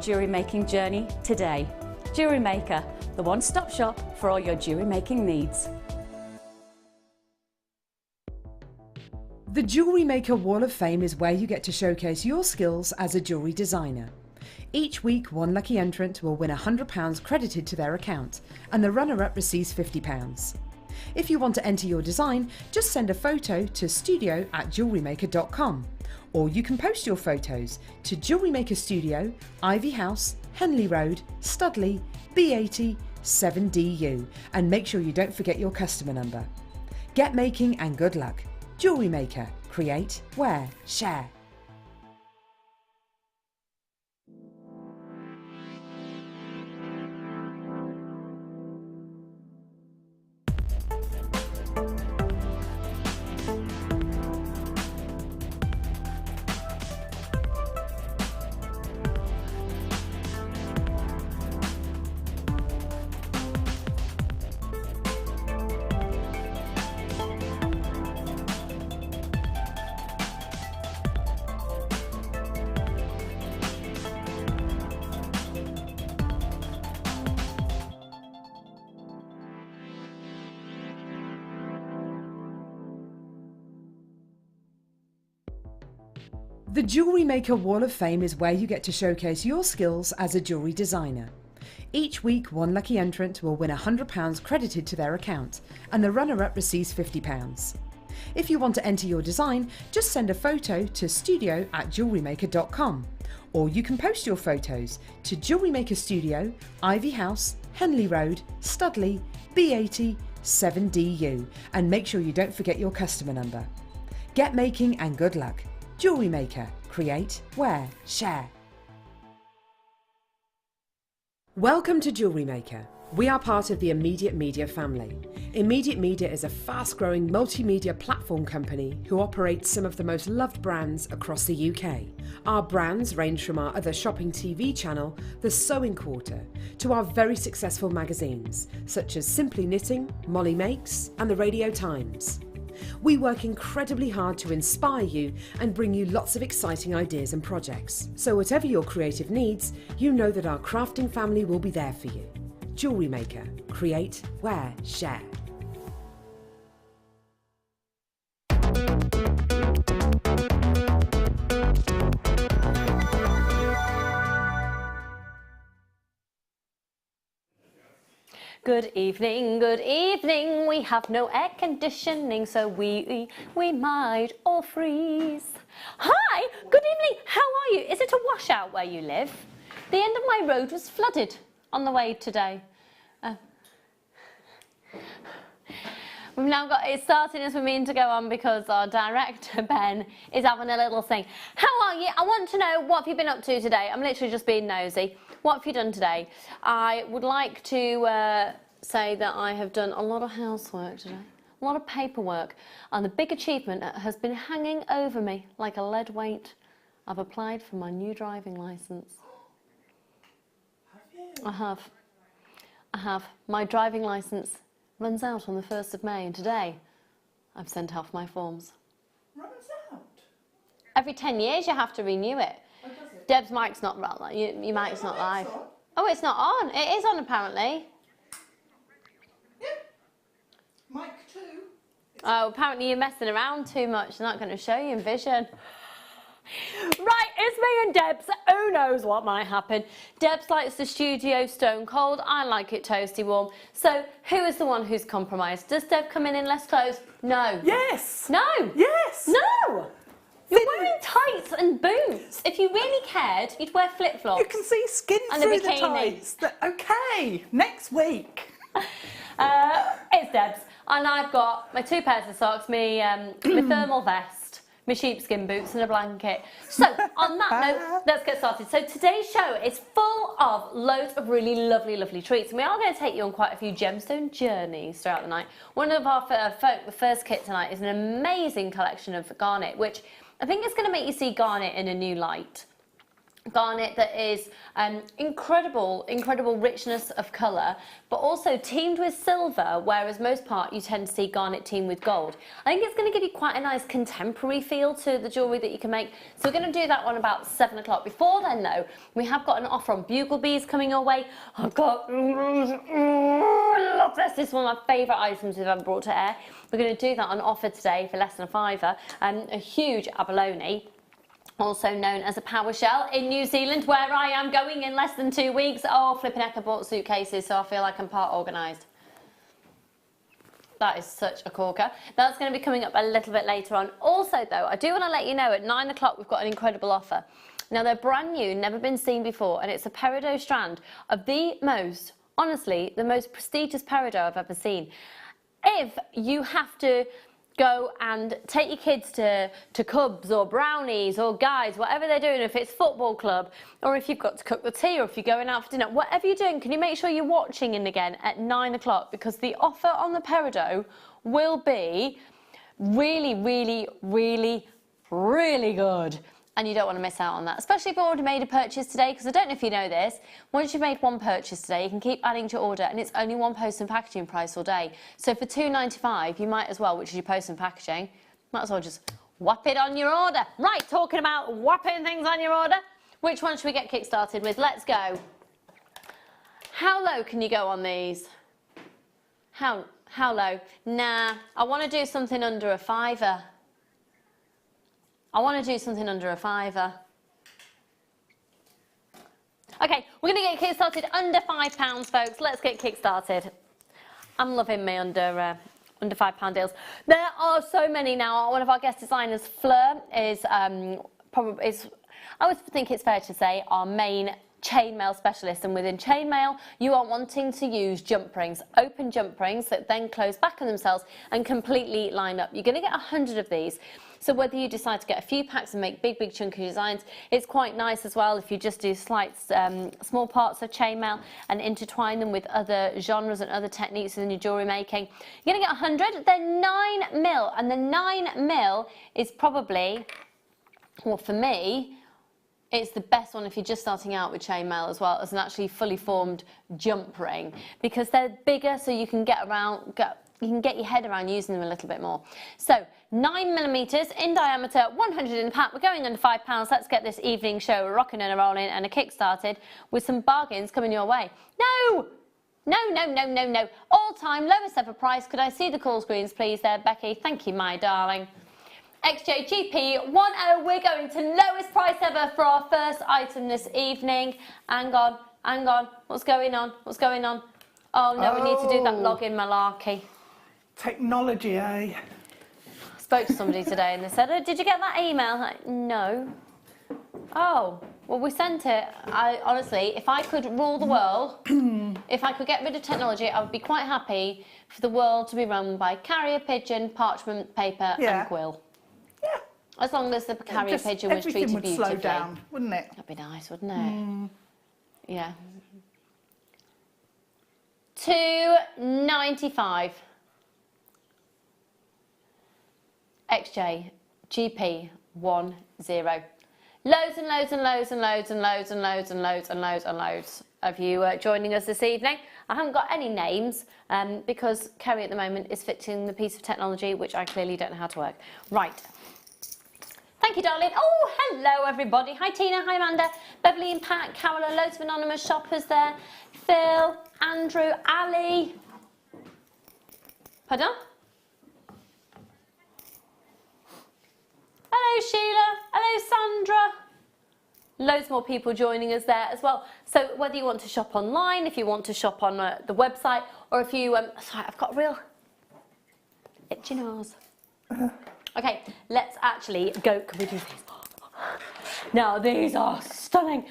Jewellery making journey today. Jewellery Maker, the one-stop shop for all your jewellery making needs. The Jewellery Maker Wall of Fame is where you get to showcase your skills as a jewellery designer. Each week, one lucky entrant will win £100 credited to their account, and the runner-up receives £50. If you want to enter your design, just send a photo to studio@jewellerymaker.com, or you can post your photos to Jewellery Maker Studio, Ivy House, Henley Road, Studley, B80 7DU, and make sure you don't forget your customer number. Get making and good luck. Jewellery Maker. Create, wear, share. The Jewellery Maker Wall of Fame is where you get to showcase your skills as a jewellery designer. Each week, one lucky entrant will win £100 credited to their account, and the runner-up receives £50. If you want to enter your design, just send a photo to studio@jewellerymaker.com, or you can post your photos to Jewellery Maker Studio, Ivy House, Henley Road, Studley, B80 7DU, and make sure you don't forget your customer number. Get making and good luck. Jewellery Maker. Create, wear, share. Welcome to Jewellery Maker. We are part of the Immediate Media family. Immediate Media is a fast-growing multimedia platform company who operates some of the most loved brands across the UK. Our brands range from our other shopping TV channel, The Sewing Quarter, to our very successful magazines, such as Simply Knitting, Molly Makes, and the Radio Times. We work incredibly hard to inspire you and bring you lots of exciting ideas and projects. So whatever your creative needs, you know that our crafting family will be there for you. Jewellery Maker. Create, wear, share. Good evening, good evening. We have no air conditioning, so we might all freeze. Hi, good evening. How are you? Is it a washout where you live? The end of my road was flooded on the way today. We've now got it starting as we mean to go on because our director Ben is having a little thing. How are you? I want to know, what have you been up to today? I'm literally just being nosy. What have you done today? I would like to say that I have done a lot of housework today, a lot of paperwork, and the big achievement has been hanging over me like a lead weight. I've applied for my new driving licence. Have you? I have. My driving licence runs out on the 1st of May, and today I've sent off my forms. Runs out? Every 10 years you have to renew it. Oh, does it? Deb's mic's not right. Your mic's not live. Oh, it's not on. It is on apparently. Yeah. Mic 2. Oh, apparently you're messing around too much. They're not going to show you in vision. Right, it's me and Debs. Who knows what might happen? Debs likes the studio stone cold. I like it toasty warm. So who is the one who's compromised? Does Deb come in less clothes? No. Yes. No. Yes. No. You're wearing tights and boots. If you really cared, you'd wear flip-flops. You can see skin And a through the bikini. tights. Okay, next week. It's Debs. And I've got my 2 pairs of socks, my thermal vest, my sheepskin boots and a blanket. So on that note, let's get started. So today's show is full of loads of really lovely treats, and we are going to take you on quite a few gemstone journeys throughout the night. One of our the first kit tonight is an amazing collection of Garnet, which I think is going to make you see Garnet in a new light. garnet that is incredible richness of colour, but also teamed with silver, whereas most part you tend to see garnet teamed with gold. I think it's going to give you quite a nice contemporary feel to the jewellery that you can make. So we're going to do that one about 7 o'clock. Before then though, we have got an offer on bugle beads coming your way. I've got, I love this. This is one of my favourite items we've ever brought to air. We're going to do that on offer today for less than £5. A huge abalone, also known as a power shell, in New Zealand, where I am going in less than 2 weeks. Oh, flipping heck, I bought suitcases, so I feel like I'm part organised. That is such a corker. That's going to be coming up a little bit later on. Also, though, I do want to let you know, at 9 o'clock, we've got an incredible offer. Now, they're brand new, never been seen before, and it's a peridot strand of the most, honestly, the most prestigious peridot I've ever seen. If you have to go and take your kids to Cubs or Brownies or Guides, whatever they're doing, if it's football club, or if you've got to cook the tea, or if you're going out for dinner, whatever you're doing, can you make sure you're watching in again at 9 o'clock, because the offer on the peridot will be really, really, really, really good. And you don't want to miss out on that, especially if you've already made a purchase today, because I don't know if you know this, once you've made one purchase today, you can keep adding to your order, and it's only one post and packaging price all day. So for £2.95, you might as well, which is your post and packaging, might as well just whap it on your order. Right, talking about whapping things on your order, which one should we get kick-started with? Let's go. How low can you go on these? How low? Nah, I want to do something under a £5. I want to do something under a £5. Okay, we're going to get kick-started under £5, folks. Let's get kick-started. I'm loving me under £5 deals. There are so many now. One of our guest designers, Fleur, is I would think it's fair to say, our main chainmail specialist, and within chainmail you are wanting to use jump rings, open jump rings that then close back on themselves and completely line up. You're going to get 100 of these. So whether you decide to get a few packs and make big chunky designs, it's quite nice as well if you just do slight small parts of chainmail and intertwine them with other genres and other techniques in your jewellery making. You're going to get 100. They're 9mm, and the 9mm is probably, well, for me, it's the best one if you're just starting out with chainmail, as well as an actually fully formed jump ring, because they're bigger, so you can get your head around using them a little bit more. So 9mm in diameter, 100 in the pack. We're going under £5. Let's get this evening show rocking and rolling and a kick started with some bargains coming your way. No! No. All-time lowest ever price. Could I see the call screens, please, there, Becky? Thank you, my darling. XJGP 10, we're going to lowest price ever for our first item this evening. Hang on. What's going on? Oh no, we need to do that login malarkey. Technology, eh? I spoke to somebody today and they said, oh, did you get that email? Like, no. Oh, well, we sent it. Honestly, if I could rule the world, if I could get rid of technology, I would be quite happy for the world to be run by carrier pigeon, parchment paper and quill. Yeah. As long as the carrier pigeon was treated beautifully. Everything would slow down, wouldn't it? That'd be nice, wouldn't it? Yeah. £2.95. XJ GP 10. Loads and loads of you joining us this evening. I haven't got any names because Kerry at the moment is fixing the piece of technology which I clearly don't know how to work. Right. Thank you, darling. Oh, hello, everybody. Hi, Tina. Hi, Amanda. Beverly and Pat, Carola, loads of anonymous shoppers there. Phil, Andrew, Ali. Pardon? Hello, Sheila. Hello, Sandra. Loads more people joining us there as well. So whether you want to shop online, if you want to shop on the website, or if you... sorry, I've got a real itchy nose. Okay, let's actually go. Can we do these? Now, these are stunning.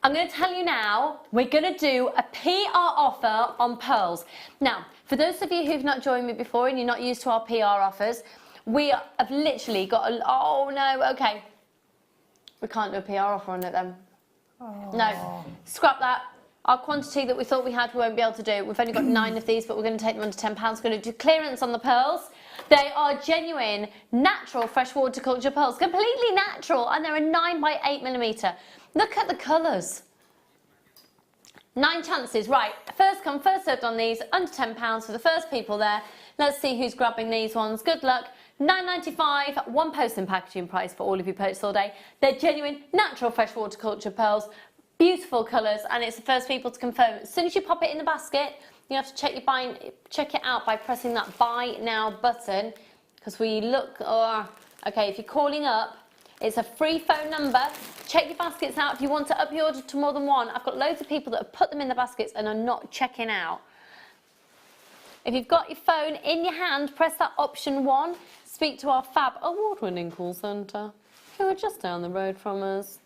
I'm going to tell you now, we're going to do a PR offer on pearls. Now, for those of you who've not joined me before and you're not used to our PR offers, we have literally got a... Oh, no, okay. We can't do a PR offer on it then. Oh. No, scrap that. Our quantity that we thought we had, we won't be able to do. We've only got 9 of these, but we're going to take them under £10. We're going to do clearance on the pearls. They are genuine, natural freshwater culture pearls, completely natural, and they're a 9 by 8 millimetre. Look at the colours. 9 chances, right, first come, first served on these, under £10 for the first people there. Let's see who's grabbing these ones. Good luck. £9.95, one post and packaging price for all of you posts all day. They're genuine, natural freshwater culture pearls, beautiful colours, and it's the first people to confirm. As soon as you pop it in the basket, you have to check it out by pressing that buy now button, because we look, okay, if you're calling up, it's a free phone number. Check your baskets out if you want to up your order to more than one. I've got loads of people that have put them in the baskets and are not checking out. If you've got your phone in your hand, press that option 1. Speak to our fab award-winning call centre, who are just down the road from us.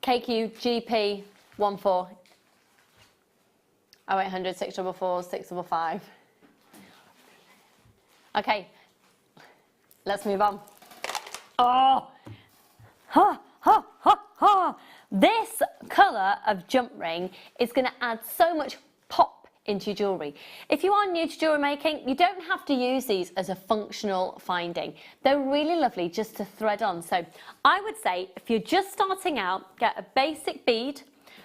KQGP 14 0800 644 655. Okay, let's move on. Oh, ha, ha, ha, ha. This colour of jump ring is going to add so much pop into your jewellery. If you are new to jewellery making, you don't have to use these as a functional finding. They're really lovely just to thread on. So I would say if you're just starting out, get a basic bead,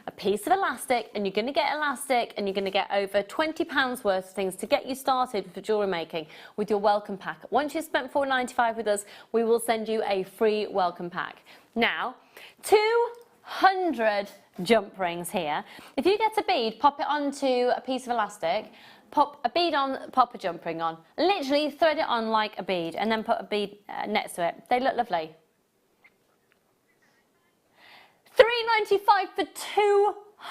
a piece of elastic, and you're going to get elastic and you're going to get over £20 worth of things to get you started for jewellery making with your welcome pack. Once you've spent £4.95 with us, we will send you a free welcome pack. Now, 200 jump rings here. If you get a bead, pop it onto a piece of elastic, pop a bead on, pop a jump ring on. Literally thread it on like a bead and then put a bead next to it. They look lovely. £3.95 for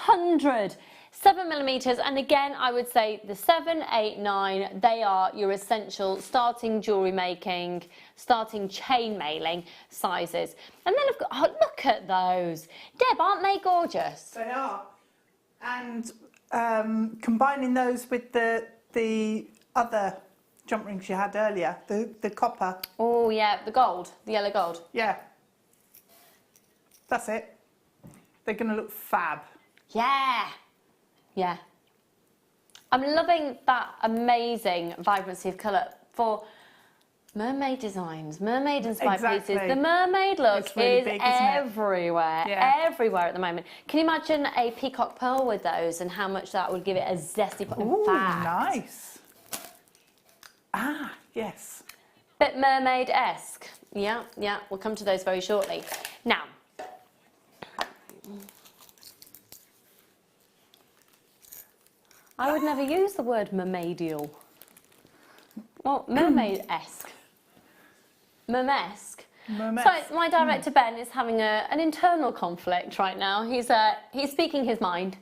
200. 7mm, and again I would say the 7, 8, 9, they are your essential starting jewellery making, starting chain mailing sizes. And then I've got, oh, look at those. Deb, aren't they gorgeous? They are. And combining those with the other jump rings you had earlier, the copper. Oh yeah, the gold, the yellow gold. Yeah. That's it. They're going to look fab. Yeah. Yeah. I'm loving that amazing vibrancy of colour for mermaid designs, mermaid inspired pieces. The mermaid look really is big, everywhere, everywhere at the moment. Can you imagine a peacock pearl with those and how much that would give it a zesty pop? Ooh, nice. Ah, yes. Bit mermaid-esque. Yeah, yeah, we'll come to those very shortly. Now, I would never use the word mermaidial. Well, mermaid-esque. Mermesque. So my director Ben is having an internal conflict right now. He's speaking his mind,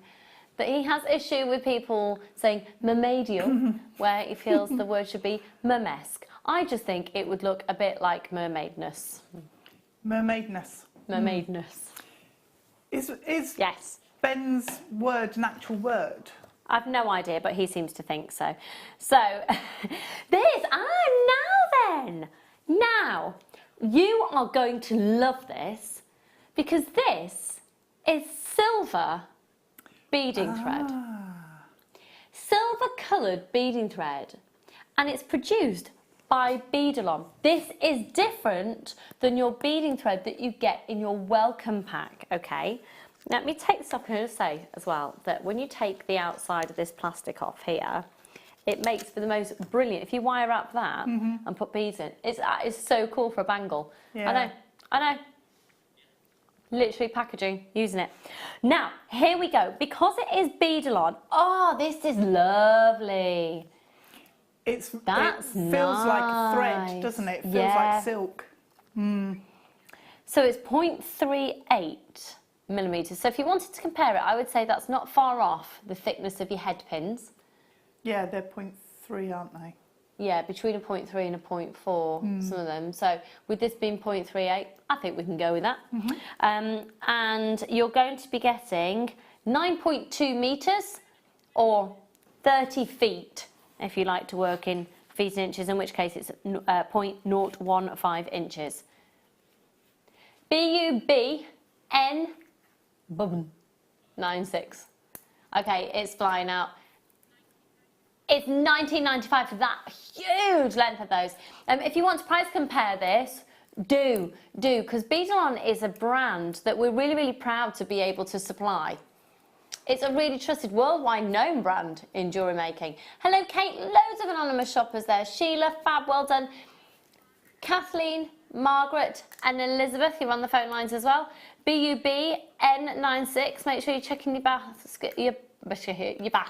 that he has issue with people saying mermaidial, where he feels the word should be mermesque. I just think it would look a bit like mermaidness. Mermaidness. Mermaidness. Is yes. Ben's word an actual word? I've no idea, but he seems to think so. So, now, you are going to love this because this is silver beading thread. Silver coloured beading thread, and it's produced by Beadalon. This is different than your beading thread that you get in your welcome pack, okay? Let me take this off. I'm going to say as well that when you take the outside of this plastic off here, it makes for the most brilliant, if you wire up that and put beads in, it's so cool for a bangle. Yeah. I know. Literally packaging, using it. Now, here we go. Because it is Beadalon, oh, this is lovely. It feels like thread, doesn't it? It feels like silk. So it's 0.38 millimetres. So if you wanted to compare it, I would say that's not far off the thickness of your head pins. Yeah, they're 0.3, aren't they? Yeah, between a 0.3 and a 0.4, some of them. So with this being 0.38, I think we can go with that. And you're going to be getting 9.2 metres or 30 feet if you like to work in feet and inches, in which case it's 0.015 inches. BUBN 96. Okay, it's flying out. It's $19.95 for that huge length of those. If you want to price compare this, do, because Beadalon is a brand that we're really, really proud to be able to supply. It's a really trusted, worldwide known brand in jewellery making. Hello, Kate. Loads of anonymous shoppers there. Sheila, fab, well done. Kathleen, Margaret, and Elizabeth, you're on the phone lines as well. BUBN96. Make sure you're checking your bath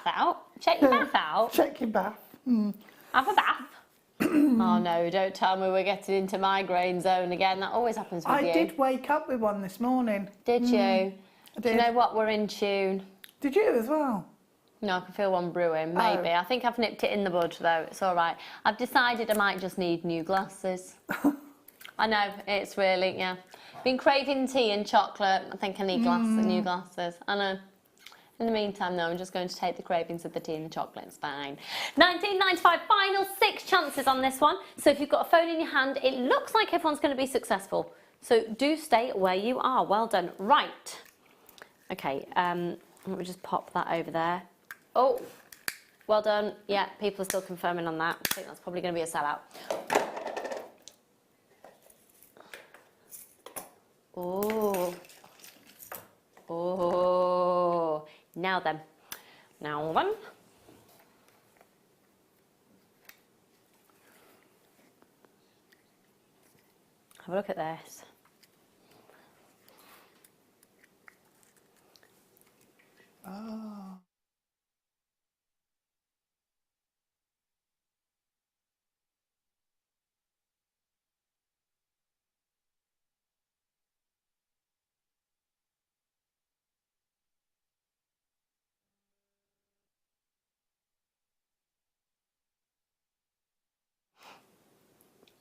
out. Check your bath out. Check your bath. Have a bath. Oh no, don't tell me we're getting into migraine zone again. That always happens with you. I did wake up with one this morning. Did you? I did. Do you know what? We're in tune. Did you as well? No, I can feel one brewing, maybe. I think I've nipped it in the bud though, it's all right. I've decided I might just need new glasses. I know, it's really, yeah. Been craving tea and chocolate. I think I need new glasses. I know. In the meantime, though, I'm just going to take the cravings of the tea and the chocolate. It's fine. $19.95, final 6 chances on this one. So if you've got a phone in your hand, it looks like everyone's going to be successful. So do stay where you are. Well done. Right. Okay, let me just pop that over there. Oh, well done. Yeah, people are still confirming on that. I think that's probably going to be a sellout. Oh. Oh. Now then. Now then. Have a look at this. Oh.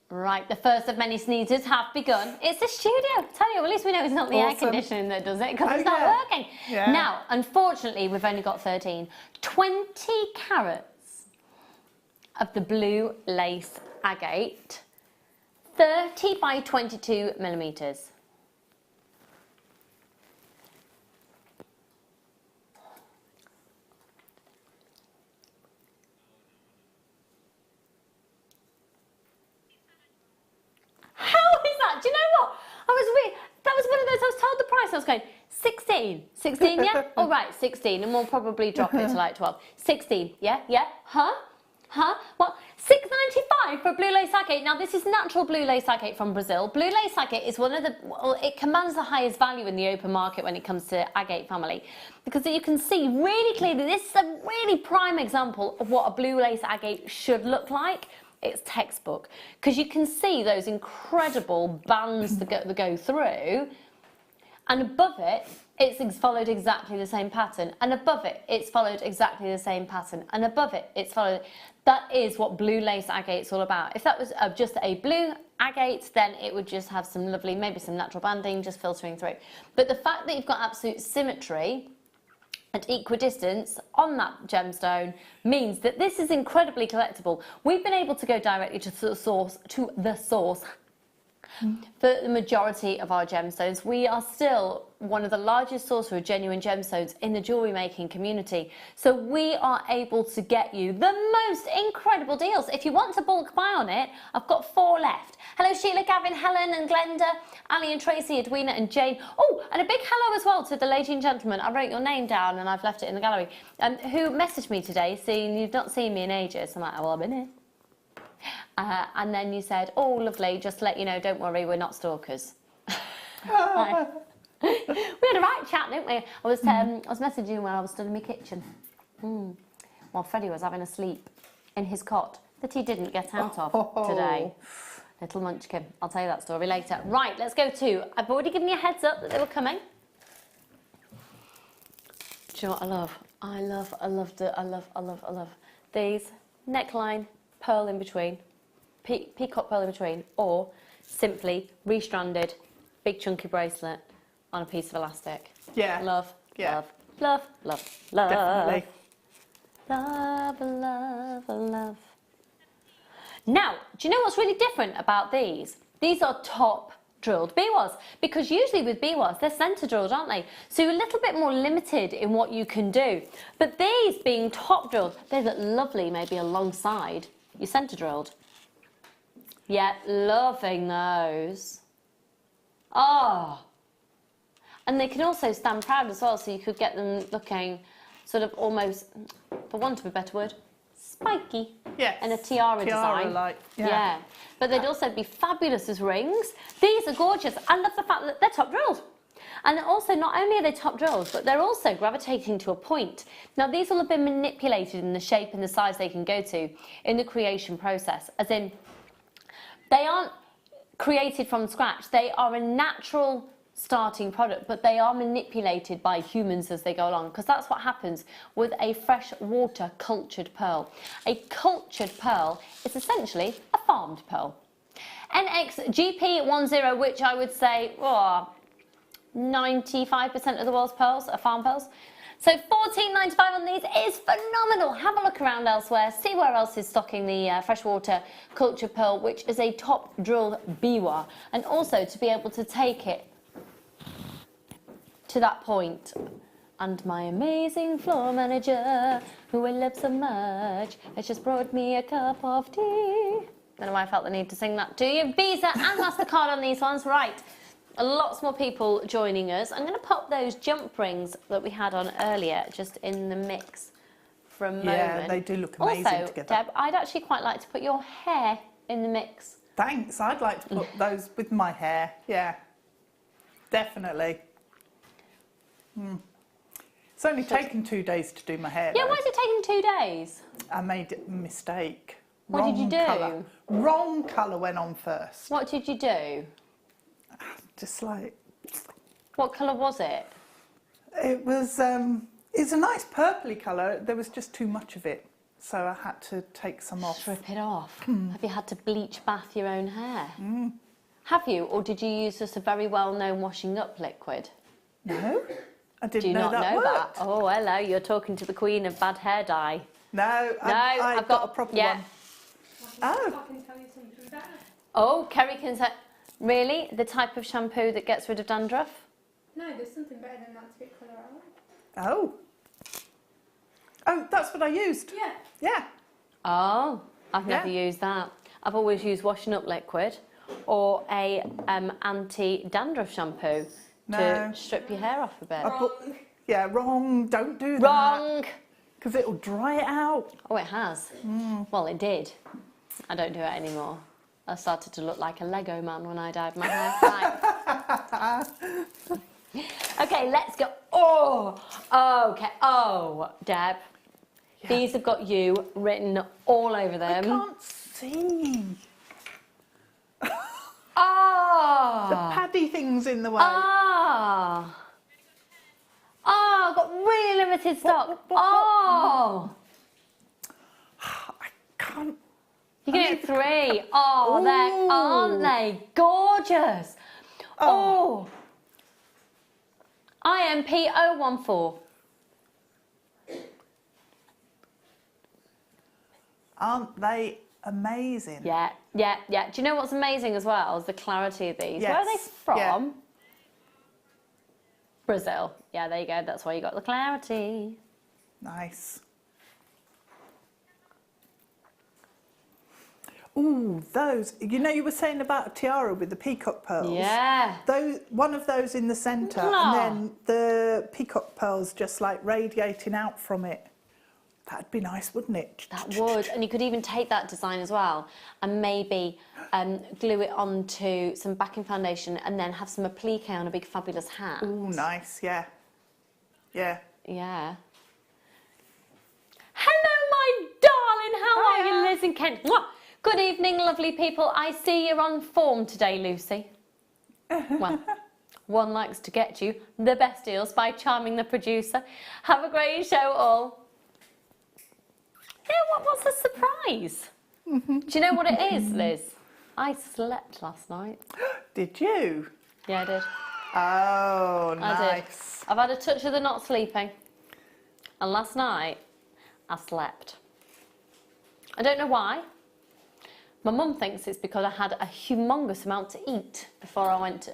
Right, the first of many sneezes have begun. It's the studio. Tell you, at least we know it's not the air conditioning that does it, because it's not working. Yeah. Now, unfortunately, we've only got 13. 20 carats of the blue lace agate, 30 by 22 millimetres. Do you know what? That was one of those, I was told the price, I was going, 16. 16, yeah? All right, 16, and we'll probably drop it to like 12. 16, yeah? Huh? What? $6.95 for a blue lace agate. Now, this is natural blue lace agate from Brazil. Blue lace agate is one of the, well, it commands the highest value in the open market when it comes to agate family, because you can see really clearly, this is a really prime example of what a blue lace agate should look like. It's textbook, because you can see those incredible bands that go through, and above it, it's followed exactly the same pattern, and above it, it's followed exactly the same pattern, and above it, it's followed. That is what blue lace agate's all about. If that was just a blue agate, then it would just have some lovely, maybe some natural banding just filtering through. But the fact that you've got absolute symmetry at equidistance on that gemstone means that this is incredibly collectible. We've been able to go directly to the source, for the majority of our gemstones. We are still one of the largest sources of genuine gemstones in the jewellery making community. So we are able to get you the most incredible deals. If you want to bulk buy on it, I've got 4 left. Hello Sheila, Gavin, Helen and Glenda, Ali and Tracy, Edwina and Jane. Oh, and a big hello as well to the lady and gentleman. I wrote your name down and I've left it in the gallery. Who messaged me today saying you've not seen me in ages. I'm like, well, I've been here. And then you said, oh, lovely, just to let you know, don't worry, we're not stalkers. We had a right chat, didn't we? I was messaging you when I was stood in my kitchen. While Freddie was having a sleep in his cot that he didn't get out of today. Little munchkin. I'll tell you that story later. Right, let's go to, I've already given you a heads up that they were coming. Do you know what I love? I love these neckline, pearl in between, peacock pearl in between, or simply restranded, big chunky bracelet on a piece of elastic. Yeah. Love, Yeah. love. Definitely. Love. Now, do you know what's really different about these? These are top drilled Biwas, because usually with Biwas they're centre drilled, aren't they? So you're a little bit more limited in what you can do. But these being top drilled, they look lovely maybe alongside your centre drilled. Yeah, loving those. Oh, and they can also stand proud as well, so you could get them looking sort of almost, for want of a better word, spiky. Yes. And a tiara design. Like, yeah. Yeah. But they'd also be fabulous as rings. These are gorgeous. I love the fact that they're top drilled. And also, not only are they top drilled, but they're also gravitating to a point. Now, these will have been manipulated in the shape and the size they can go to in the creation process. As in, they aren't created from scratch. They are a natural starting product, but they are manipulated by humans as they go along, because that's what happens with a freshwater cultured pearl. A cultured pearl is essentially a farmed pearl. NXGP10, which I would say 95% of the world's pearls are farm pearls. So $14.95 on these is phenomenal. Have a look around elsewhere, see where else is stocking the freshwater cultured pearl, which is a top drilled biwa, and also to be able to take it to that point. And my amazing floor manager, who I love so much, has just brought me a cup of tea. Don't know why I felt the need to sing that to you. Visa and MasterCard on these ones. Right, lots more people joining us. I'm going to pop those jump rings that we had on earlier just in the mix for a moment. Yeah, they do look amazing also, together. Deb, I'd actually quite like to put your hair in the mix. Thanks, I'd like to put those with my hair. Yeah, definitely. It's only taken 2 days to do my hair. Yeah, though. why is it taking 2 days? I made a mistake. What did you do? Colour. Wrong colour went on first. What did you do? Just like, What colour was it? it was, it's a nice purpley colour. There was just too much of it. So I had to take some off. Strip it off. Have you had to bleach bath your own hair? Have you? Or did you use just a very well-known washing up liquid? No, I didn't Do you know not that know that? worked. Oh, hello, you're talking to the queen of bad hair dye. No, I've got a proper one. Oh. Oh, Kerry can say, really? The type of shampoo that gets rid of dandruff? No, there's something better than that to get colour out. Oh. Oh, that's what I used. Yeah. Yeah. Oh, I've Yeah. never used that. I've always used washing up liquid or a anti-dandruff shampoo No. to strip your hair off a bit. Yeah, wrong. Don't do that. Wrong! Because it'll dry it out. Oh, it has. Well, it did. I don't do it anymore. I started to look like a Lego man when I dyed my hair. Right. Okay, let's go. Oh, okay. Oh, Deb. Yeah. These have got you written all over I them. can't see. Ah. The paddy thing's in the way. Ah. Oh, I've got really limited stock. what? Oh. I can't. You can do 3. Oh, they aren't they gorgeous? Oh. IMP 014. Aren't they amazing? Yeah. Do you know what's amazing as well is the clarity of these? Yes. Where are they from? Yeah. Brazil. Yeah, there you go. That's why you got the clarity. Nice. Ooh, those. You know, you were saying about a tiara with the peacock pearls. Yeah. Those, one of those in the centre, and then the peacock pearls just like radiating out from it. That'd be nice, wouldn't it? That would. And you could even take that design as well and maybe glue it onto some backing foundation and then have some applique on a big fabulous hat. Ooh, nice. Yeah. Yeah. Yeah. Hello, my darling. How are you, Liz and Kent? Mwah! Good evening, lovely people. I see you're on form today, Lucy. Well, one likes to get you the best deals by charming the producer. Have a great show, all. Yeah, what's the surprise? Do you know what it is, Liz? I slept last night. Did you? Yeah, I did. Oh, I nice. did. I've had a touch of the not sleeping. And last night, I slept. I don't know why. My mum thinks it's because I had a humongous amount to eat before I went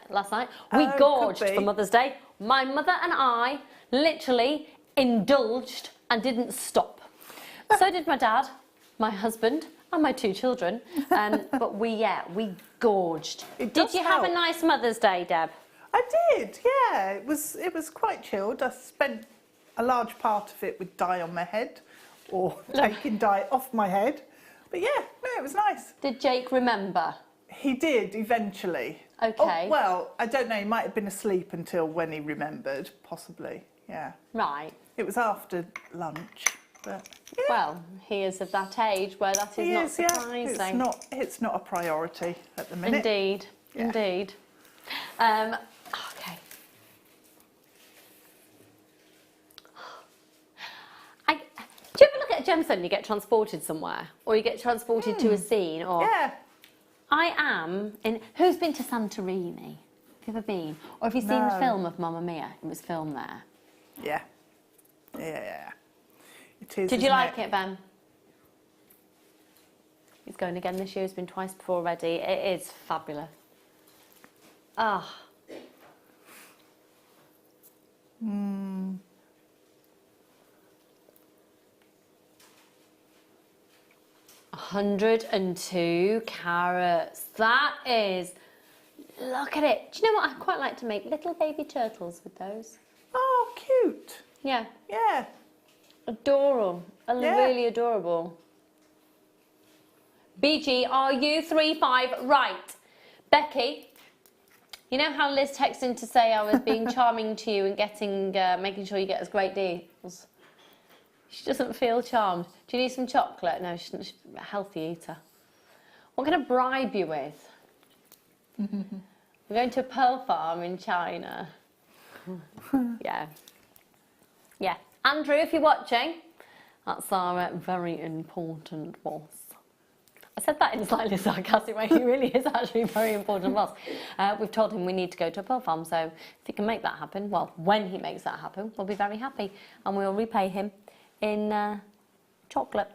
last night. We gorged for Mother's Day. My mother and I literally indulged and didn't stop. So did my dad, my husband, and my 2 children. But we gorged. Did you have a nice Mother's Day, Deb? I did, yeah. It was quite chilled. I spent a large part of it with dye on my head, or taking dye off my head. But yeah, no, it was nice. Did Jake remember? He did eventually. Okay. Oh, well, I don't know. He might have been asleep until when he remembered, possibly. Yeah. Right. It was after lunch, but yeah. Well, he is of that age where that is not surprising. Yeah. It's not a priority at the minute. Indeed, Yeah. indeed. Okay. Do you ever look at a gemstone and you get transported somewhere? Or you get transported to a scene? Or Yeah. I am in... Who's been to Santorini? Have you ever been? Or have you seen the film of Mamma Mia? It was filmed there. Yeah. Yeah. It is. Did you like it, Ben? He's going again this year. He's been twice before already. It is fabulous. Ah. 102 carats. That is... Look at it. Do you know what? I quite like to make little baby turtles with those. Oh, cute. Yeah. Yeah. Adorable. Yeah. Really adorable. BG, are you 3-5? Right. Becky, you know how Liz texted to say I was being charming to you and getting, making sure you get us great deals? She doesn't feel charmed. Do you need some chocolate? No, she's a healthy eater. What can I bribe you with? We're going to a pearl farm in China. Yeah. Yeah. Andrew, if you're watching, that's our very important boss. I said that in a slightly sarcastic way. He really is actually a very important boss. We've told him we need to go to a pearl farm, so if he can make that happen, well, when he makes that happen, we'll be very happy. And we'll repay him in chocolate.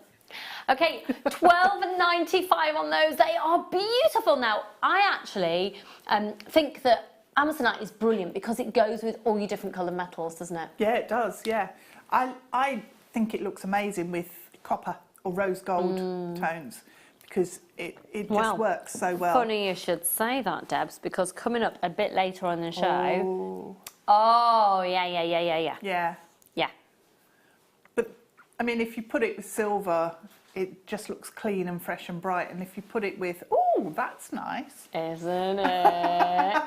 Okay, $12.95 on those. They are beautiful. Now, I actually think that Amazonite is brilliant because it goes with all your different coloured metals, doesn't it? Yeah, it does, yeah. I think it looks amazing with copper or rose gold tones because it just works so well. Funny you should say that, Debs, because coming up a bit later on the show... Oh, yeah. Yeah. Yeah. But, I mean, if you put it with silver, it just looks clean and fresh and bright. And if you put it with... Oh, that's nice. Isn't it?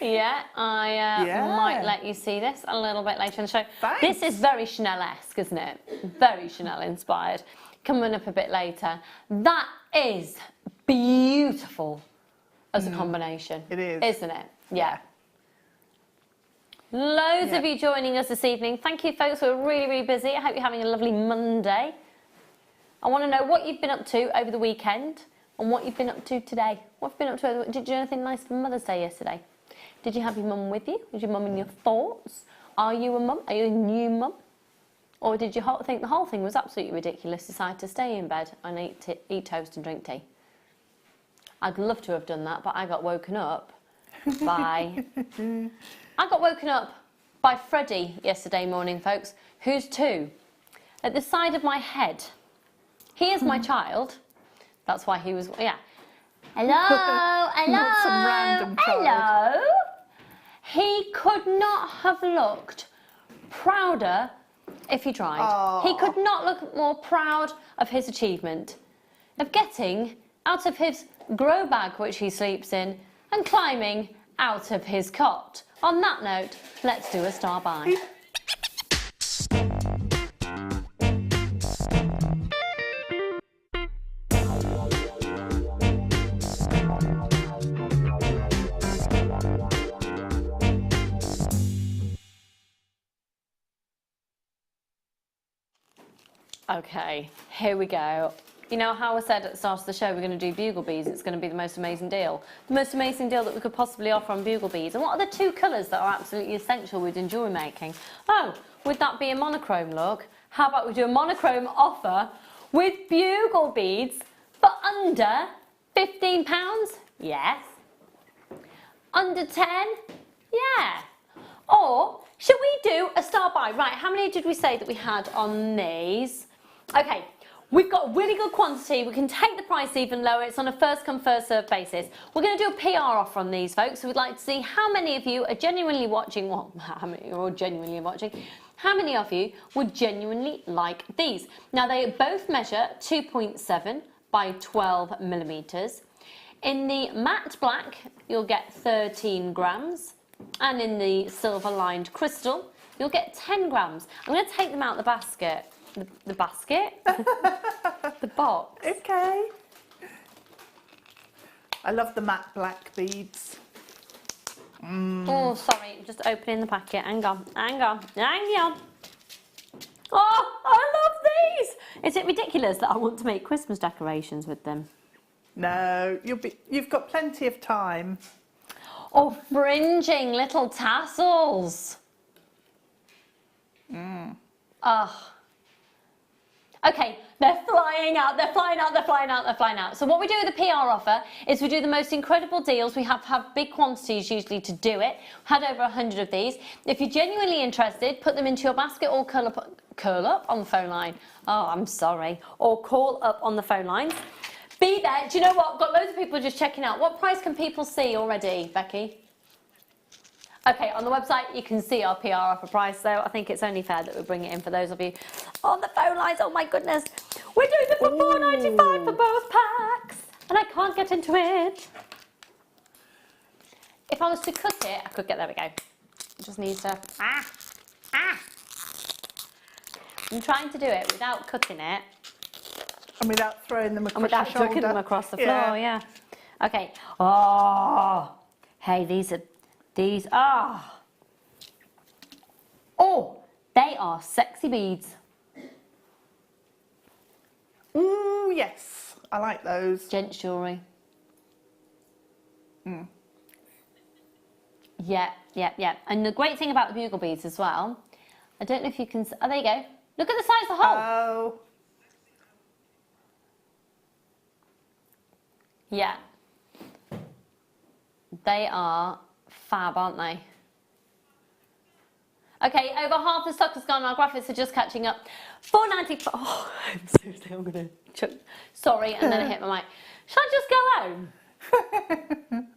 Yeah, I might let you see this a little bit later in the show. Thanks. This is very Chanel-esque, isn't it? Very Chanel-inspired. Coming up a bit later. That is beautiful as a combination. It is. Isn't it? Yeah. Loads of you joining us this evening. Thank you, folks. We're really, really busy. I hope you're having a lovely Monday. I want to know what you've been up to over the weekend and what you've been up to today. What have you been up to? Did you do anything nice for Mother's Day yesterday? Did you have your mum with you? Was your mum in your thoughts? Are you a mum? Are you a new mum? Or did you think the whole thing was absolutely ridiculous, decide to stay in bed and eat toast and drink tea? I'd love to have done that, but I got woken up by... I got woken up by Freddie yesterday morning, folks, who's 2, at the side of my head. He is my child. That's why he was... Yeah. Hello, hello. Not some random child. Hello. He could not have looked prouder if he tried. Aww. He could not look more proud of his achievement, of getting out of his grow bag, which he sleeps in, and climbing out of his cot. On that note, let's do a star by. Okay, here we go. You know how I said at the start of the show we're going to do bugle beads, it's going to be the most amazing deal. The most amazing deal that we could possibly offer on bugle beads. And what are the 2 colours that are absolutely essential within jewellery making? Oh, would that be a monochrome look? How about we do a monochrome offer with bugle beads For under £15? Yes. Under 10? Yeah. Or should we do a star buy? Right, how many did we say that we had on these? Okay, we've got a really good quantity. We can take the price even lower. It's on a first come, first served basis. We're going to do a PR offer on these, folks. So we'd like to see how many of you are genuinely watching. Well, how many are all genuinely watching? How many of you would genuinely like these? Now, they both measure 2.7 by 12 millimeters. In the matte black, you'll get 13 grams. And in the silver lined crystal, you'll get 10 grams. I'm going to take them out the basket. The basket? The box. Okay. I love the matte black beads. Oh, sorry, just opening the packet. Hang on, hang on, hang on. Oh, I love these! Is it ridiculous that I want to make Christmas decorations with them? No, you've got plenty of time. Oh, fringing little tassels. Oh. Okay, they're flying out, they're flying out, they're flying out, they're flying out. So what we do with the PR offer is we do the most incredible deals. We have big quantities usually to do it. Had over 100 of these. If you're genuinely interested, put them into your basket or curl up on the phone line. Oh, I'm sorry. Or call up on the phone lines. Be there. Do you know what? Got loads of people just checking out. What price can people see already, Becky? Okay, on the website you can see our PR offer price, so I think it's only fair that we bring it in for those of you on the phone lines. Oh my goodness, we're doing it for £4.95 for both packs, and I can't get into it. If I was to cut it, I could get, there we go. It just needs to, I'm trying to do it without cutting it. And without throwing them across And without the shoulder. chucking them across the floor, yeah. Okay, oh, hey, these are, oh, they are sexy beads. Ooh, yes, I like those. Gents jewellery. Yeah. And the great thing about the bugle beads as well, I don't know if you can, oh, there you go. Look at the size of the hole. Oh. Yeah. They are fab, aren't they? Okay, over half the stock has gone. Our graphics are just catching up. $4.95. Oh, I'm seriously, I'm going to chuck. Sorry, and then I hit my mic. Shall I just go home?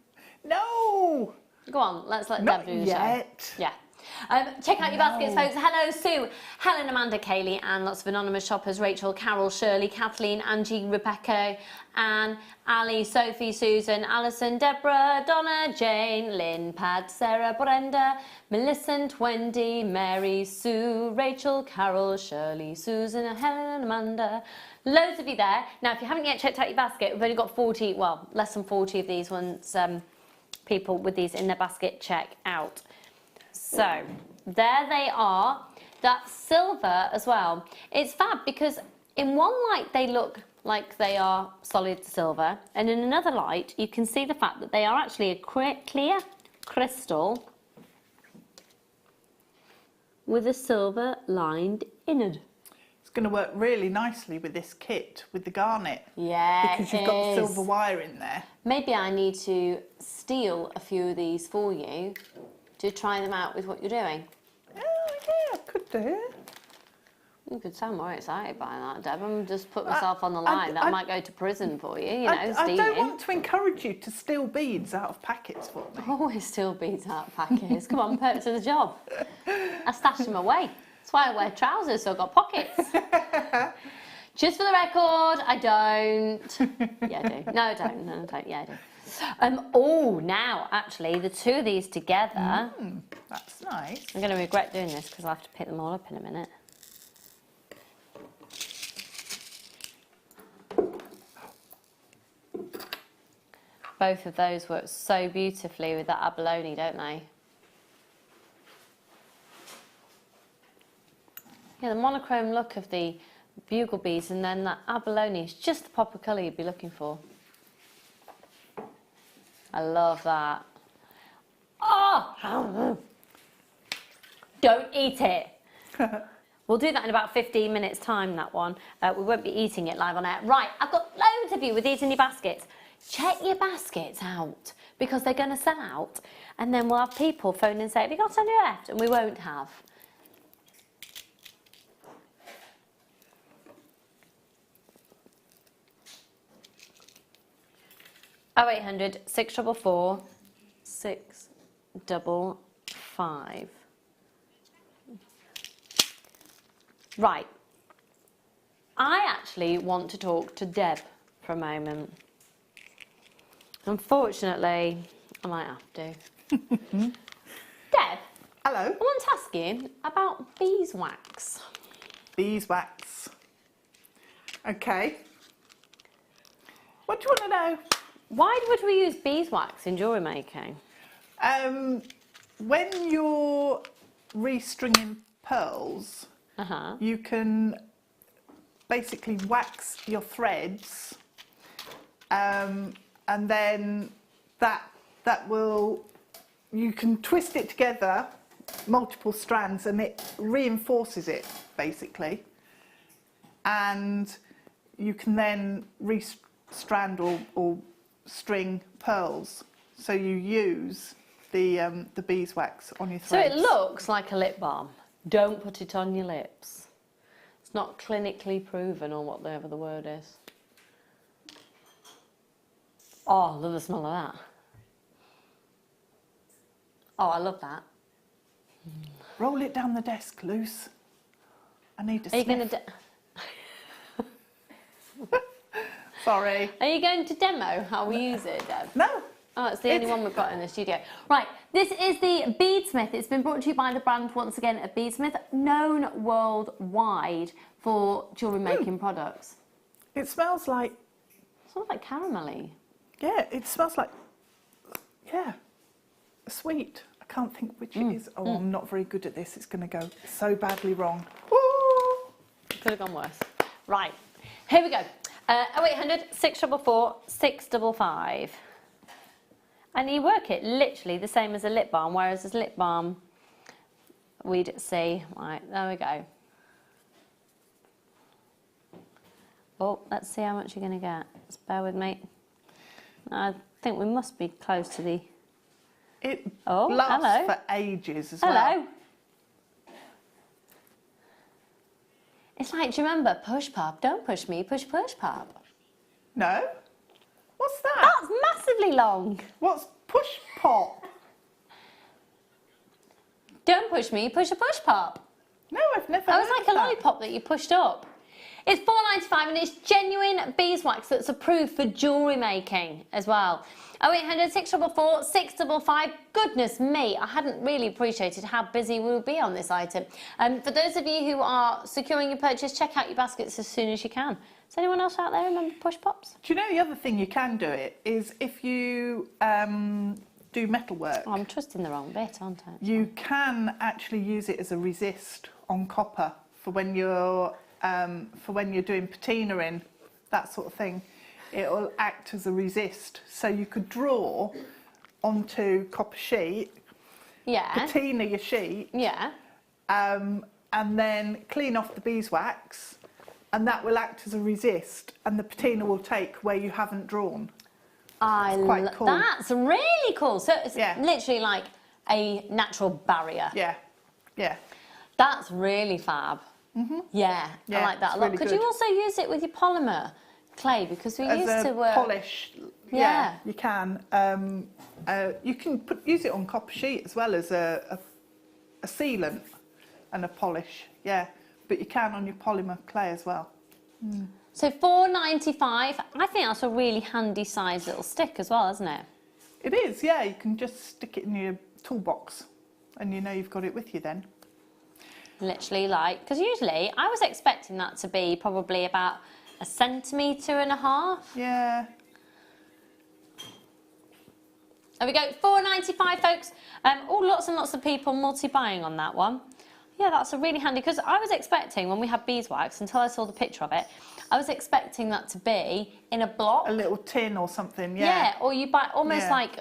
No. Go on, let's let Not Deb do the yet. show. Yeah. Check out your baskets, folks. Hello, Sue, Helen, Amanda, Kaylee, and lots of anonymous shoppers. Rachel, Carol, Shirley, Kathleen, Angie, Rebecca, Anne, Ali, Sophie, Susan, Alison, Deborah, Donna, Jane, Lynn, Pat, Sarah, Brenda, Millicent, Wendy, Mary, Sue, Rachel, Carol, Shirley, Susan, Helen, and Amanda. Loads of you there. Now, if you haven't yet checked out your basket, we've only got 40, well, less than 40 of these ones, people with these in their basket, check out. So, there they are. That's silver as well. It's fab because in one light they look like they are solid silver, and in another light you can see the fact that they are actually a clear crystal with a silver lined innard. It's going to work really nicely with this kit, with the garnet. Yeah, because you've got the silver wire in there. Maybe I need to steal a few of these for you to try them out with what you're doing. Oh, yeah, I could do. You could sound more excited by that, Deb. I'm just put myself on the line. I might go to prison for you, you know, stealing. I don't want to encourage you to steal beads out of packets for me. Always steal beads out of packets. Come on, put it to the job. I stash them away. That's why I wear trousers, so I've got pockets. Just for the record, I don't. Yeah, I do. No, I don't. No, I don't. Yeah, I do. Oh, now, actually, the two of these together. That's nice. I'm going to regret doing this because I'll have to pick them all up in a minute. Both of those work so beautifully with that abalone, don't they? Yeah, the monochrome look of the bugle beads and then that abalone is just the pop of colour you'd be looking for. I love that. Oh! Don't eat it. We'll do that in about 15 minutes time, that one. We won't be eating it live on air. Right, I've got loads of you with these in your baskets. Check your baskets out because they're going to sell out, and then we'll have people phone and say, have you got any left? And we won't have. Oh, 0800 644 655. Right. I actually want to talk to Deb for a moment. Unfortunately, I might have to. Deb. Hello. I want to ask you about beeswax. Beeswax. Okay. What do you want to know? Why would we use beeswax in jewellery making? When you're restringing pearls, you can basically wax your threads, and then that will, you can twist it together, multiple strands, and it reinforces it basically, and you can then restrand or string pearls. So you use the beeswax on your threads. So it looks like a lip balm. Don't put it on your lips. It's not clinically proven, or whatever the word is. Oh, I love the smell of that. Oh, I love that. Roll it down the desk, Luce. I need to Are you sniff. going to? Sorry. Are you going to demo how we use it, Deb? No. Oh, it's the only one we've got in the studio. Right, this is the Beadsmith. It's been brought to you by the brand, once again, of Beadsmith, known worldwide for jewellery making products. It smells like, It smells like caramelly. yeah, it smells like, yeah, sweet. I can't think which it is. Oh, I'm not very good at this. It's going to go so badly wrong. Woo! Could have gone worse. Right, here we go. 0800 644 655. And you work it literally the same as a lip balm, whereas as lip balm, we'd see, right, there we go. Oh, let's see how much you're going to get. Just bear with me. I think we must be close to the... It Oh, lasts hello. for ages as Hello. well. It's like, do you remember, push pop, don't push me, push pop. No? What's that? That's massively long. What's push pop? Don't push me, push pop. No, I've never That was heard like a of that. lollipop that you pushed up. It's £4.95 and it's genuine beeswax that's approved for jewellery making as well. 0800 644 655. Goodness me, I hadn't really appreciated how busy we would be on this item. For those of you who are securing your purchase, check out your baskets as soon as you can. Does anyone else out there remember push pops? Do you know the other thing you can do it is if you do metalwork, Oh, I'm trusting the wrong bit, aren't I? you can actually use it as a resist on copper for when you're doing patina in, that sort of thing. It will act as a resist, so you could draw onto copper sheet, Yeah. patina your sheet, Yeah. and then clean off the beeswax, and that will act as a resist, and the patina will take where you haven't drawn. quite cool. That's really cool. So it's Yeah. literally like a natural barrier. Yeah, yeah. That's really fab. Yeah, I Yeah, like that it's a lot. really Could you good. also use it with your polymer clay? Because we As used a to polish, Yeah. yeah, you can. You can use it on copper sheet as well as a sealant and a polish, yeah. But you can on your polymer clay as well. So £4.95. I think that's a really handy size little stick as well, isn't it? It is, yeah. You can just stick it in your toolbox, and you know you've got it with you then. Literally like, because usually I was expecting that to be probably about 1.5 centimetres. Yeah. There we go, £4.95, folks. Oh, lots and lots of people multi-buying on that one. Yeah, that's a really handy, because I was expecting, when we had beeswax, until I saw the picture of it, I was expecting that to be in a block. A little tin or something, yeah. Yeah, or you buy almost Yeah. like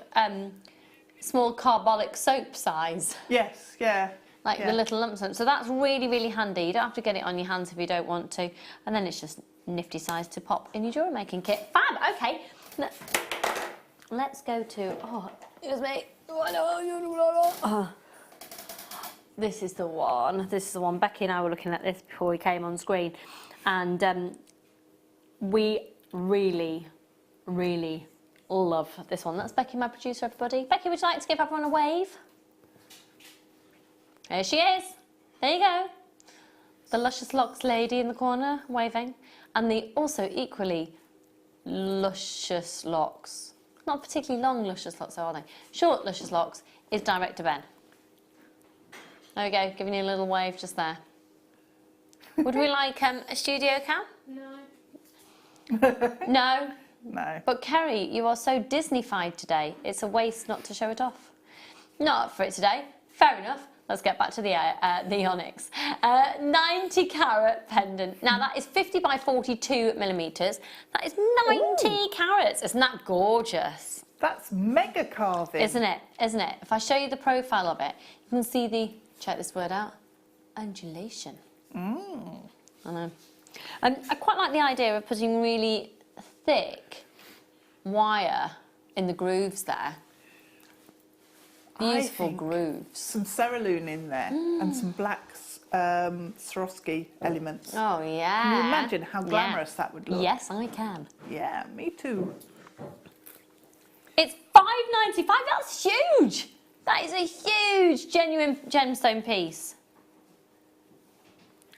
small carbolic soap size. Yes, yeah. like the little lumps. So that's really, really handy. You don't have to get it on your hands if you don't want to. And then it's just nifty size to pop in your jewellery making kit. Fab, okay. Let's go to, oh, excuse me. This is the one. This is the one. Becky and I were looking at this before we came on screen. And we really, really love this one. That's Becky, my producer, everybody. Becky, would you like to give everyone a wave? There she is. There you go. The Luscious Locks lady in the corner, waving. And the also equally luscious locks. Not particularly long luscious locks, though, are they? Short luscious locks is Director Ben. There we go, giving you a little wave just there. Would we like a studio cam? No. No? No. But Kerry, you are so Disney-fied today. It's a waste not to show it off. Not up for it today. Fair enough. Let's get back to the onyx. 90 carat pendant. Now that is 50 by 42 millimeters. That is 90 carats. Isn't that gorgeous? That's mega carving. Isn't it? Isn't it? If I show you the profile of it, you can see the, check this word out, undulation. I know. And I quite like the idea of putting really thick wire in the grooves there. Beautiful grooves. Some cerulean in there and some black Swarovski elements. Oh yeah. Can you imagine how glamorous that would look? Yes, I can. Yeah, me too. It's $5.95. That's huge. That is a huge genuine gemstone piece.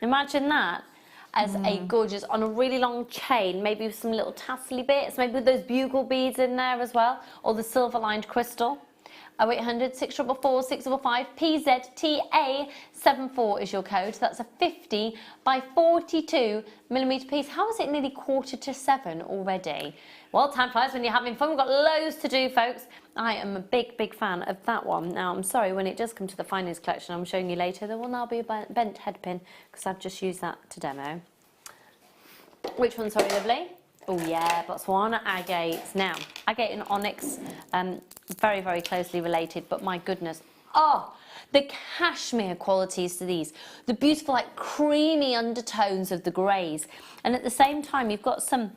Imagine that as a gorgeous, on a really long chain, maybe with some little tassely bits, maybe with those bugle beads in there as well, or the silver lined crystal. 0800 644 655 PZTA 74 is your code. That's a 50 by 42 millimetre piece. How is it nearly 6:45 already? Well, time flies when you're having fun. We've got loads to do, folks. I am a big, big fan of that one. Now, I'm sorry, when it does come to the finest collection I'm showing you later, there will now be a bent head pin because I've just used that to demo. Which one, sorry, lovely? Oh yeah, Botswana agates. Now, agate and onyx, very, very closely related, but my goodness. Oh, the cashmere qualities to these. The beautiful, like, creamy undertones of the greys. And at the same time, you've got some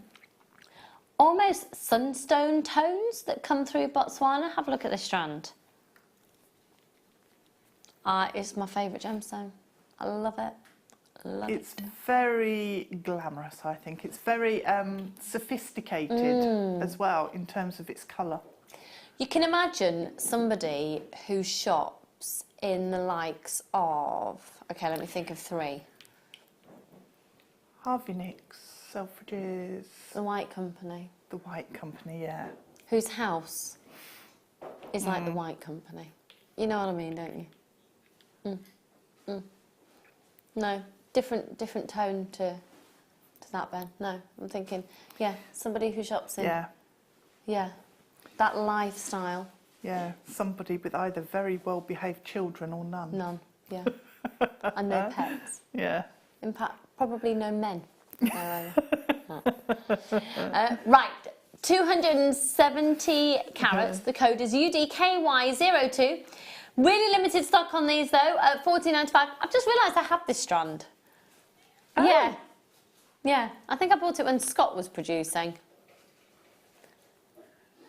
almost sunstone tones that come through Botswana. Have a look at this strand. It's my favourite gemstone. I love it. It's very glamorous, I think. It's very sophisticated as well in terms of its colour. You can imagine somebody who shops in the likes of, okay, let me think of three. Harvey Nicks, Selfridges. The White Company. The White Company, yeah. Whose house is like the White Company. You know what I mean, don't you? No. Different tone to that, Ben. No, I'm thinking, yeah, somebody who shops in. Yeah, that lifestyle. Yeah, somebody with either very well-behaved children or none. None, yeah. And no pets. Yeah. In fact, probably no men. Right, 270 carats. The code is UDKY02. Really limited stock on these though, at $14.95. I've just realised I have this strand. Oh. Yeah, I think I bought it when Scott was producing.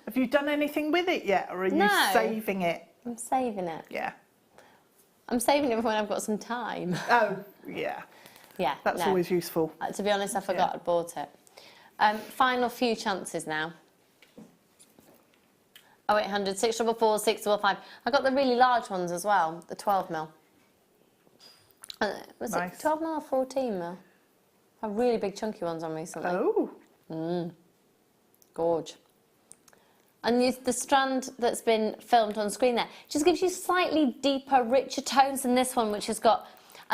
Have you done anything with it yet, or are you saving it? I'm saving it. Yeah. I'm saving it for when I've got some time. Oh, yeah. Yeah. That's always useful. To be honest, I forgot I'd bought it. Final few chances now. 0800 644 655. I got the really large ones as well, the 12mm. Was it 12mm or 14mm? I have really big chunky ones on recently. Oh. Gorge. And the strand that's been filmed on screen there just gives you slightly deeper, richer tones than this one, which has got,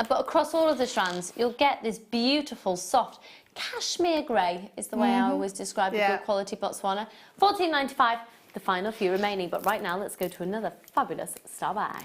but across all of the strands, you'll get this beautiful, soft cashmere grey is the way I always describe a good quality Botswana. $14.95, the final few remaining. But right now, let's go to another fabulous star buy.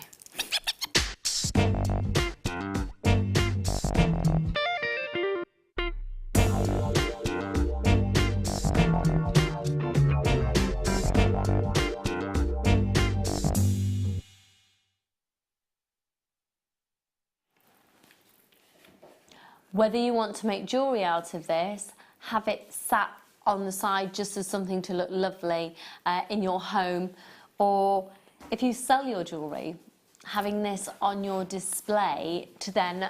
Whether you want to make jewellery out of this, have it sat on the side just as something to look lovely in your home, or if you sell your jewellery, having this on your display to then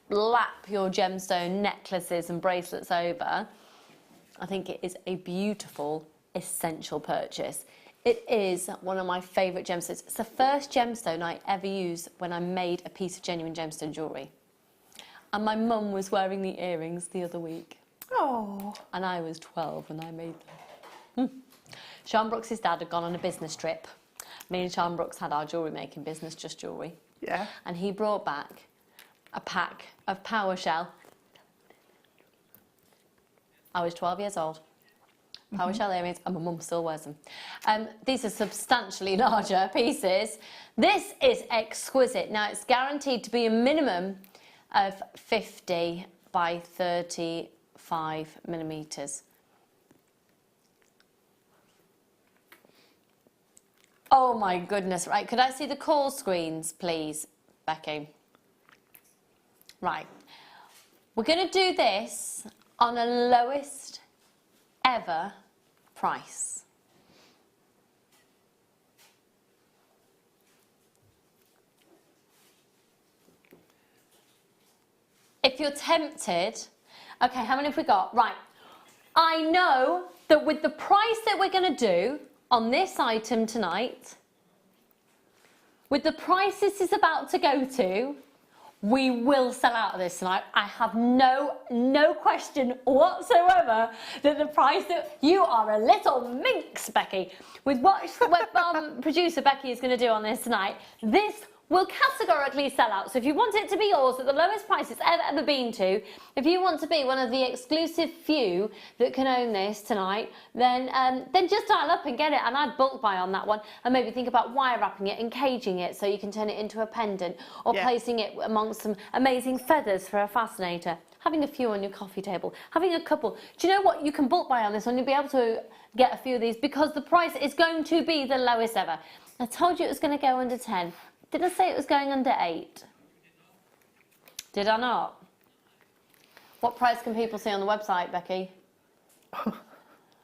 lap your gemstone necklaces and bracelets over, I think it is a beautiful, essential purchase. It is one of my favourite gemstones. It's the first gemstone I ever used when I made a piece of genuine gemstone jewellery. And my mum was wearing the earrings the other week. Oh. And I was 12 when I made them. Sean Brooks' dad had gone on a business trip. Me and Sean Brooks had our jewellery making business, Just Jewellery. Yeah. And he brought back a pack of PowerShell. I was 12 years old. PowerShell earrings, and my mum still wears them. These are substantially larger pieces. This is exquisite. Now, it's guaranteed to be a minimum of 50 by 35 millimetres. Oh my goodness, right, could I see the call screens, please, Becky? Right, we're going to do this on a lowest ever price. If you're tempted, okay, how many have we got? Right, I know that with the price that we're going to do on this item tonight, with the price this is about to go to, we will sell out of this tonight. I have no question whatsoever that the price that you are a little minx, Becky. With what producer Becky is going to do on this tonight, this will categorically sell out. So if you want it to be yours at the lowest price it's ever been to, if you want to be one of the exclusive few that can own this tonight, then just dial up and get it. And I'd bulk buy on that one, and maybe think about wire wrapping it and caging it so you can turn it into a pendant, or placing it amongst some amazing feathers for a fascinator. Having a few on your coffee table, having a couple. Do you know what? You can bulk buy on this one. You'll be able to get a few of these because the price is going to be the lowest ever. I told you it was going to go under 10. Did I say it was going under 8? Did I not? What price can people see on the website, Becky?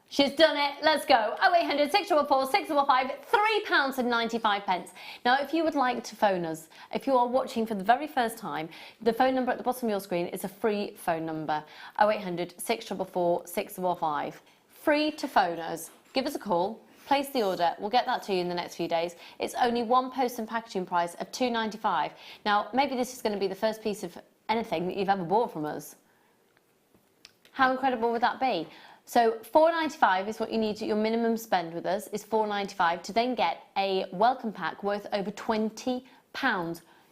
She's done it. Let's go. 0800 644 655, £3.95. Now, if you would like to phone us, if you are watching for the very first time, the phone number at the bottom of your screen is a free phone number. 0800 644 655. Free to phone us. Give us a call. Place the order. We'll get that to you in the next few days. It's only one post and packaging price of £2.95. Now, maybe this is going to be the first piece of anything that you've ever bought from us. How incredible would that be? So £4.95 is what you need. Your minimum spend with us is £4.95 to then get a welcome pack worth over £20.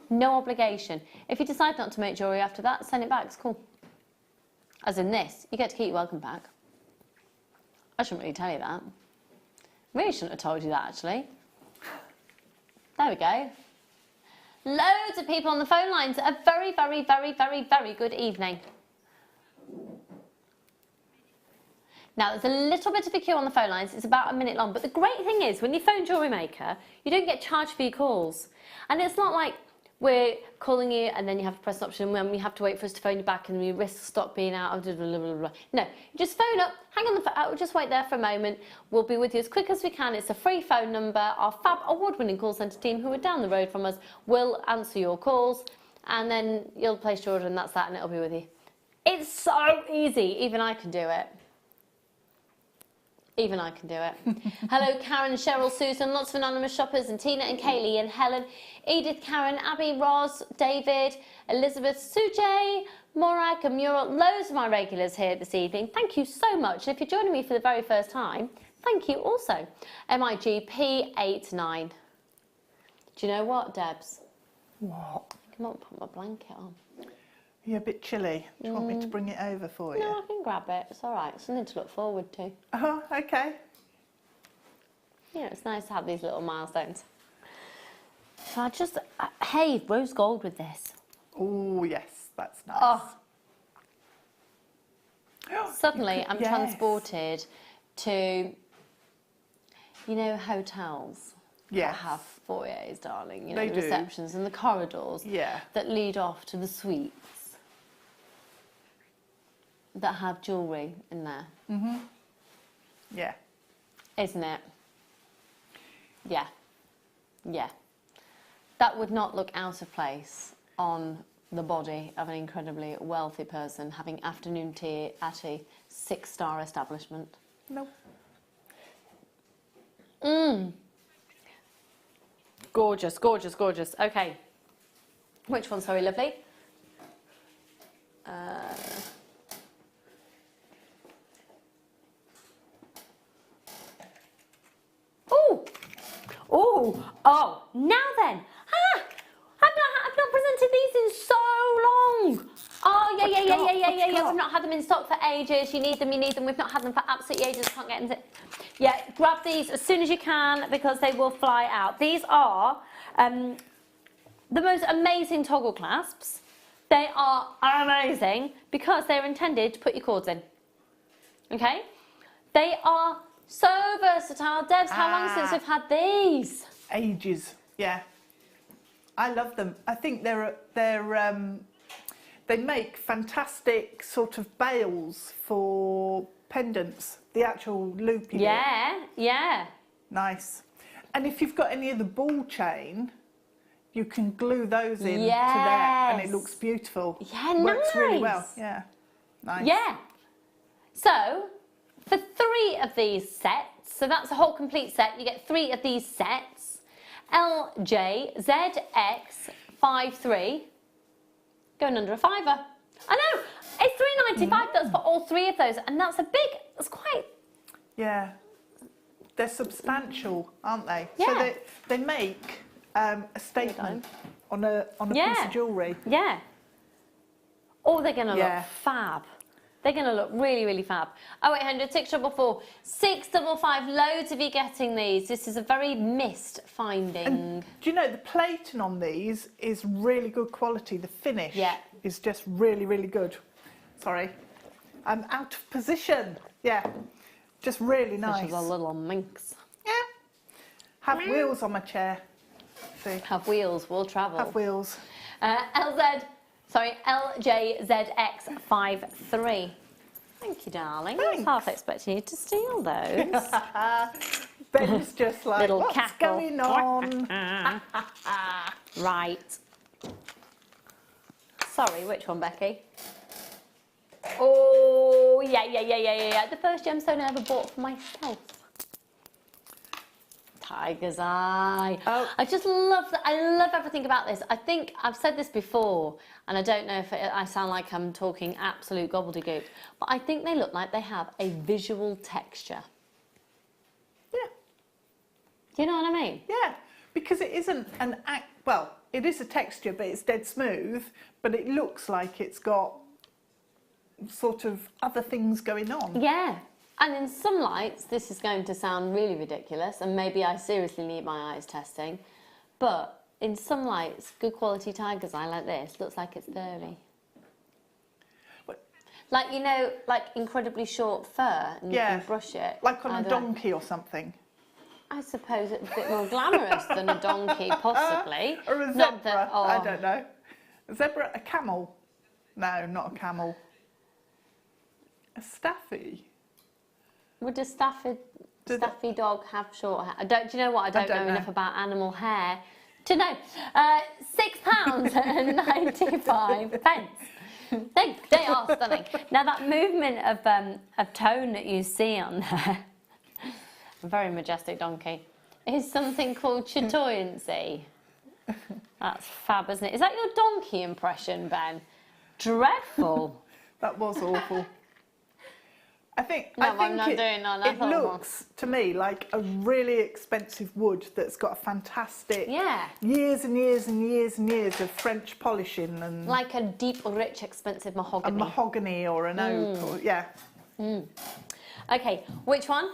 No obligation. If you decide not to make jewellery after that, send it back. It's cool. As in this, you get to keep your welcome pack. I shouldn't really tell you that. Really shouldn't have told you that, actually. There we go. Loads of people on the phone lines. A very, very, very, very, very good evening. Now, there's a little bit of a queue on the phone lines. It's about a minute long. But the great thing is, when you phone Jewellery Maker, you don't get charged for your calls. And it's not like we're calling you and then you have to press an option when we have to wait for us to phone you back and we risk stock being out of blah, blah, blah, blah. No, you just phone up, hang on the phone, just wait there for a moment. We'll be with you as quick as we can. It's a free phone number. Our fab award-winning call centre team who are down the road from us will answer your calls, and then you'll place your order and that's that, and it'll be with you. It's so easy. Even I can do it. Even I can do it. Hello, Karen, Cheryl, Susan, lots of anonymous shoppers, and Tina and Kaylee and Helen, Edith, Karen, Abby, Roz, David, Elizabeth, Sujay, Morak and Mural. Loads of my regulars here this evening. Thank you so much. And if you're joining me for the very first time, thank you also. MIGP89. Do you know what, Debs? What? Come on, put my blanket on. You're a bit chilly. Do you want me to bring it over for you? No, I can grab it. It's all right. It's something to look forward to. Oh, okay. Yeah, it's nice to have these little milestones. So I just, hey, rose gold with this. Oh, yes, that's nice. Oh. Suddenly I'm yes. transported to, you know, hotels Yes. that have foyers, darling. You know, They the do. receptions and the corridors Yeah. that lead off to the suites. that have jewellery in there. Yeah. Isn't it? Yeah. Yeah. That would not look out of place on the body of an incredibly wealthy person having afternoon tea at a 6-star establishment. No. Gorgeous, gorgeous, gorgeous. Okay. Which one's sorry, lovely? Oh, now then. I've not presented these in so long. Oh, yeah. We've not had them in stock for ages. You need them. We've not had them for absolutely ages. Can't get into. Yeah, grab these as soon as you can because they will fly out. These are the most amazing toggle clasps. They are amazing because they're intended to put your cords in. Okay? They are so versatile. Devs, how long since we've had these? Ages, yeah. I love them. I think they make fantastic sort of bails for pendants. The actual loopy bit. Yeah. Nice. And if you've got any of the ball chain, you can glue those in to there and it looks beautiful. Yeah, Works nice. really well. Yeah. Nice. Yeah. So, for 3 of these sets, so that's a whole complete set, you get 3 of these sets, LJZX53, going under a £5. I know, it's £3.95, that's for all 3 of those, and that's quite... Yeah. They're substantial, aren't they? Yeah. So they make a statement on a piece of jewellery. Yeah. Oh, they're going to look fab. They're going to look really, really fab. 0800 644 655. Loads of you getting these. This is a very missed finding. And do you know, the plating on these is really good quality. The finish is just really, really good. Sorry. I'm out of position. Yeah. Just really nice. This is a little minx. Yeah. Have wheels on my chair. See. Have wheels, will travel. Have wheels. LJZX53. Thank you, darling. I was half expecting you to steal those. Ben's just like, Little what's cackle. going on? Right. Sorry, which one, Becky? Oh, yeah. The first gemstone I ever bought for myself. Tiger's eye. Oh. I just love that. I love everything about this. I think I've said this before, and I don't know if I sound like I'm talking absolute gobbledygook, but I think they look like they have a visual texture. Yeah. Do you know what I mean? Yeah. Because it isn't an act. Well, it is a texture, but it's dead smooth. But it looks like it's got sort of other things going on. Yeah. And in some lights, this is going to sound really ridiculous, and maybe I seriously need my eyes testing, but in some lights, good quality tiger's eye like this looks like it's furry. What? Like, you know, like incredibly short fur, and you can brush it. Like on either a donkey or something. I suppose it's a bit more glamorous than a donkey, possibly. Or a zebra, Not that, I don't know. A zebra, a camel? No, not a camel. A staffy? Would a staffy dog have short hair? Do you know what? I don't know enough about animal hair to know. £6.95. They are stunning. Now that movement of tone that you see on there, a very majestic donkey, is something called chatoyancy. That's fab, isn't it? Is that your donkey impression, Ben? Dreadful. That was awful. I think I'm not doing that. That's it awful. looks to me like a really expensive wood that's got a fantastic years and years and years and years of French polishing and like a deep, rich, expensive mahogany. A mahogany or an oak, or, Okay, which one?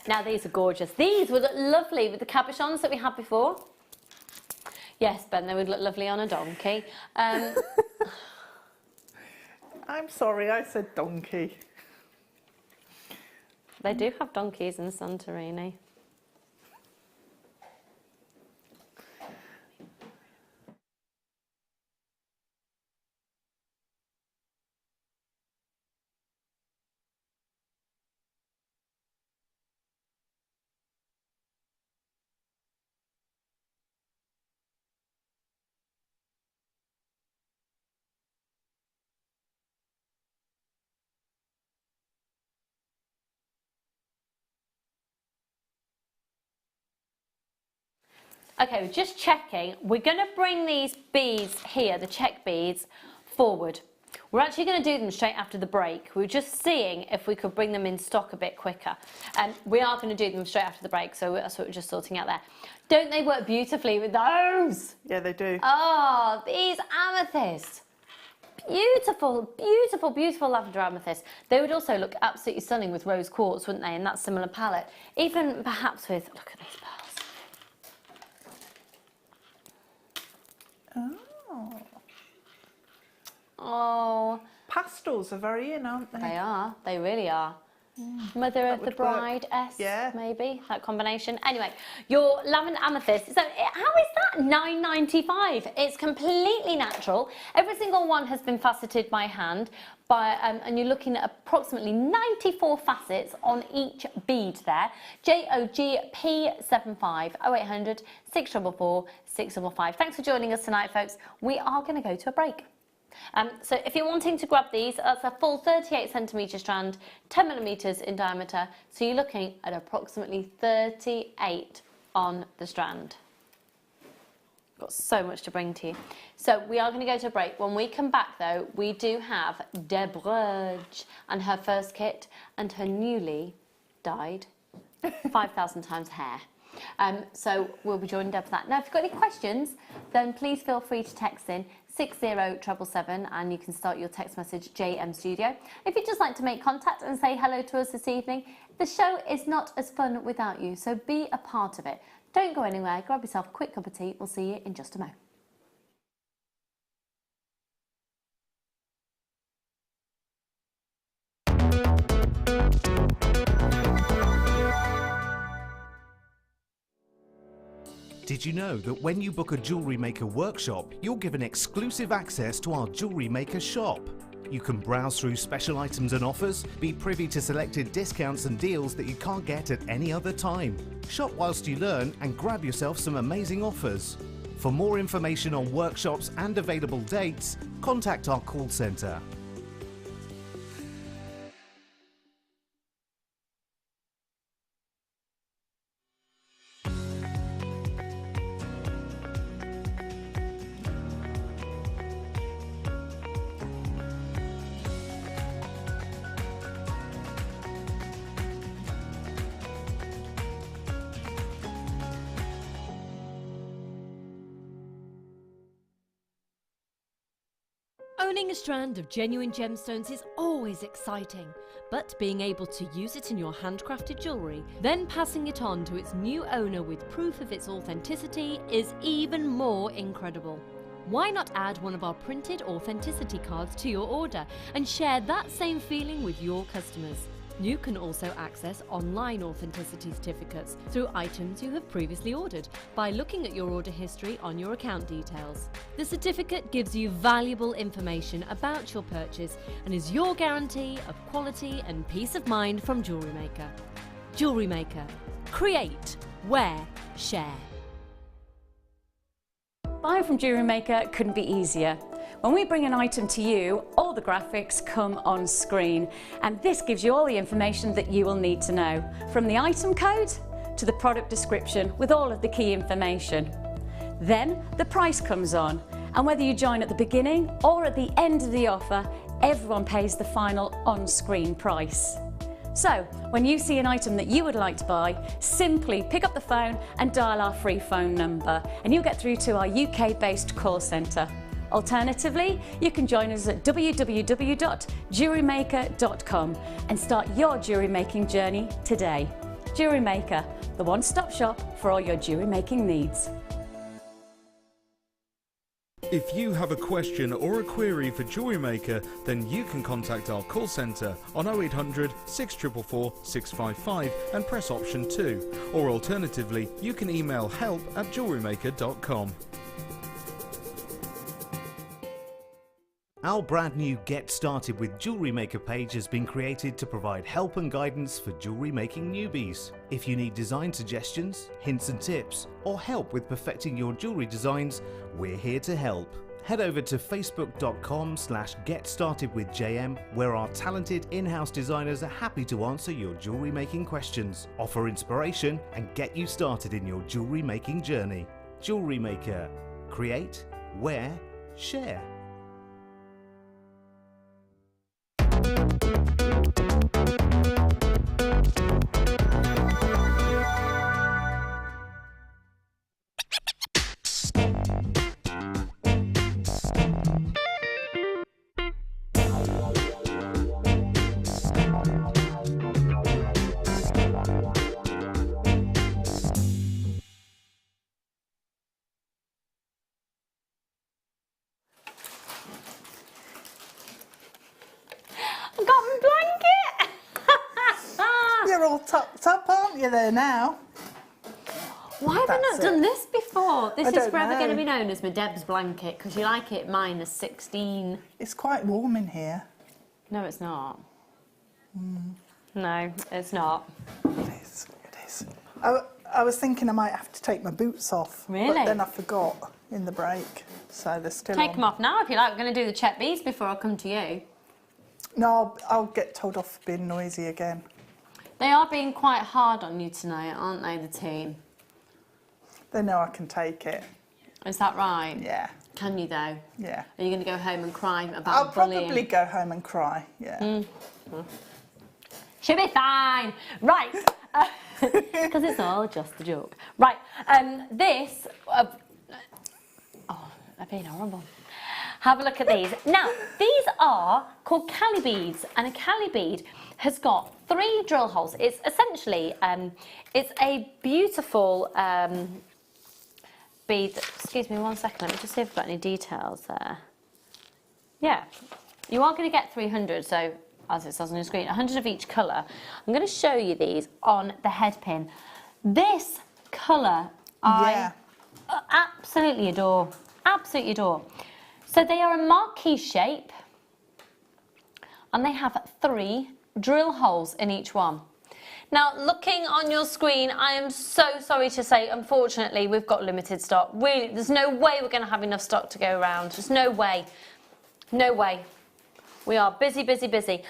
Now these are gorgeous. These would look lovely with the cabochons that we had before. Yes, Ben, they would look lovely on a donkey. I'm sorry, I said donkey. They do have donkeys in Santorini. Okay, we're just checking. We're going to bring these beads here, the Czech beads, forward. We're actually going to do them straight after the break. We were just seeing if we could bring them in stock a bit quicker. And we are going to do them straight after the break, so that's what we're just sorting out there. Don't they work beautifully with those? Yeah, they do. Oh, these amethysts. Beautiful, beautiful, beautiful lavender amethyst. They would also look absolutely stunning with rose quartz, wouldn't they, in that similar palette. Even perhaps with, look at these pearls. Oh. Oh. Pastels are very in, aren't they? They are, they really are. Mother of the Bride-esque, yeah. maybe, that combination. Anyway, your lavender amethyst, so how is that £9.95? It's completely natural. Every single one has been faceted by hand, and you're looking at approximately 94 facets on each bead there. JOGP75 0800 644 655. Thanks for joining us tonight, folks. We are going to go to a break. So if you're wanting to grab these, that's a full 38 centimetre strand, 10 millimetres in diameter. So you're looking at approximately 38 on the strand. Got so much to bring to you. So we are going to go to a break. When we come back though, we do have Debreuge and her first kit and her newly dyed 5,000 times hair. So we'll be joining Deb for that. Now, if you've got any questions, then please feel free to text in 60777 and you can start your text message JM Studio. If you'd just like to make contact and say hello to us this evening, the show is not as fun without you, so be a part of it. Don't go anywhere, grab yourself a quick cup of tea. We'll see you in just a moment. Did you know that when you book a Jewellery Maker workshop, you're given exclusive access to our Jewellery Maker shop? You can browse through special items and offers, be privy to selected discounts and deals that you can't get at any other time. Shop whilst you learn and grab yourself some amazing offers. For more information on workshops and available dates, contact our call centre. Owning a strand of genuine gemstones is always exciting, but being able to use it in your handcrafted jewellery, then passing it on to its new owner with proof of its authenticity is even more incredible. Why not add one of our printed authenticity cards to your order and share that same feeling with your customers? You can also access online authenticity certificates through items you have previously ordered by looking at your order history on your account details. The certificate gives you valuable information about your purchase and is your guarantee of quality and peace of mind from Jewellery Maker. Jewellery Maker. Create, wear, share. Buying from Jewellery Maker couldn't be easier. When we bring an item to you, all the graphics come on screen, and this gives you all the information that you will need to know, from the item code to the product description with all of the key information. Then the price comes on, and whether you join at the beginning or at the end of the offer, everyone pays the final on-screen price. So, when you see an item that you would like to buy, simply pick up the phone and dial our free phone number, and you'll get through to our UK-based call centre. Alternatively, you can join us at www.jewellerymaker.com and start your jewellery making journey today. Jewellery Maker, the one-stop shop for all your jewellery making needs. If you have a question or a query for Jewellery Maker, then you can contact our call centre on 0800 644 655 and press option 2, or alternatively you can email help@jewellerymaker.com. Our brand new Get Started with Jewellery Maker page has been created to provide help and guidance for jewellery making newbies. If you need design suggestions, hints and tips, or help with perfecting your jewellery designs, we're here to help. Head over to facebook.com/getstartedwithjm, where our talented in-house designers are happy to answer your jewellery making questions, offer inspiration and get you started in your jewellery making journey. Jewellery Maker. Create, wear, share. I got my blanket! You're all tucked up, aren't you, there now? Why have I not done this before? This is don't forever know. going to be known as my Deb's blanket because you like it minus 16. It's quite warm in here. No, it's not. No, it's not. It is. It is. I was thinking I might have to take my boots off. Really? But then I forgot in the break. So they're still Take on. them off now if you like. We're going to do the Czech beads before I come to you. No, I'll get told off for being noisy again. They are being quite hard on you tonight, aren't they, the team? They know I can take it. Is that right? Yeah. Can you, though? Yeah. Are you going to go home and cry about I'll bullying? probably go home and cry. Yeah. Should be fine. Right. Because it's all just a joke. Right. This... oh, they're being horrible. Have a look at these. Now, these are called Cali beads, and a Cali bead has got 3 drill holes. It's essentially, it's a beautiful bead. Excuse me 1 second, let me just see if I've got any details there. Yeah, you are going to get 300, so as it says on your screen, 100 of each colour. I'm going to show you these on the head pin. This colour, I absolutely adore. Absolutely adore. So they are a marquee shape, and they have 3 drill holes in each one. Now, looking on your screen, I am so sorry to say, unfortunately, we've got limited stock. There's no way we're going to have enough stock to go around. There's no way. No way. We are busy, busy, busy.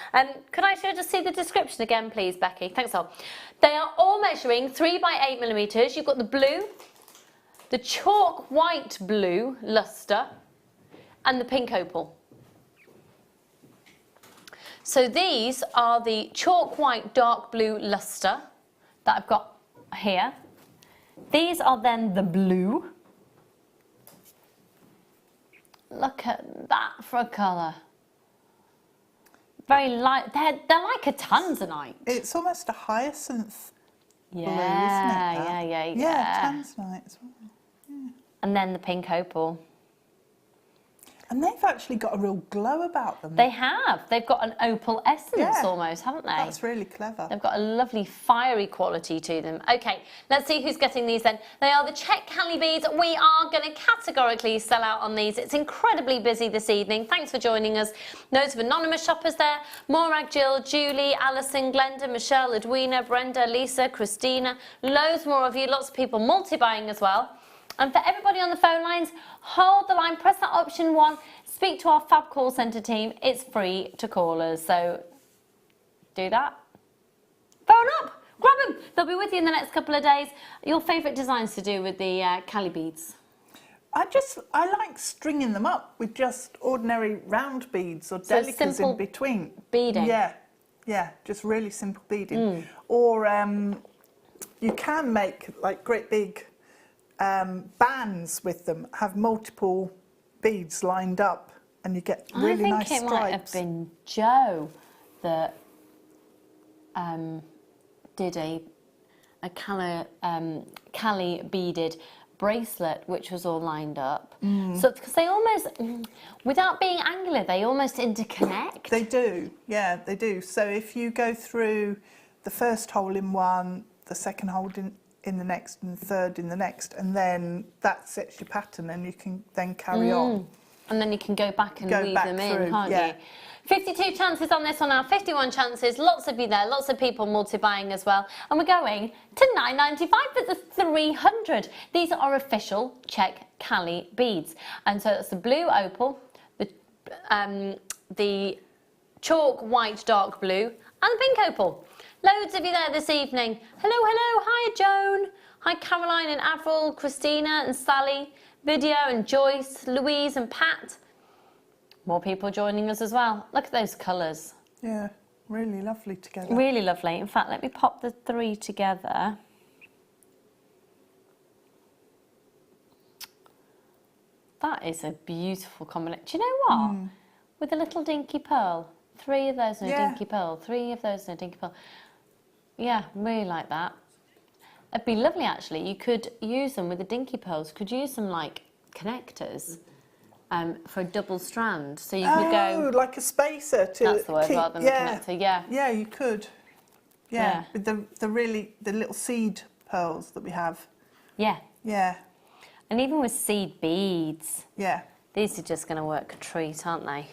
Could I just see the description again, please, Becky? Thanks, all. They are all measuring 3 by 8 millimetres. You've got the blue, the chalk white blue luster, and the pink opal. So these are the chalk white dark blue luster that I've got here. These are then the blue. Look at that for a colour. Very light. They're like a tanzanite. It's almost a hyacinth blue, isn't it? Yeah. Yeah, tanzanite as well. Yeah. And then the pink opal. And they've actually got a real glow about them. They have. They've got an opal essence almost, haven't they? That's really clever. They've got a lovely fiery quality to them. Okay, let's see who's getting these then. They are the Czech Cali beads. We are going to categorically sell out on these. It's incredibly busy this evening. Thanks for joining us. Loads of anonymous shoppers there. Morag, Jill, Julie, Alison, Glenda, Michelle, Edwina, Brenda, Lisa, Christina. Loads more of you. Lots of people multi-buying as well. And for everybody on the phone lines, hold the line, press that option 1, speak to our fab call centre team. It's free to call us, so do that. Phone up, grab them. They'll be with you in the next couple of days. Your favourite designs to do with the Cali beads? I like stringing them up with just ordinary round beads or So delicas in between. Beading? Yeah, just really simple beading. Or you can make like great big bands with them, have multiple beads lined up, and you get really nice stripes. I think it might have been Joe that did a Cali beaded bracelet which was all lined up. So because they almost, without being angular, they almost interconnect. They do, yeah, they do. So if you go through the first hole in one, the second hole in the next, and the third in the next, and then that sets your pattern, and you can then carry on. And then you can go back and weave them in, can't you? 52 chances on this one now, 51 chances, lots of you there, lots of people multi-buying as well. And we're going to £9.95 for the 300. These are official Czech Cali beads. And so that's the blue opal, the chalk white dark blue, and the pink opal. Loads of you there this evening. Hello, hello, hi Joan. Hi Caroline and Avril, Christina and Sally, Video and Joyce, Louise and Pat. More people joining us as well. Look at those colours. Yeah, really lovely together. Really lovely. In fact, let me pop the 3 together. That is a beautiful combination. Do you know what? With a little dinky pearl. 3 of those in a dinky pearl. 3 of those in a dinky pearl. Yeah, really like that. It'd be lovely actually. You could use them with the dinky pearls. You could use them like connectors for a double strand. So you could go... Oh, like a spacer to That's the word, keep, rather than a connector, yeah. Yeah, you could. Yeah, with the little seed pearls that we have. Yeah. Yeah. And even with seed beads. Yeah. These are just going to work a treat, aren't they?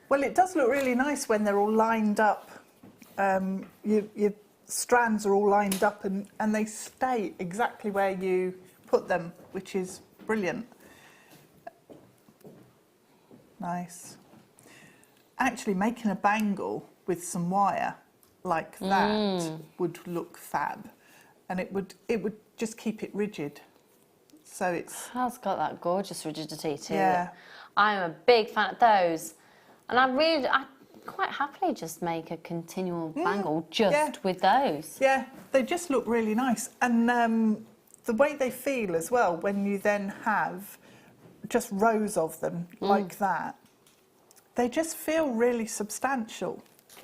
Well, it does look really nice when they're all lined up. Your strands are all lined up and they stay exactly where you put them, which is brilliant. Nice. Actually, making a bangle with some wire like that would look fab, and it would just keep it rigid. So it's got that gorgeous rigidity to yeah. it. I'm a big fan of those, and I quite happily just make a continual bangle just with those. Yeah, they just look really nice, and the way they feel as well when you then have just rows of them like that, they just feel really substantial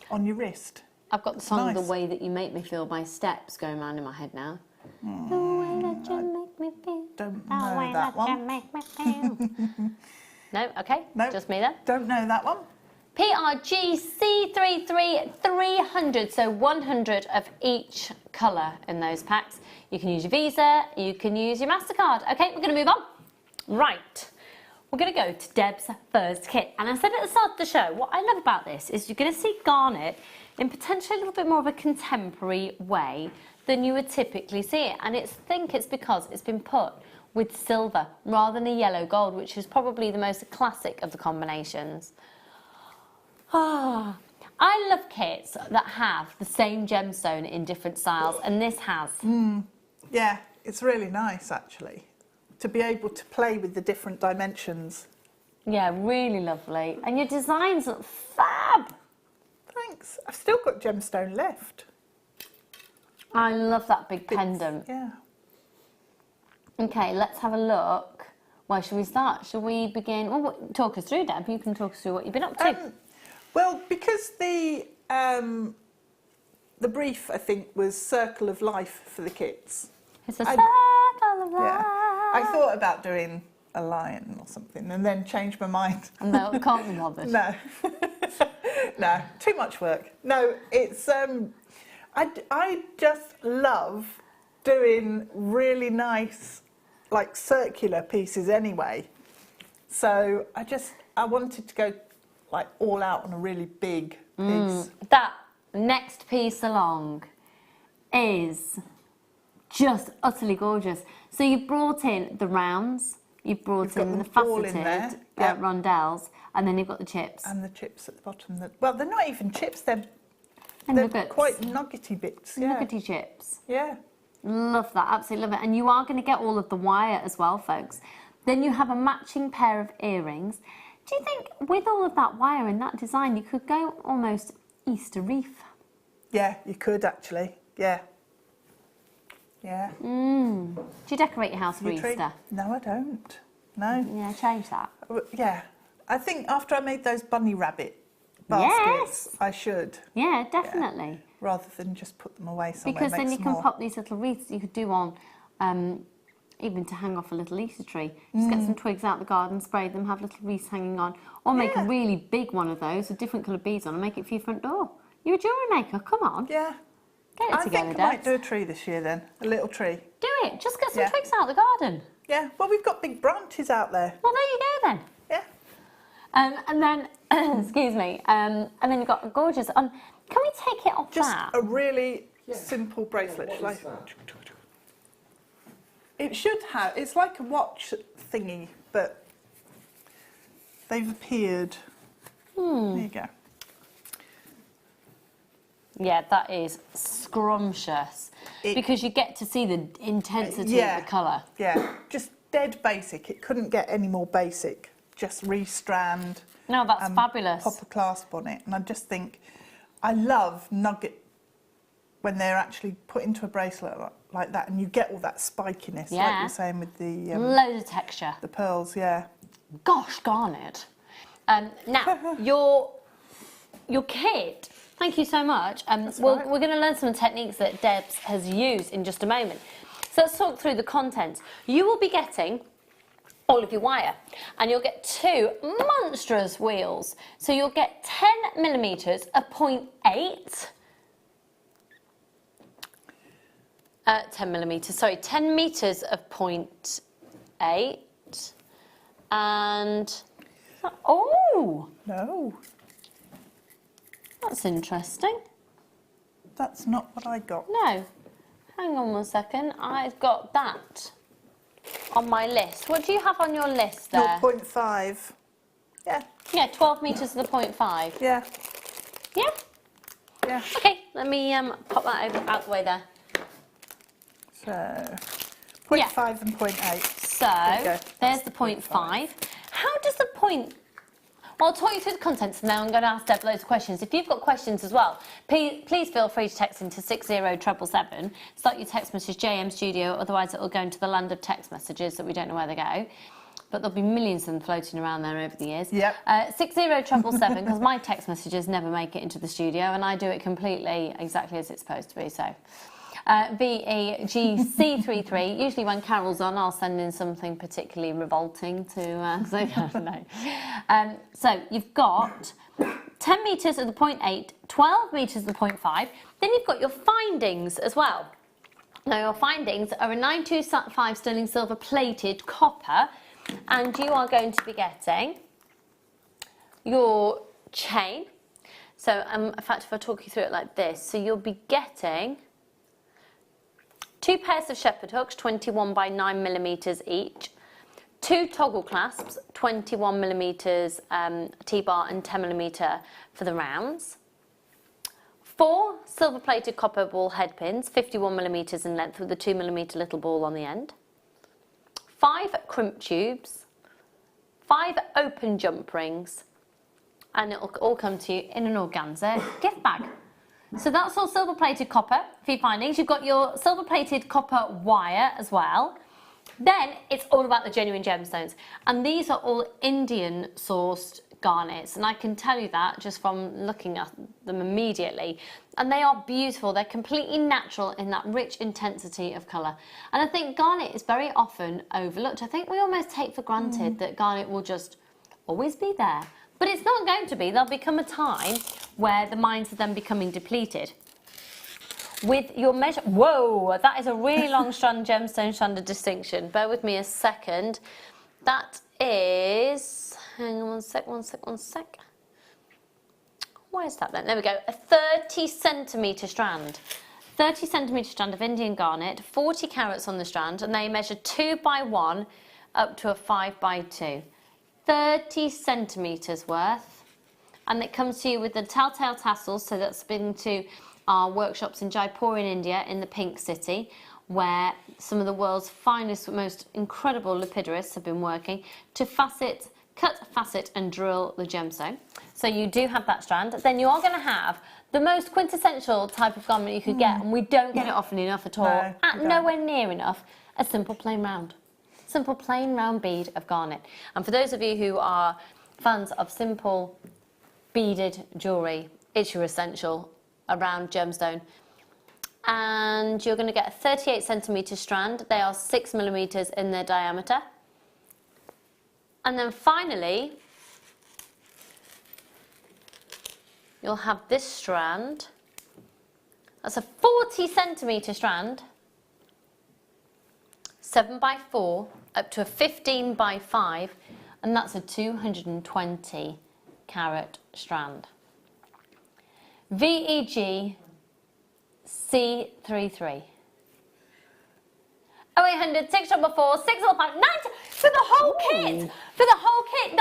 on your wrist. I've got the song nice. The Way That You Make Me Feel by Steps going around in my head now. The way that you make me feel. Don't know that one. Make me feel. No, okay, no, just me then. Don't know that one. PRGC33300, so 100 of each colour in those packs. You can use your Visa, you can use your MasterCard. Okay, we're going to move on. Right, we're going to go to Deb's first kit. And I said at the start of the show, what I love about this is you're going to see Garnet in potentially a little bit more of a contemporary way than you would typically see it. And I think it's because it's been put with silver rather than a yellow gold, which is probably the most classic of the combinations. Ah, I love kits that have the same gemstone in different styles, and this has. Yeah, it's really nice actually to be able to play with the different dimensions. Yeah, really lovely. And your designs look fab. Thanks. I've still got gemstone left. I love that big pendant. Yeah. Okay, let's have a look. Where should we start? Shall we begin? Well, talk us through, Deb. You can talk us through what you've been up to. Well, because the brief, I think, was Circle of Life for the kits. It's a circle of life. Yeah. I thought about doing a lion or something and then changed my mind. No, can't be bothered. No. No, too much work. No, it's... I just love doing really nice, like, circular pieces anyway. So I wanted to go, like, all out on a really big piece. That next piece along is just utterly gorgeous. So you've brought in the rounds, you've brought in the faceted rondelles, and then you've got the chips. And the chips at the bottom. Well, they're not even chips, they're quite nuggety bits. Yeah. Nuggety chips. Yeah. Love that, absolutely love it. And you are going to get all of the wire as well, folks. Then you have a matching pair of earrings. Do you think with all of that wire in that design, you could go almost Easter wreath? Yeah, you could actually. Yeah. Yeah. Do you decorate your house for Easter? No, I don't. No. Yeah, change that. Yeah. I think after I made those bunny rabbit baskets, I should. Yeah, definitely. Yeah. Rather than just put them away somewhere. Because then you can pop these little wreaths you could do on, even to hang off a little Easter tree. Just get some twigs out the garden, spray them, have little wreaths hanging on. Or make a really big one of those with different coloured beads on and make it for your front door. You're a jewellery maker, come on. Yeah. Get it together, I might do a tree this year then, a little tree. Do it, just get some twigs out the garden. Yeah, well we've got big branches out there. Well, there you go then. Yeah. And then, excuse me, and then you've got a gorgeous, can we take it off just that? A really simple bracelet. It should have, it's like a watch thingy, but they've appeared. There you go. Yeah, that is scrumptious. Because you get to see the intensity of the colour. Yeah, just dead basic. It couldn't get any more basic. Just restrand. No, that's fabulous. Pop a clasp on it. And I just think, I love nugget when they're actually put into a bracelet like that and you get all that spikiness, like you were saying with the... loads of texture. The pearls, yeah. Gosh, Garnet. Now, your kit, thank you so much. We're going to learn some techniques that Debs has used in just a moment. So let's talk through the contents. You will be getting all of your wire, and you'll get 2 monstrous wheels. So you'll get 10 millimetres of 0.8. 10 millimetres, sorry, 10 metres of 0.8. And, oh! No. That's interesting. That's not what I got. No. Hang on 1 second. I've got that on my list. What do you have on your list there? 0.5. Yeah. Yeah, 12 metres of the 0.5. Yeah. Yeah? Yeah. Okay, let me pop that over out the way there. So, 0.5 and 0.8. So, there's the 0.5. How does the point... Well, I'll talk you through the contents and then I'm going to ask Deb loads of questions. If you've got questions as well, please feel free to text into 60777. Start your text message JM Studio, otherwise it will go into the land of text messages that we don't know where they go. But there'll be millions of them floating around there over the years. Yep. 60777, because my text messages never make it into the studio and I do it completely exactly as it's supposed to be, so... VAGC33. Usually when Carol's on, I'll send in something particularly revolting to... so you've got 10 metres of the 0.8, 12 metres of the 0.5. Then you've got your findings as well. Now your findings are a 925 sterling silver plated copper, and you are going to be getting your chain. So in fact, if I talk you through it like this, so you'll be getting 2 pairs of shepherd hooks, 21 by 9 millimetres each, 2 toggle clasps, 21 millimetres T-bar and 10 millimetre for the rounds, 4 silver plated copper ball head pins, 51 millimetres in length with a 2 millimetre little ball on the end, 5 crimp tubes, 5 open jump rings, and it'll all come to you in an organza gift bag. So that's all silver plated copper for your findings. You've got your silver plated copper wire as well. Then it's all about the genuine gemstones. And these are all Indian sourced garnets. And I can tell you that just from looking at them immediately. And they are beautiful. They're completely natural in that rich intensity of colour. And I think garnet is very often overlooked. I think we almost take for granted that garnet will just always be there. But it's not going to be. There'll become a time where the mines are then becoming depleted. With your measure... Whoa, that is a really long strand gemstone strand of distinction. Bear with me a second. That is... Hang on one sec. Why is that then? There we go. A 30 centimetre strand. 30 centimetre strand of Indian garnet, 40 carats on the strand, and they measure 2 by 1 up to a 5 by 2. 30 centimetres worth, and it comes to you with the telltale tassels. So that's been to our workshops in Jaipur in India, in the Pink City, where some of the world's finest, most incredible lapidarists have been working to cut, facet and drill the gemstone. So you do have that strand. Then you are going to have the most quintessential type of garment you could get, and we don't get it often enough at all, nowhere near enough, a simple plain round. Simple plain round bead of garnet. And for those of you who are fans of simple beaded jewellery, it's your essential around gemstone. And you're going to get a 38 centimetre strand. They are 6 millimetres in their diameter. And then finally, you'll have this strand. That's a 40 centimetre strand. 7 by 4 up to a 15 by 5, and that's a 220 carat strand. VEG C33. 0800 644 645 90 for the whole kit! For the whole kit,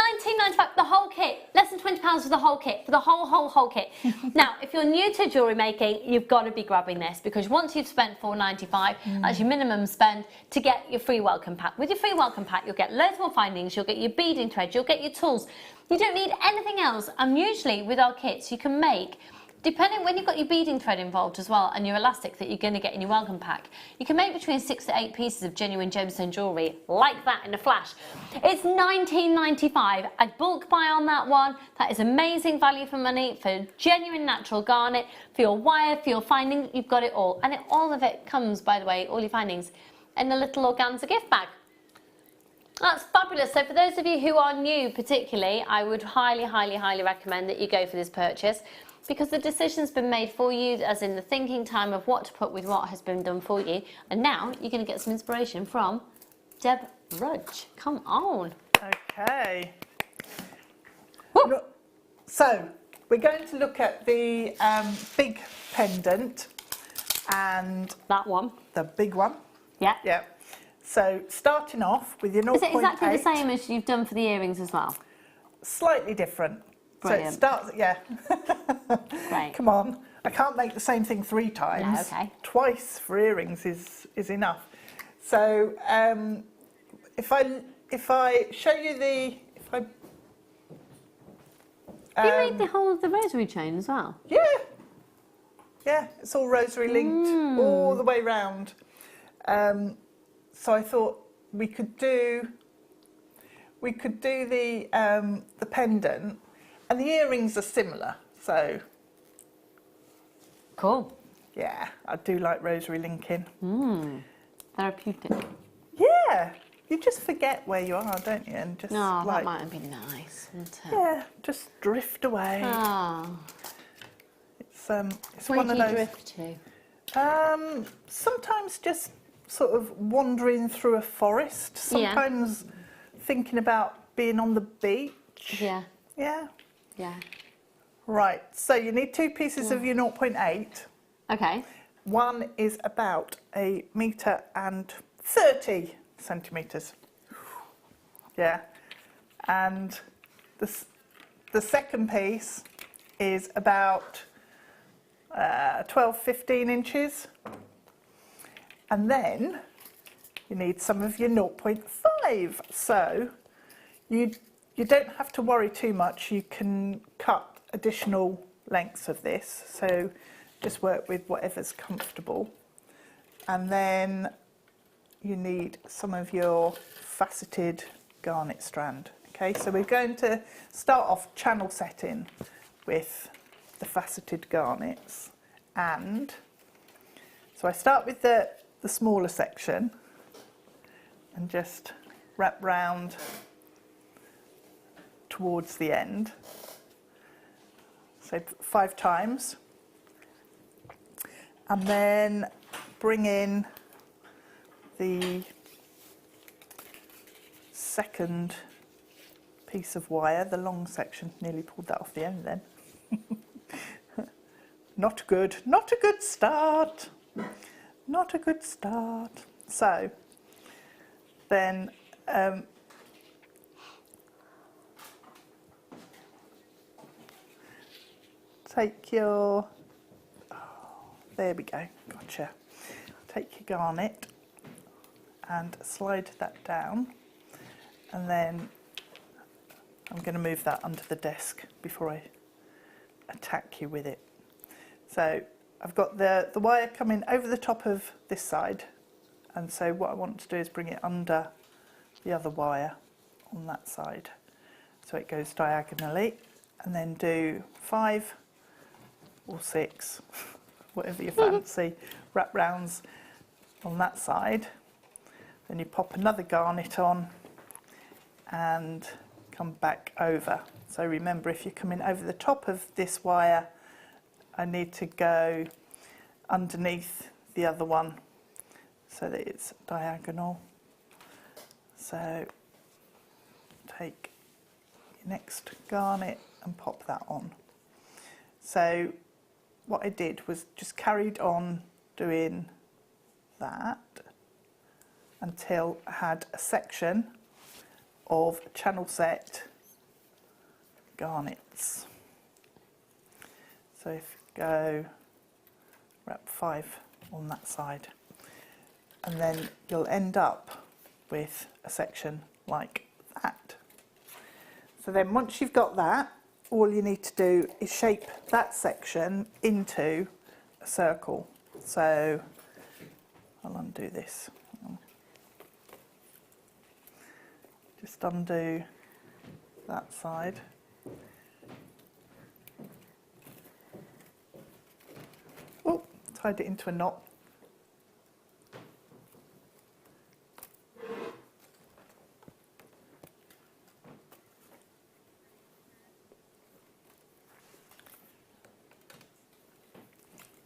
£19.95, the whole kit. Less than £20 for the whole kit, for the whole kit. Now, if you're new to jewellery making, you've got to be grabbing this, because once you've spent £4.95, that's your minimum spend to get your free welcome pack. With your free welcome pack, you'll get loads more findings, you'll get your beading thread, you'll get your tools. You don't need anything else, and usually with our kits, you can make, depending when you've got your beading thread involved as well and your elastic that you're going to get in your welcome pack, you can make between 6 to 8 pieces of genuine gemstone jewellery like that in a flash. It's £19.95. I'd bulk buy on that one. That is amazing value for money for genuine natural garnet, for your wire, for your finding. You've got it all. And all of it comes, by the way, all your findings, in a little organza gift bag. That's fabulous. So for those of you who are new particularly, I would highly, highly, highly recommend that you go for this purchase, because the decision's been made for you, as in the thinking time of what to put with what has been done for you. And now you're going to get some inspiration from Deb Rudge. Come on. Okay. So we're going to look at the big pendant and that one. The big one. Yeah. Yeah. So starting off with your 0.8. Is it exactly the same as you've done for the earrings as well? Slightly different. Brilliant. So it starts, yeah. Right. Come on, I can't make the same thing 3 times. No, okay. Twice for earrings is enough. So if I show you the, you made the whole of the rosary chain as well? Yeah. Yeah, it's all rosary linked all the way round. So I thought we could do the pendant, and the earrings are similar, so cool. Yeah, I do like rosary linking. Therapeutic. Yeah, you just forget where you are, don't you? And just that like, might have been nice, wouldn't it? yeah, just drift away. Oh. It's Where one do of you those. drift to? Sometimes just sort of wandering through a forest. Sometimes thinking about being on the beach. Yeah. Yeah. Yeah. Right, so you need 2 pieces of your 0.8. Okay. One is about 1 metre and 30 centimetres. Yeah. And the second piece is about 12-15 inches. And then you need some of your 0.5. So you don't have to worry too much. You can cut additional lengths of this. So just work with whatever's comfortable. And then you need some of your faceted garnet strand. Okay, so we're going to start off channel setting with the faceted garnets. And so I start with the smaller section and just wrap round towards the end, so 5 times, and then bring in the second piece of wire, the long section. Nearly pulled that off the end then. Not good start. Not a good start. So then take your, there we go, gotcha. Take your garnet and slide that down, and then I'm going to move that under the desk before I attack you with it. So I've got the wire coming over the top of this side, and so what I want to do is bring it under the other wire on that side, so it goes diagonally, and then do 5 or 6, whatever you fancy, wrap rounds on that side. Then you pop another garnet on and come back over. So remember, if you're coming over the top of this wire, I need to go underneath the other one so that it's diagonal. So take your next garnet and pop that on. So what I did was just carried on doing that until I had a section of channel set garnets. So if you go wrap 5 on that side, and then you'll end up with a section like that. So then once you've got that, all you need to do is shape that section into a circle. So I'll undo this. Just undo that side. Oh, tied it into a knot.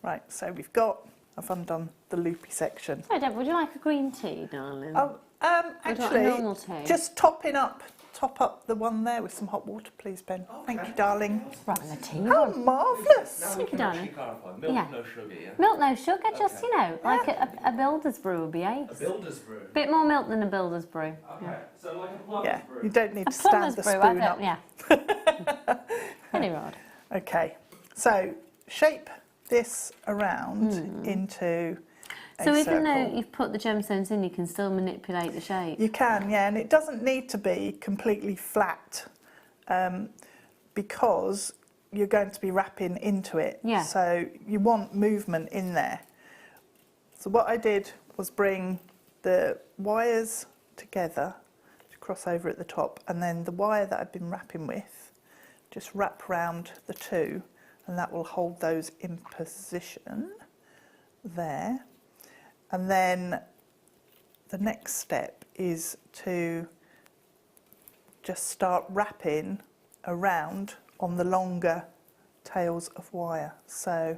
Right, so I've undone the loopy section. Sorry, Deb, would you like a green tea, darling? Oh, actually, normal tea? just top up the one there with some hot water, please, Ben. Okay. Thank you, darling. Right, the tea. How marvellous! Thank you, darling. Milk, Yeah. no sugar, yeah? Milk, no sugar, just, you know, like a builder's brew would be ace. A builder's brew? Bit more milk than a builder's brew. Okay, so like a plumber's brew? You don't need A to stand plumber's the brew, spoon I up. don't, yeah. Any rod. Okay, so shape this around into a So even circle. though you've put the gemstones in, you can still manipulate the shape? You can, yeah, and it doesn't need to be completely flat because you're going to be wrapping into it. Yeah. So you want movement in there. So what I did was bring the wires together to cross over at the top, and then the wire that I've been wrapping with, just wrap round the two, and that will hold those in position there. And then the next step is to just start wrapping around on the longer tails of wire. So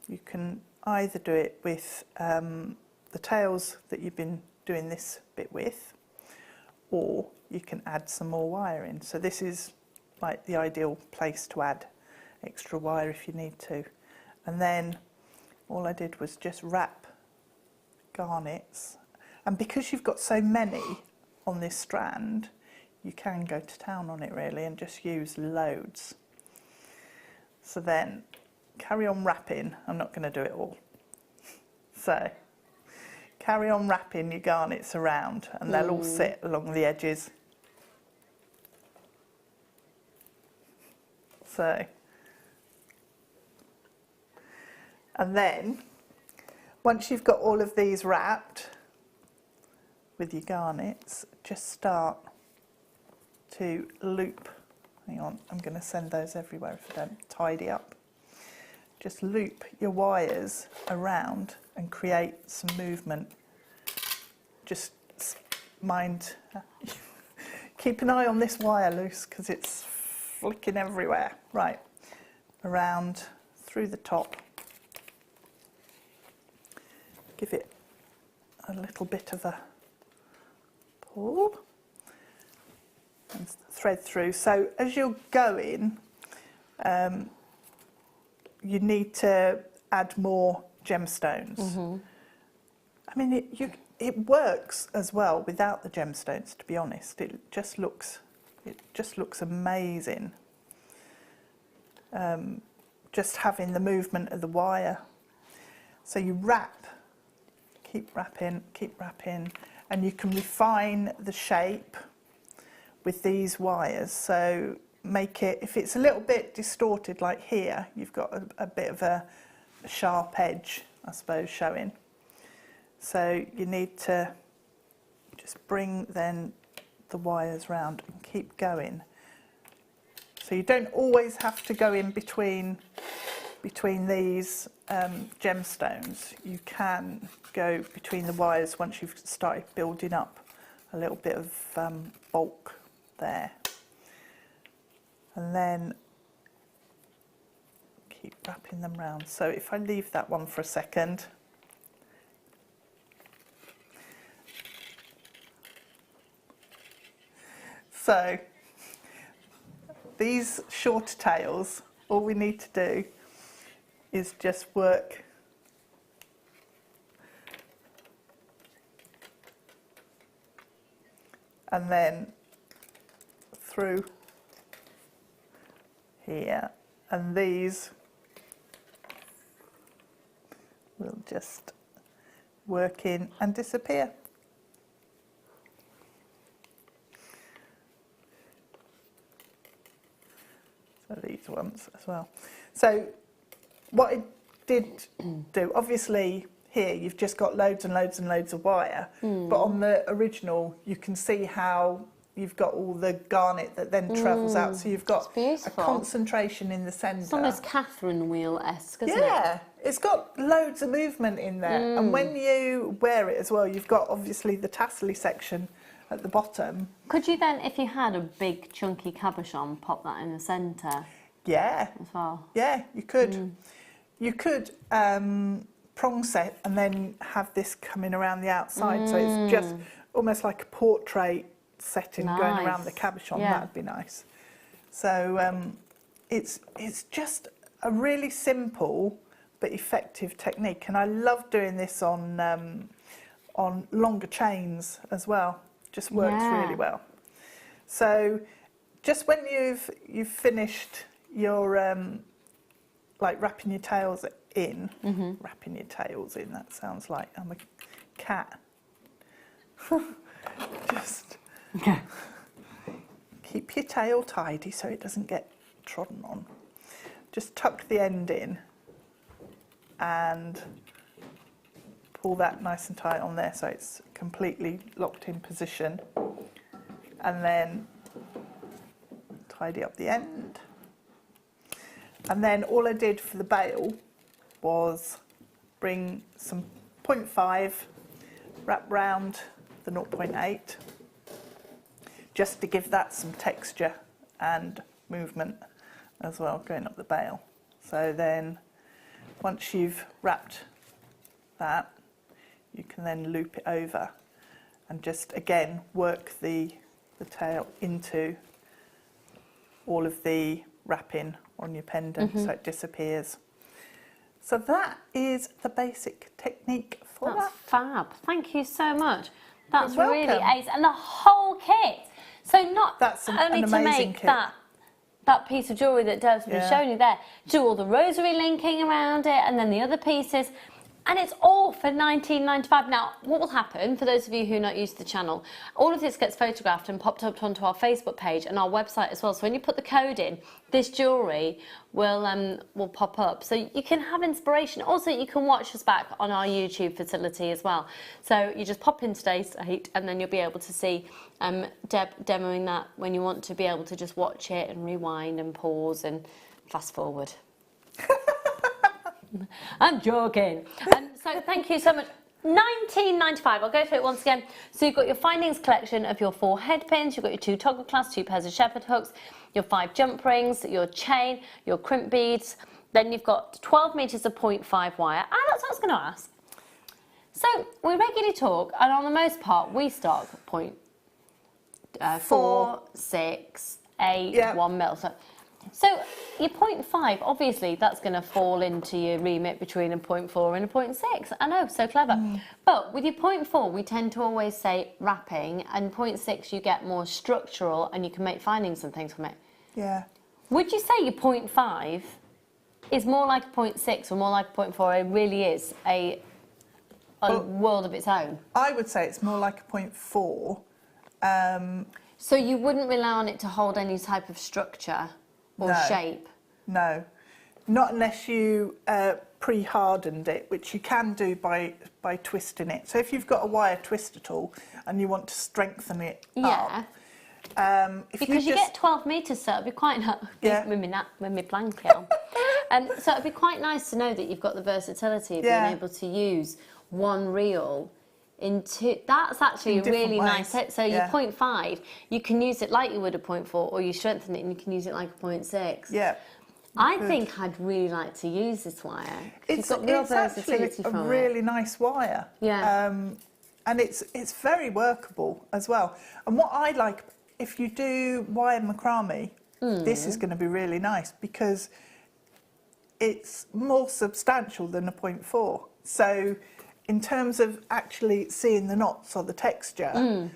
you can either do it with the tails that you've been doing this bit with, or you can add some more wire in. So this is like the ideal place to add extra wire if you need to. And then all I did was just wrap garnets, and because you've got so many on this strand, you can go to town on it really and just use loads. So then carry on wrapping. I'm not going to do it all. So carry on wrapping your garnets around, and they'll all sit along the edges. So, and then once you've got all of these wrapped with your garnets, just start to loop. Hang on, I'm going to send those everywhere if I don't tidy up. Just loop your wires around and create some movement. Just mind, keep an eye on this wire loose because it's flicking everywhere. Right, around through the top. Give it a little bit of a pull and thread through. So as you're going, you need to add more gemstones. I mean, it works as well without the gemstones, to be honest. It just looks amazing. Just having the movement of the wire. So you wrap, keep wrapping, and you can refine the shape with these wires. So make it, if it's a little bit distorted like here, you've got a bit of a sharp edge, I suppose, showing. So you need to just bring then the wires round and keep going. So you don't always have to go in between these gemstones. You can go between the wires once you've started building up a little bit of bulk there. And then keep wrapping them round. So if I leave that one for a second. So these shorter tails, all we need to do is just work and then through here, and these will just work in and disappear. So these ones as well. So what it did do, obviously here you've just got loads and loads and loads of wire, but on the original you can see how you've got all the garnet that then travels out, so you've got a concentration in the centre. It's almost Catherine wheel-esque, isn't it? Yeah, it's got loads of movement in there, and when you wear it as well, you've got obviously the tassely section at the bottom. Could you then, if you had a big chunky cabochon, pop that in the centre? Yeah. As well? Yeah, you could. You could prong set and then have this coming around the outside, so it's just almost like a portrait setting going around the cabochon. Yeah. That'd be nice. So it's just a really simple but effective technique, and I love doing this on longer chains as well. Just works really well. So just when you've finished your like wrapping your tails in, wrapping your tails in, that sounds like I'm a cat. Just keep your tail tidy so it doesn't get trodden on. Just tuck the end in and pull that nice and tight on there so it's completely locked in position, and then tidy up the end. And then all I did for the bail was bring some 0.5, wrap round the 0.8, just to give that some texture and movement as well going up the bail. So then once you've wrapped that, you can then loop it over and just again work the tail into all of the wrapping on your pendant so it disappears. So that is the basic technique for that. That's fab. Thank you so much. That's You're really welcome. ace. And the whole kit. So not That's only an to amazing make kit. that piece of jewellery that Dev's been showing you there, do all the rosary linking around it and then the other pieces. And it's all for $19.95. Now, what will happen, for those of you who are not used to the channel, all of this gets photographed and popped up onto our Facebook page and our website as well. So when you put the code in, this jewellery will pop up. So you can have inspiration. Also, you can watch us back on our YouTube facility as well. So you just pop in today's date and then you'll be able to see Deb demoing that when you want to be able to just watch it and rewind and pause and fast forward. I'm joking. So thank you so much. $19.95. I'll go through it once again. So you've got your findings collection of your 4 head pins, you've got your 2 toggle clasps, 2 pairs of shepherd hooks, your 5 jump rings, your chain, your crimp beads. Then you've got 12 metres of 0.5 wire. Ah, that's what I was going to ask. So we regularly talk, and on the most part, we stock 4, 6, 8, 1 mil. So your 0.5, obviously that's going to fall into your remit between a 0.4 and a 0.6. I know, so clever. But with your 0.4, we tend to always say wrapping, and 0.6 you get more structural and you can make findings and things from it. Yeah. Would you say your 0.5 is more like a 0.6 or more like a 0.4? It really is a world of its own. I would say it's more like a 0.4. So you wouldn't rely on it to hold any type of structure or shape? No, not unless you pre-hardened it, which you can do by twisting it. So if you've got a wire twister tool and you want to strengthen it up, because you get 12 metres, so it'd be quite nice with my blanket on. So it'd be quite nice to know that you've got the versatility of being able to use one reel into. That's actually a really nice set. So your 0.5, you can use it like you would a 0.4, or you strengthen it and you can use it like a 0.6. Yeah. I think I'd really like to use this wire. It's got real versatility from it. It's a really nice wire. Yeah. And it's very workable as well. And what I like, if you do wire macrame, this is going to be really nice because it's more substantial than a 0.4. So in terms of actually seeing the knots or the texture,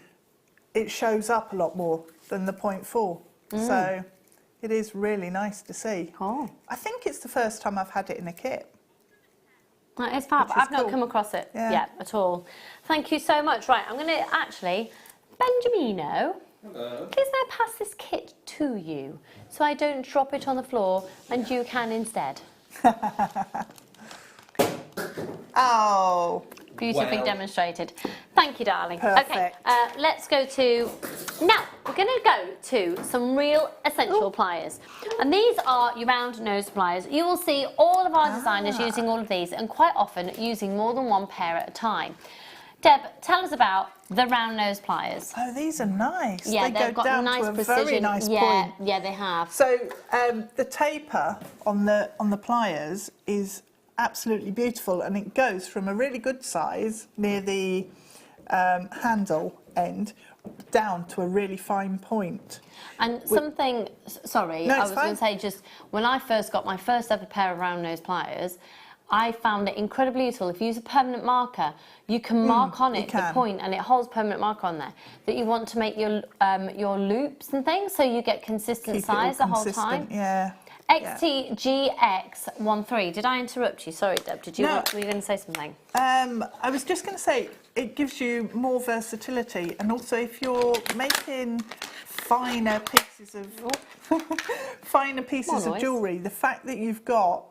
it shows up a lot more than the 0.4. So it is really nice to see. Oh. I think it's the first time I've had it in a kit. That is fab. I've not come across it yet at all. Thank you so much. Right, I'm going to actually, Benjamino, Hello. please may I pass this kit to you so I don't drop it on the floor and you can instead. Oh. Beautifully Wow. demonstrated. Thank you, darling. Perfect. Okay, let's go to... Now, we're going to go to some real essential pliers. And these are your round nose pliers. You will see all of our designers using all of these and quite often using more than one pair at a time. Deb, tell us about the round nose pliers. Oh, these are nice. Yeah, they they've go got down nice to a precision. very nice yeah, point. yeah, they have. So the taper on the pliers is absolutely beautiful, and it goes from a really good size near the handle end down to a really fine point. And something, sorry, No, I it's was going to fine. say, just when I first got my first ever pair of round nose pliers, I found it incredibly useful. If you use a permanent marker, you can mark on it the point, and it holds permanent marker on there, that you want to make your loops and things, so you get consistent Keep it size all the whole consistent, time. Yeah. XTGX13. Did I interrupt you? Sorry, Deb. Did you? No. Were you going to say something? I was just going to say it gives you more versatility, and also if you're making finer pieces of jewellery, the fact that you've got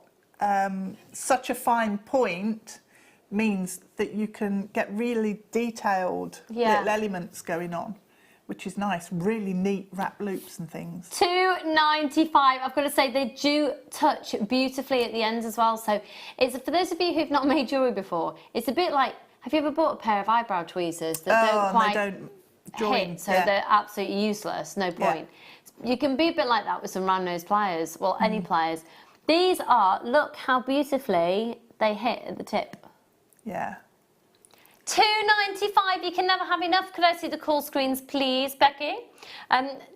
such a fine point means that you can get really detailed little elements going on, which is nice. Really neat wrap loops and things. $2.95. I've got to say they do touch beautifully at the ends as well. So it's for those of you who've not made jewellery before. It's a bit like, have you ever bought a pair of eyebrow tweezers that don't quite join, hit, so they're absolutely useless? No point. You can be a bit like that with some round nose pliers. Well, any pliers. These are, look how beautifully they hit at the tip. Yeah. $2.95. You can never have enough. Could I see the call screens, please, Becky?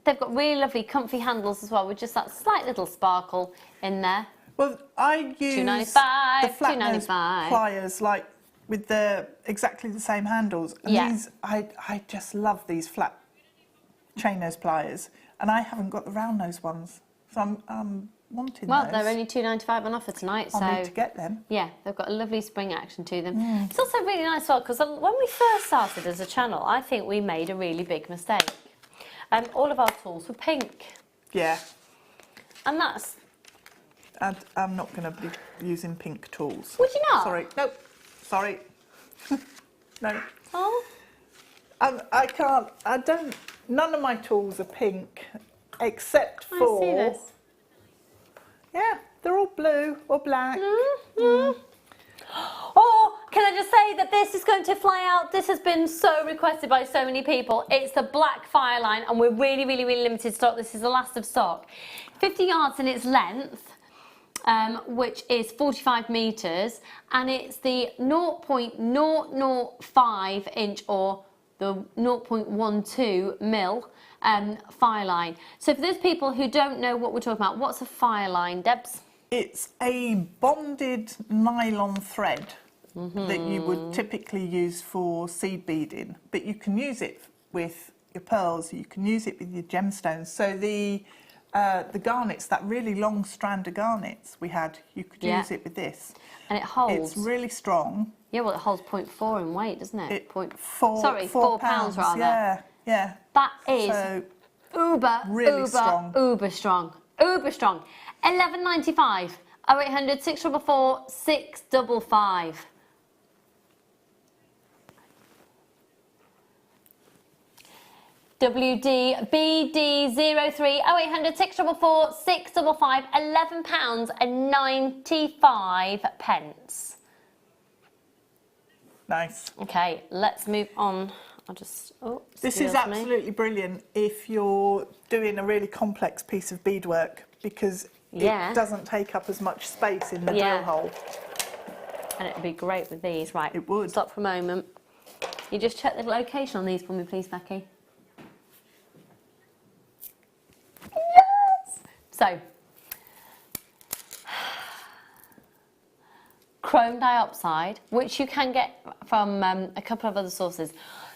They've got really lovely, comfy handles as well, with just that slight little sparkle in there. Well, I use $2.95. the flat nose $2.95. pliers, like with the exactly the same handles. And these, I just love these flat chain nose pliers, and I haven't got the round nose ones, so I'm wanting well, those. they're only $2.95 on offer tonight, so I need to get them. yeah, they've got a lovely spring action to them. It's also really nice, well, because when we first started as a channel, I think we made a really big mistake. All of our tools were pink. Yeah. And that's... I'm not going to be using pink tools. Would you not? Sorry. Nope. Sorry. No. Oh. I can't. I don't. None of my tools are pink, except for. I see this. Yeah, they're all blue or black. Oh, can I just say that this is going to fly out? This has been so requested by so many people. It's the black Fireline, and we're really, really, really limited stock. This is the last of stock. 50 yards in its length, which is 45 metres, and it's the 0.005 inch or the 0.12 mil Fireline. So for those people who don't know what we're talking about, what's a Fireline, Debs? It's a bonded nylon thread that you would typically use for seed beading, but you can use it with your pearls, you can use it with your gemstones. So the garnets, that really long strand of garnets we had, you could use it with this. And it holds. It's really strong. Yeah, well, it holds 0.4 in weight, doesn't it? 4 pounds rather. Yeah, yeah. That is So, uber, really uber, strong. uber strong. Uber strong. $11.95. 0800 644 655. WDBD03 0800 644 655. £11.95. Nice. Okay, let's move on. I'll just. Oh, This is absolutely brilliant if you're doing a really complex piece of beadwork, because it doesn't take up as much space in the drill hole. And it would be great with these. Right, it would. Stop for a moment. You just check the location on these for me, please, Becky. Yes! So, chrome diopside, which you can get from a couple of other sources.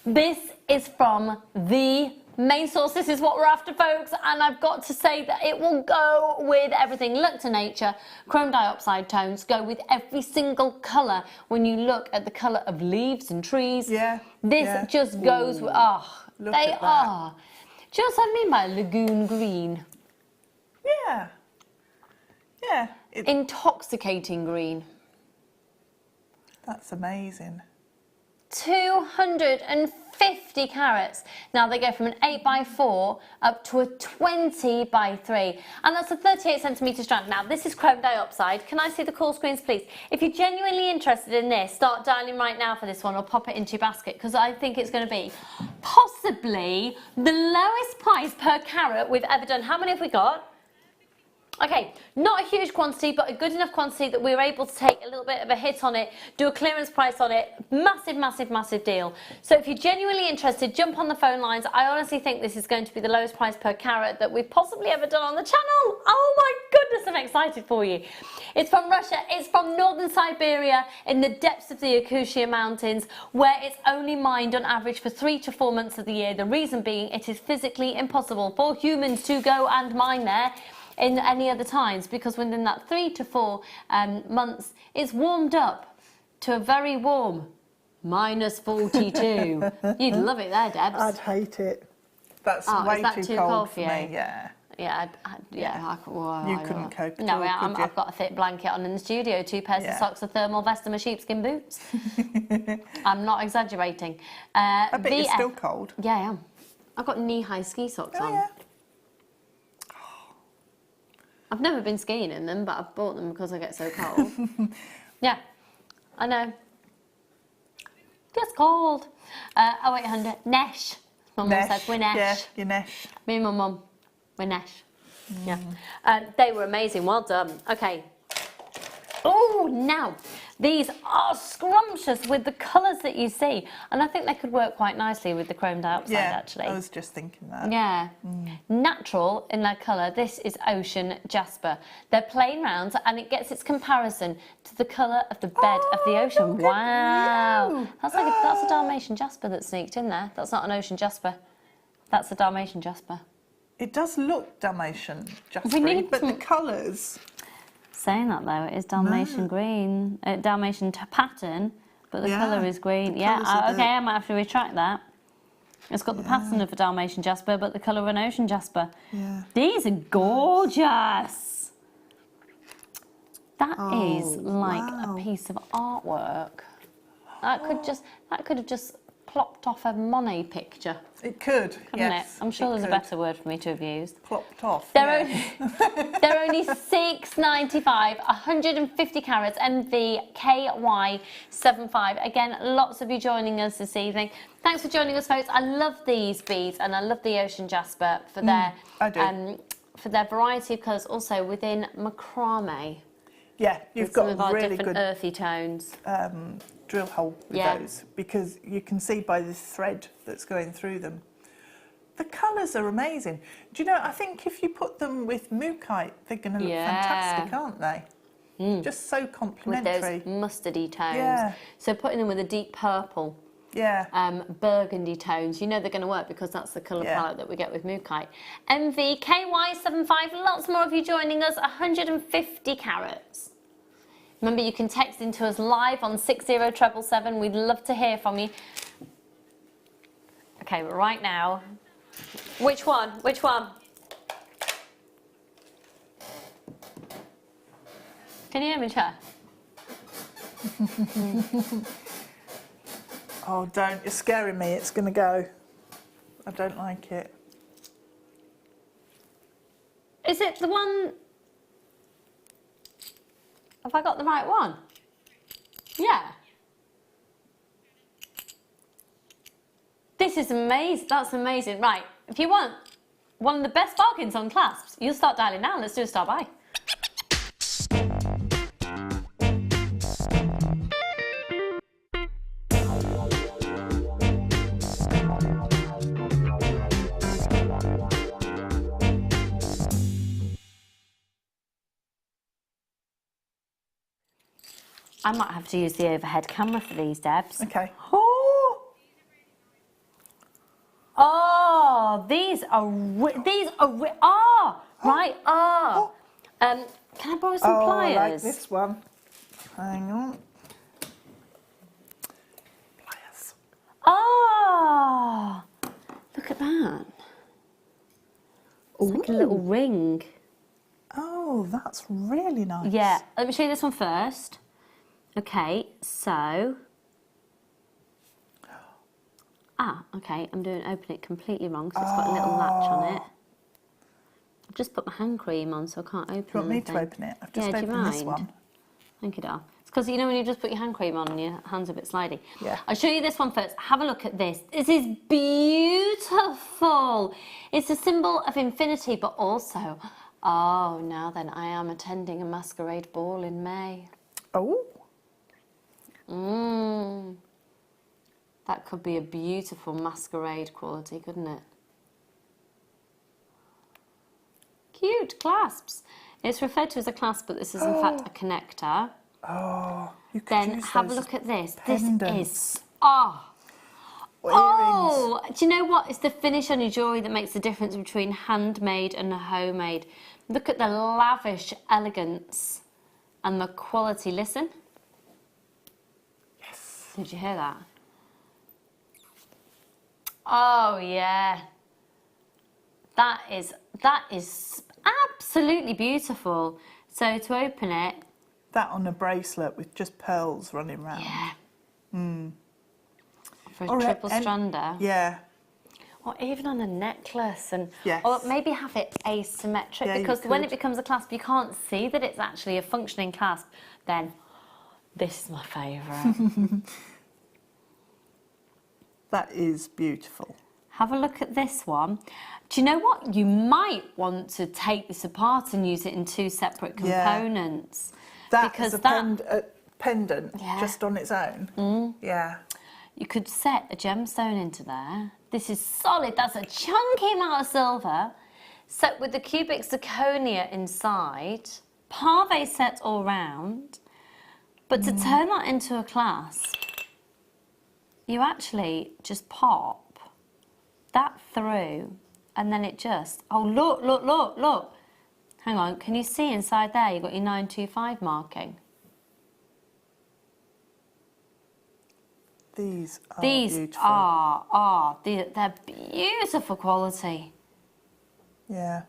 This is from the main source. This is what we're after, folks, and I've got to say that it will go with everything. Look to nature. Chrome diopside tones go with every single colour. When you look at the colour of leaves and trees, this just goes with, they are. Do you know what I mean by lagoon green? Yeah. Yeah. Intoxicating green. That's amazing. 250 carats. Now they go from an 8x4 up to a 20x3, and that's a 38 centimetre strand. Now this is chrome diopside. Can I see the call screens, please? If you're genuinely interested in this, start dialing right now for this one, or pop it into your basket, because I think it's going to be possibly the lowest price per carat we've ever done. How many have we got? Okay, not a huge quantity, but a good enough quantity that we were able to take a little bit of a hit on it, do a clearance price on it. Massive, massive, massive deal. So if you're genuinely interested, jump on the phone lines. I honestly think this is going to be the lowest price per carat that we've possibly ever done on the channel. Oh my goodness, I'm excited for you. It's from Russia, it's from northern Siberia, in the depths of the Yakutia Mountains, where it's only mined on average for 3 to 4 months of the year. The reason being, it is physically impossible for humans to go and mine there in any other times, because within that 3 to 4 months it's warmed up to a very warm -42. You'd love it there, Debs. I'd hate it. That's way too cold for me. Yeah. Yeah, You couldn't cope at no, all, could you? I've got a thick blanket on in the studio, 2 pairs of socks, a thermal vest and my sheepskin boots. I'm not exaggerating. I bet you're still cold. Yeah, I am. I've got knee-high ski socks on. Yeah. I've never been skiing in them, but I've bought them because I get so cold. Yeah, I know. Gets cold. 0800 Nesh. My mum says we're Nesh. Yeah, you're Nesh. Me and my mum, we're Nesh. Yeah. They were amazing. Well done. Okay. Oh, now these are scrumptious with the colours that you see, and I think they could work quite nicely with the chrome diopside, actually. I was just thinking that. Yeah. Natural in their colour. This is ocean jasper. They're plain round, and it gets its comparison to the colour of the bed of the ocean. Wow. That's like that's a Dalmatian jasper that's sneaked in there. That's not an ocean jasper. That's a Dalmatian jasper. It does look Dalmatian jasper, but the colours. Saying that though, it is Dalmatian green, Dalmatian pattern, but the colour is green. Okay, I might have to retract that. It's got the pattern of a Dalmatian jasper, but the colour of an ocean jasper. Yeah. These are gorgeous. That is like a piece of artwork. That could have just plopped off a Monet picture. It could, yes. I'm sure there's a better word for me to have used. Plopped off. They're only $6.95, 150 carats, MV KY75. Again, lots of you joining us this evening. Thanks for joining us, folks. I love these beads, and I love the ocean jasper for their for their variety of colours. Also within macrame. Yeah, you've got some of our really different good earthy tones. Drill hole with those, because you can see by this thread that's going through them. The colours are amazing. Do you know, I think if you put them with mookaite, they're going to look fantastic, aren't they? Just so complementary. With those mustardy tones. Yeah. So putting them with a deep purple. Yeah. Burgundy tones, you know they're going to work, because that's the colour palette that we get with mookaite. MV KY75, lots more of you joining us, 150 carats. Remember, you can text into us live on 60777. We'd love to hear from you. Okay, but right now, which one? Which one? Can you hear me, Chair? Oh, don't. You're scaring me. It's going to go. I don't like it. Is it the one... Have I got the right one? Yeah. This is amazing. That's amazing. Right. If you want one of the best bargains on clasps, you'll start dialing now. Let's do a start buy. I might have to use the overhead camera for these, Debs. Okay. Oh! these are right. Can I borrow some pliers? I like this one. Hang on. Pliers. Oh, look at that. It's like a little ring. Oh, that's really nice. Yeah, let me show you this one first. Okay, so... okay, I'm doing open it completely wrong because it's got a little latch on it. I've just put my hand cream on so I can't open it. Do you want me to open it? I've just opened this one. Thank you, Dar. It's because, you know, when you just put your hand cream on and your hand's a bit slidey. Yeah. I'll show you this one first. Have a look at this. This is beautiful. It's a symbol of infinity, but also, oh, now then, I am attending a masquerade ball in May. Oh. That could be a beautiful masquerade quality, couldn't it? Cute clasps. It's referred to as a clasp, but this is in fact a connector. Oh, you could Then use have a those look at this. pendants. This is oh, do you know what? It's the finish on your jewellery that makes the difference between handmade and homemade. Look at the lavish elegance and the quality. Listen. Yes. Did you hear that? Oh yeah. That is absolutely beautiful. So to open it, that on a bracelet with just pearls running round. yeah. For a Or triple strander. Yeah. Or even on a necklace, and Yes. or maybe have it asymmetric, Yeah, you because when it could. becomes a clasp, you can't see that it's actually a functioning clasp. Then, this is my favourite. That is beautiful. Have a look at this one. Do you know what? You might want to take this apart and use it in two separate components. That because is a pendant Yeah. just on its own. Yeah. You could set a gemstone into there. This is solid. That's a chunky amount of silver, set with the cubic zirconia inside, parve set all round. But to turn that into a clasp, you actually just pop that through, and then it just, oh, look, look, look, look. Hang on, can you see inside there? You've got your 925 marking. These are These beautiful. they're beautiful quality. Yeah.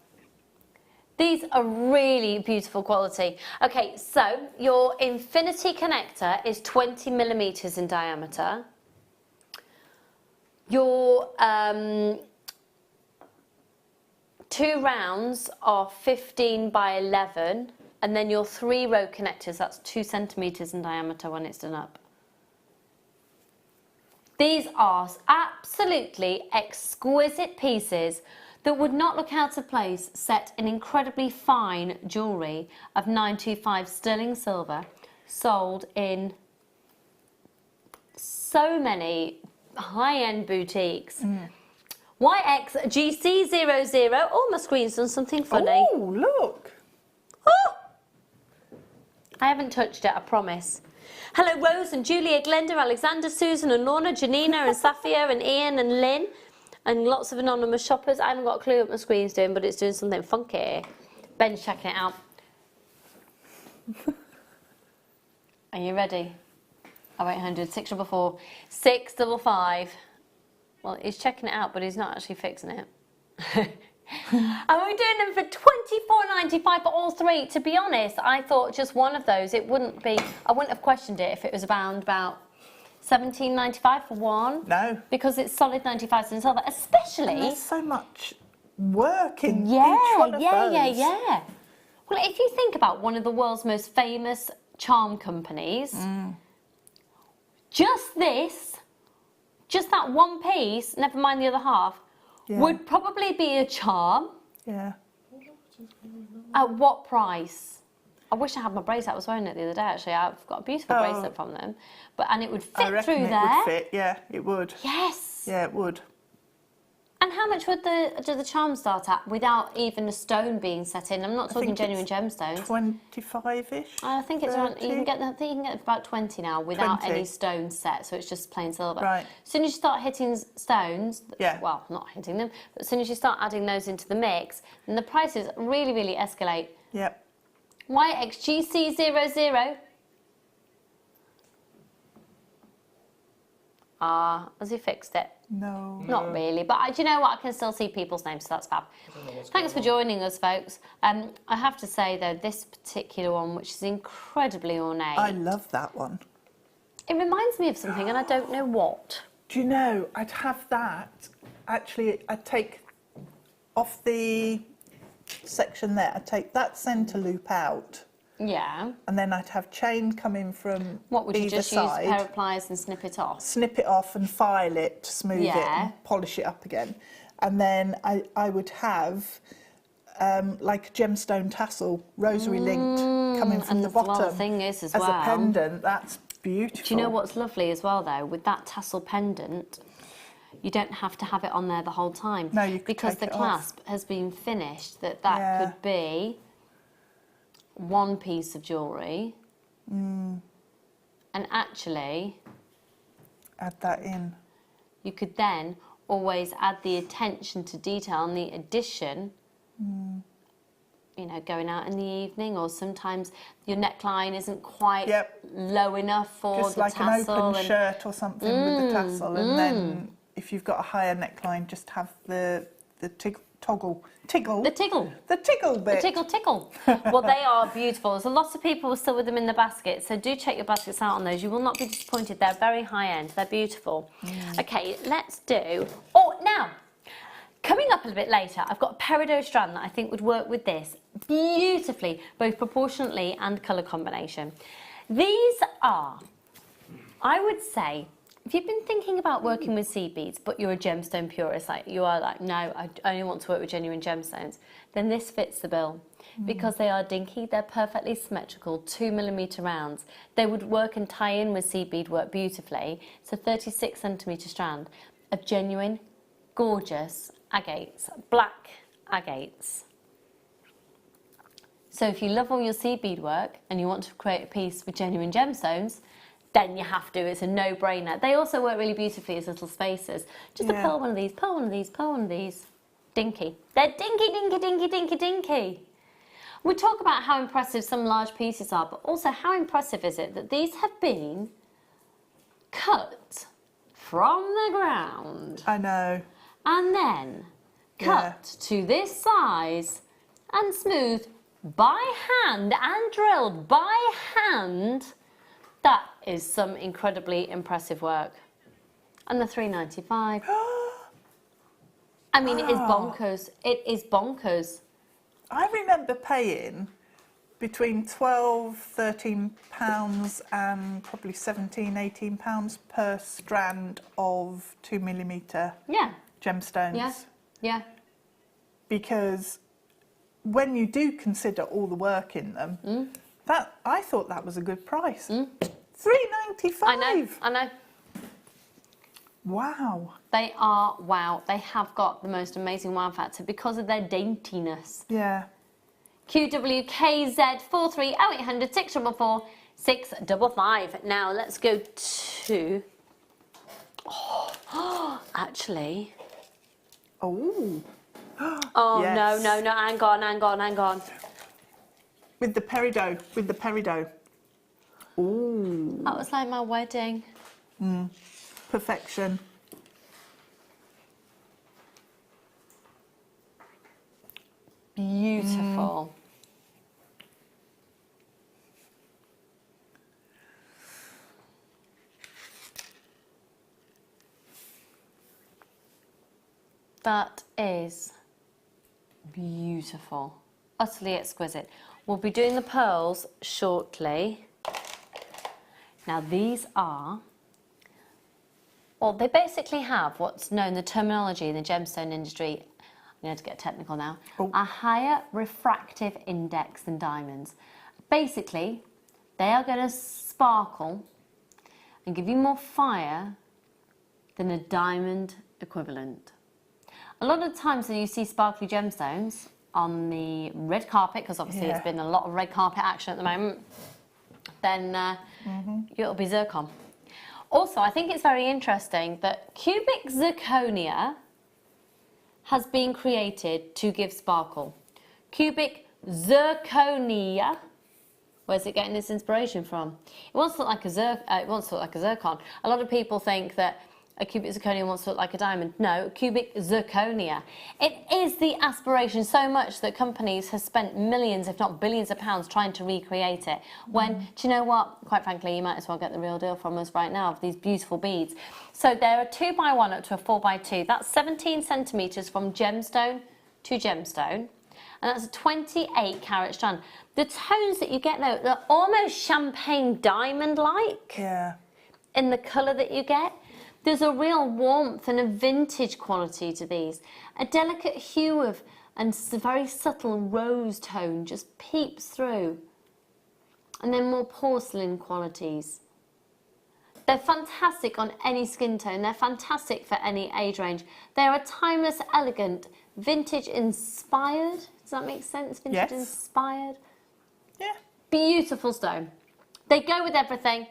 These are really beautiful quality. Okay, so your infinity connector is 20 millimeters in diameter. Your 2 rounds are 15 by 11, and then your 3-row connectors, that's 2 centimeters in diameter when it's done up. These are absolutely exquisite pieces that would not look out of place set in incredibly fine jewellery of 925 sterling silver, sold in so many high-end boutiques. YXGC00. Oh, my screen's done something funny. Oh, look. Oh! I haven't touched it, I promise. Hello, Rose and Julia, Glenda, Alexander, Susan and Lorna, Janina and Safia and Ian and Lynn, and lots of anonymous shoppers. I haven't got a clue what my screen's doing, but it's doing something funky. Ben's checking it out. Are you ready? 0800 644 655. Well, he's checking it out, but he's not actually fixing it. And we're doing them for £24.95 for all 3. To be honest, I thought just one of those, it wouldn't be, I wouldn't have questioned it if it was around about £17.95 for one. No. Because it's solid 95 cents silver, especially... And there's so much work in each one of those. Yeah. Well, if you think about one of the world's most famous charm companies, just this, just that one piece, never mind the other half, would probably be a charm. Yeah. At what price? I wish I had my bracelet. I was wearing it the other day, actually. I've got a beautiful bracelet from them. And it would fit I reckon through it there. would fit, yeah, it would. Yes. Yeah, it would. And how much would do the charms start at without even a stone being set in? I'm not talking genuine gemstones. 25-ish. I think it's around. You can get. I think you can get about 20 now without 20. any stones set. So it's just plain silver. Right. As soon as you start hitting stones, Yeah. well, not hitting them, but as soon as you start adding those into the mix, then the prices really, really escalate. Yep. YXGC00. Has he fixed it? No. Not really, but do you know what? I can still see people's names, so that's fab. Thanks for joining us, folks. I have to say, though, this particular one, which is incredibly ornate. I love that one. It reminds me of something, and I don't know what. Do you know, I'd have that. Actually, I'd take off the section there, I'd take that centre loop out. Yeah. And then I'd have chain coming from What, would you either just side, use a pair of pliers and snip it off? snip it off and file it, smooth it and polish it up again. And then I would have like a gemstone tassel, rosary linked, coming from the bottom. Well, the thing is as a well, pendant. That's beautiful. do you know what's lovely as well, though? With that tassel pendant, you don't have to have it on there the whole time. No, you could because take the it off. clasp has been finished, that Yeah. could be one piece of jewellery. And actually, Add that in. you could then always add the attention to detail and the addition, you know, going out in the evening, or sometimes your neckline isn't quite low enough for Just the like tassel. an open shirt or something with the tassel, and then if you've got a higher neckline, just have the tiggle bit. The tickle. Well, they are beautiful. There's a lot of people still with them in the basket, so do check your baskets out on those. You will not be disappointed. They're very high end. They're beautiful. Okay, let's do... Oh, now, coming up a little bit later, I've got a peridot strand that I think would work with this beautifully, both proportionately and colour combination. These are, I would say, if you've been thinking about working with seed beads, but you're a gemstone purist, like you are like, no, I only want to work with genuine gemstones, then this fits the bill. Because they are dinky, they're perfectly symmetrical, 2mm rounds. They would work and tie in with seed bead work beautifully. It's a 36cm strand of genuine, gorgeous agates, black agates. So if you love all your seed bead work and you want to create a piece with genuine gemstones, then you have to. It's a no-brainer. They also work really beautifully as little spacers. Just to pearl one of these, pearl one of these, pearl one of these. Dinky. They're dinky, dinky, dinky, dinky, dinky. We talk about how impressive some large pieces are, but also how impressive is it that these have been cut from the ground. I know. And then cut to this size and smoothed by hand and drilled by hand. That is some incredibly impressive work. And the £3.95. I mean, it is bonkers. It is bonkers. I remember paying between £12, £13 and probably £17, £18 per strand of 2mm gemstones. Yeah. Because when you do consider all the work in them, that I thought that was a good price. £3.95. I know. Wow. They are wow. They have got the most amazing wow factor because of their daintiness. Yeah. QWKZ 43 0800 644 655. Now let's go to. Actually. Oh. Oh Yes. no! Hang on. With the peridot. Ooh. That was like my wedding. Perfection. Beautiful. That is beautiful. Utterly exquisite. We'll be doing the pearls shortly. Now these are, well, they basically have what's known, the terminology in the gemstone industry, I'm going to get technical now, a higher refractive index than diamonds. Basically, they are going to sparkle and give you more fire than a diamond equivalent. A lot of times when you see sparkly gemstones on the red carpet, because obviously it's been a lot of red carpet action at the moment, then it'll be zircon. Also, I think it's very interesting that cubic zirconia has been created to give sparkle. Cubic zirconia. Where's it getting this inspiration from? It wants to look like a zircon. A lot of people think that a cubic zirconia wants to look like a diamond. No, cubic zirconia. It is the aspiration so much that companies have spent millions, if not billions of pounds trying to recreate it. When, do you know what? Quite frankly, you might as well get the real deal from us right now of these beautiful beads. So they're a 2x1 up to a 4x2. That's 17 centimetres from gemstone to gemstone. And that's a 28 carat strand. The tones that you get though, they're almost champagne diamond-like. Yeah. In the colour that you get. There's a real warmth and a vintage quality to these. A delicate hue of and very subtle rose tone just peeps through. And then more porcelain qualities. They're fantastic on any skin tone. They're fantastic for any age range. They're a timeless, elegant, vintage inspired. Does that make sense? Vintage inspired. Yeah. Beautiful stone. They go with everything.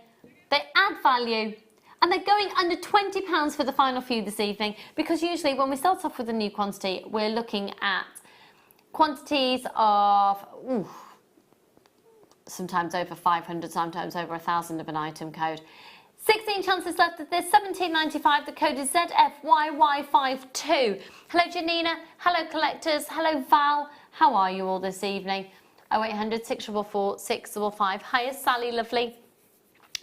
They add value. And they're going under £20 for the final few this evening, because usually when we start off with a new quantity, we're looking at quantities of sometimes over 500, sometimes over 1,000 of an item code. 16 chances left of this, £17.95. The code is ZFYY52. Hello Janina, hello collectors, hello Val. How are you all this evening? 0800 644 655. Hiya Sally, lovely.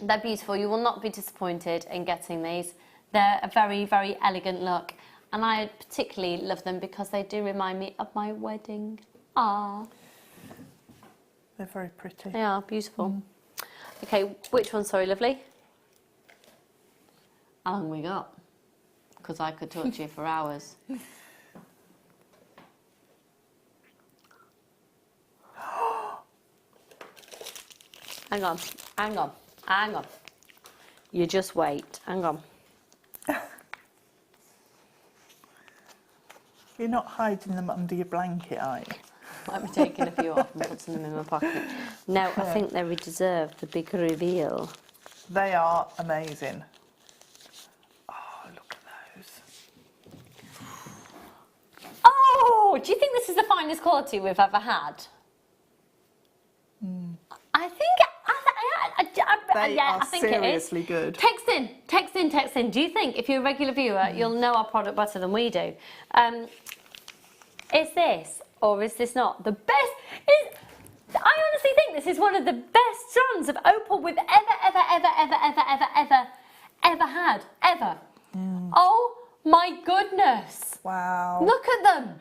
They're beautiful. You will not be disappointed in getting these. They're a very, very elegant look. And I particularly love them because they do remind me of my wedding. Ah. They're very pretty. They are beautiful. Okay, which one? Sorry, lovely. How long we got? Because I could talk to you for hours. Hang on, hang on. Hang on. You just wait. Hang on. You're not hiding them under your blanket, are you? Might be taking a few off and putting them in my pocket. No, I think they deserve the big reveal. They are amazing. Oh, look at those. Oh, do you think this is the finest quality we've ever had? I think They are seriously good. Text in. Do you think, if you're a regular viewer, you'll know our product better than we do? Is this, or is this not, the best? I honestly think this is one of the best strands of opal we've ever had. Ever. Oh my goodness. Wow. Look at them.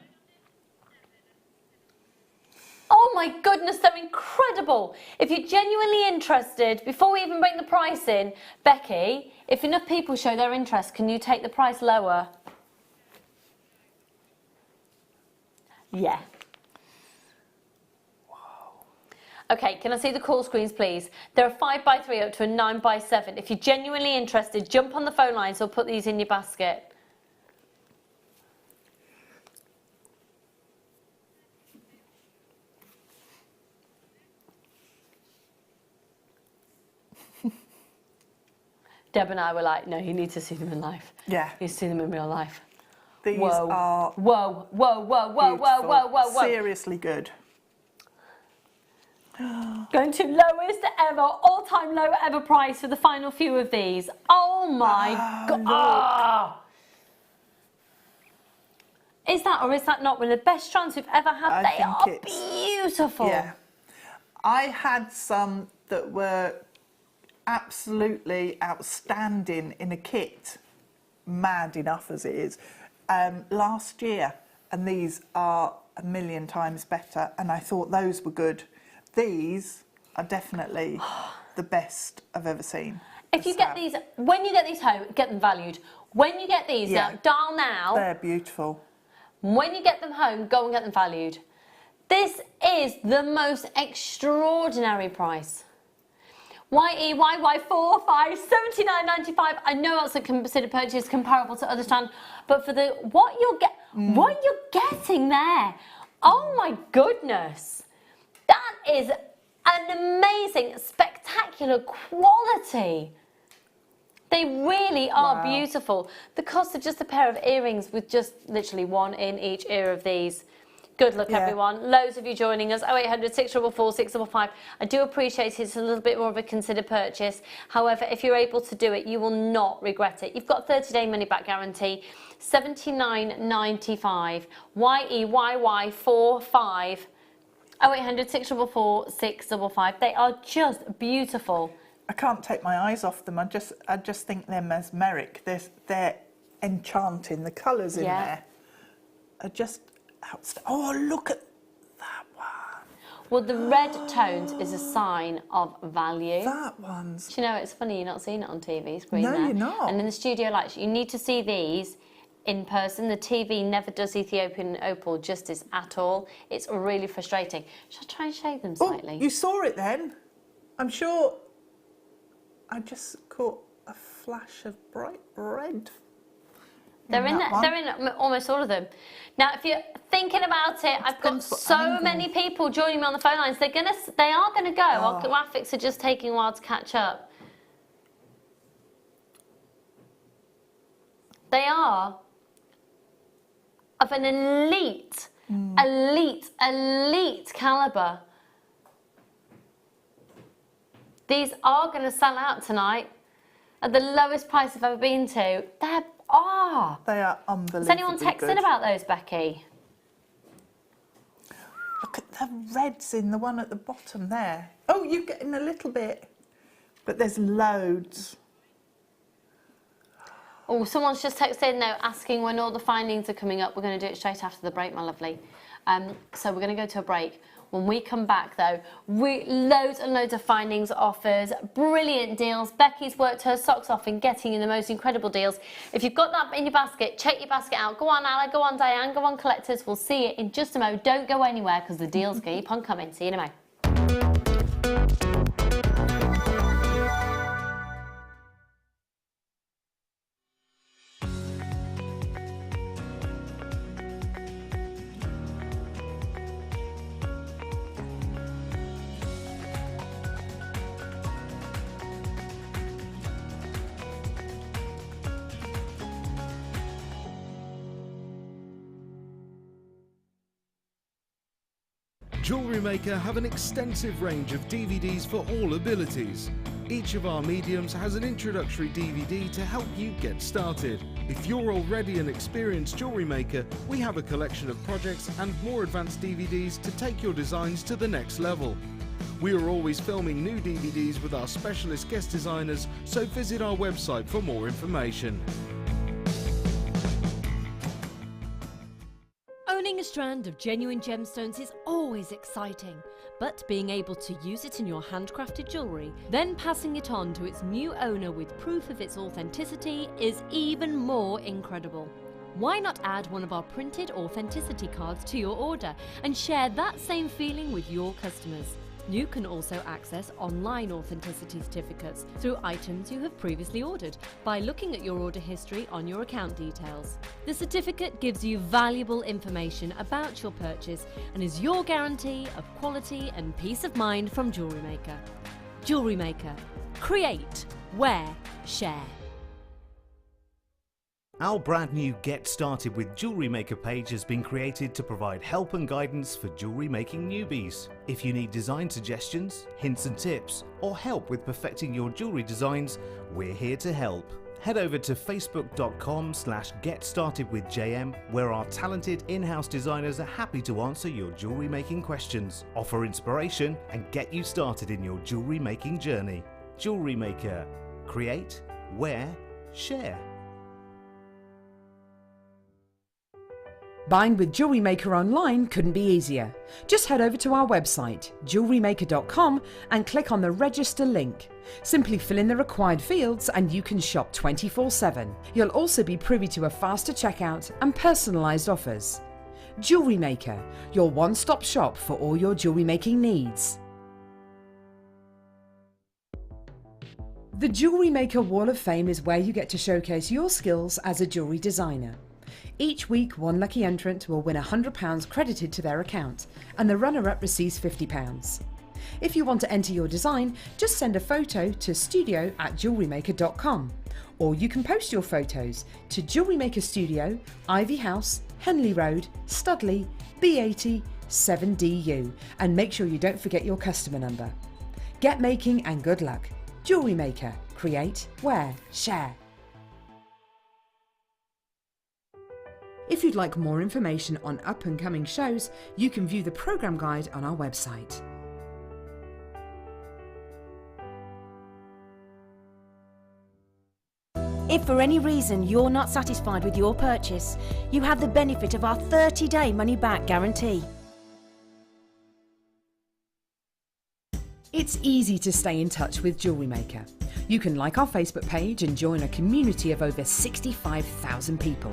Oh my goodness, they're incredible. If you're genuinely interested, before we even bring the price in, Becky, if enough people show their interest, can you take the price lower? Yeah. Wow. Okay, can I see the call screens, please? There are 5x3 up to a 9x7. If you're genuinely interested, jump on the phone lines or put these in your basket. Deb and I were like, no, you need to see them in life. Yeah. You see them in real life. These whoa. are Whoa. seriously good. Going to lowest ever, all-time low ever price for the final few of these. Oh my God. Oh. Is that, or is that not one of the best strands we've ever had? They are beautiful. Yeah. I had some that were absolutely outstanding in a kit, mad enough as it is, last year, and these are a million times better, and I thought those were good. These are definitely the best I've ever seen. If you get these, when you get these home, get them valued. When you get these, now, dial now. They're beautiful. When you get them home, go and get them valued. This is the most extraordinary price. YEYY4, 5, 79.95. I know that's a considered purchase comparable to other strands, but for the what you'll get, What you're getting there. Oh my goodness. That is an amazing, spectacular quality. They really are beautiful. The cost of just a pair of earrings with just literally one in each ear of these. Good luck, everyone. Loads of you joining us. 0800 644 655. I do appreciate it's a little bit more of a considered purchase. However, if you're able to do it, you will not regret it. You've got 30-day money-back guarantee. $79.95. YEYY45. 0800 644 655. They are just beautiful. I can't take my eyes off them. I just think they're mesmeric. They're enchanting. The colours in there are just outstanding. Oh, look at that one. Well, the red tones is a sign of value. That one's... Do you know, it's funny you're not seeing it on TV screen there. No, you're not. And in the studio lights, you need to see these in person. The TV never does Ethiopian opal justice at all. It's really frustrating. Shall I try and shade them slightly? Oh, you saw it then? I'm sure I just caught a flash of bright red. They're in almost all of them. Now, if you're thinking about it, I've got so many people joining me on the phone lines. They are gonna go. Our graphics are just taking a while to catch up. They are of an elite caliber. These are going to sell out tonight at the lowest price I've ever been to. They are unbelievable. Has anyone texted about those, Becky? Look at the reds in the one at the bottom there. Oh, you're getting a little bit, but there's loads. Oh, someone's just texted now asking when all the findings are coming up. We're going to do it straight after the break, my lovely. So we're going to go to a break. When we come back, though, loads and loads of findings, offers, brilliant deals. Becky's worked her socks off in getting you the most incredible deals. If you've got that in your basket, check your basket out. Go on, Ala, go on, Diane, go on, collectors. We'll see you in just a moment. Don't go anywhere because the deals keep on coming. See you in a moment. Jewellery Maker have an extensive range of DVDs for all abilities. Each of our mediums has an introductory DVD to help you get started. If you're already an experienced jewellery maker, we have a collection of projects and more advanced DVDs to take your designs to the next level. We are always filming new DVDs with our specialist guest designers, so visit our website for more information. Owning a strand of genuine gemstones is always exciting, but being able to use it in your handcrafted jewellery, then passing it on to its new owner with proof of its authenticity is even more incredible. Why not add one of our printed authenticity cards to your order and share that same feeling with your customers? You can also access online authenticity certificates through items you have previously ordered by looking at your order history on your account details. The certificate gives you valuable information about your purchase and is your guarantee of quality and peace of mind from Jewellery Maker. Jewellery Maker. Create, wear, share. Our brand new Get Started with Jewellery Maker page has been created to provide help and guidance for jewellery making newbies. If you need design suggestions, hints and tips, or help with perfecting your jewellery designs, we're here to help. Head over to facebook.com/getstartedwithjm, where our talented in-house designers are happy to answer your jewellery making questions, offer inspiration, and get you started in your jewellery making journey. Jewellery Maker. Create, wear, share. Buying with Jewellery Maker online couldn't be easier. Just head over to our website, JewelleryMaker.com, and click on the register link. Simply fill in the required fields and you can shop 24/7. You'll also be privy to a faster checkout and personalised offers. Jewellery Maker, your one-stop shop for all your jewellery making needs. The Jewellery Maker Wall of Fame is where you get to showcase your skills as a jewellery designer. Each week, one lucky entrant will win £100 credited to their account, and the runner-up receives £50. If you want to enter your design, just send a photo to studio@jewellerymaker.com, or you can post your photos to Jewellery Maker Studio, Ivy House, Henley Road, Studley, B80 7DU, and make sure you don't forget your customer number. Get making and good luck. Jewellery Maker. Create, wear, share. If you'd like more information on up-and-coming shows, you can view the programme guide on our website. If for any reason you're not satisfied with your purchase, you have the benefit of our 30-day money-back guarantee. It's easy to stay in touch with Jewellery Maker. You can like our Facebook page and join a community of over 65,000 people.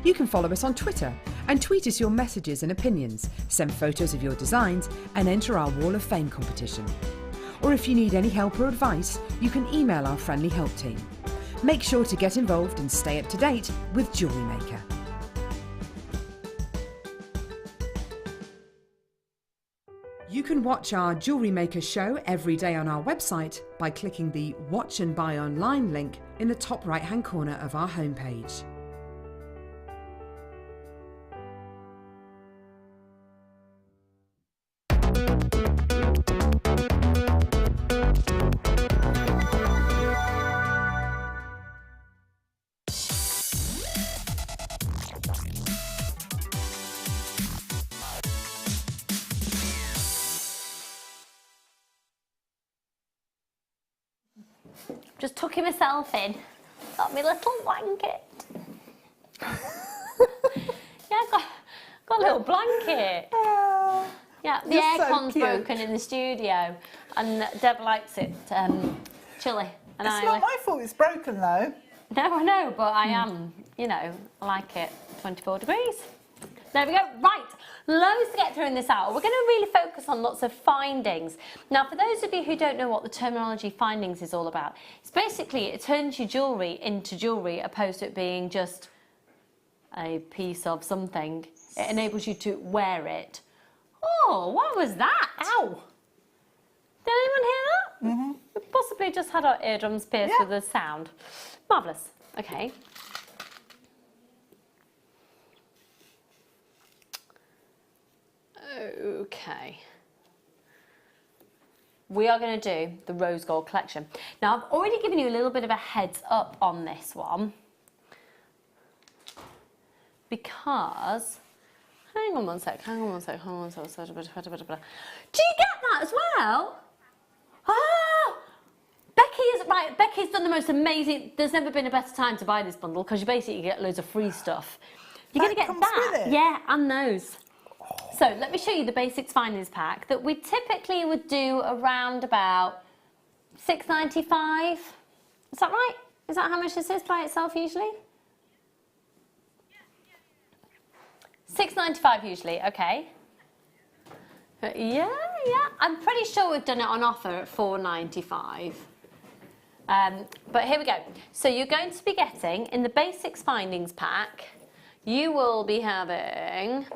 You can follow us on Twitter and tweet us your messages and opinions, send photos of your designs and enter our Wall of Fame competition. Or if you need any help or advice, you can email our friendly help team. Make sure to get involved and stay up to date with Jewellery Maker. You can watch our Jewellery Maker show every day on our website by clicking the Watch and Buy Online link in the top right-hand corner of our homepage. Just tucking myself in. Got my little blanket. Yeah, got a little blanket. Yeah, the aircon's so broken in the studio, and Deb likes it chilly. And it's not my fault it's broken though. No, I know, but I am, you know, I like it 24 degrees. There we go. Right, loads to get through in this hour. We're going to really focus on lots of findings. Now, for those of you who don't know what the terminology findings is all about, it's basically it turns your jewellery into jewellery opposed to it being just a piece of something. It enables you to wear it. Oh, what was that? Ow! Did anyone hear that? Mm-hmm. We possibly just had our eardrums pierced with the sound. Marvellous. Okay. Okay. We are going to do the rose gold collection. Now, I've already given you a little bit of a heads up on this one because, hang on one sec. Do you get that as well? Ah! Becky's done the most amazing, there's never been a better time to buy this bundle because you basically get loads of free stuff. You're going to get that. Yeah, and those. So let me show you the basics findings pack that we typically would do around about £6.95. Is that right? Is that how much this is by itself usually? £6.95 usually, okay. Yeah. I'm pretty sure we've done it on offer at £4.95. But here we go. So you're going to be getting, in the basics findings pack, you will be having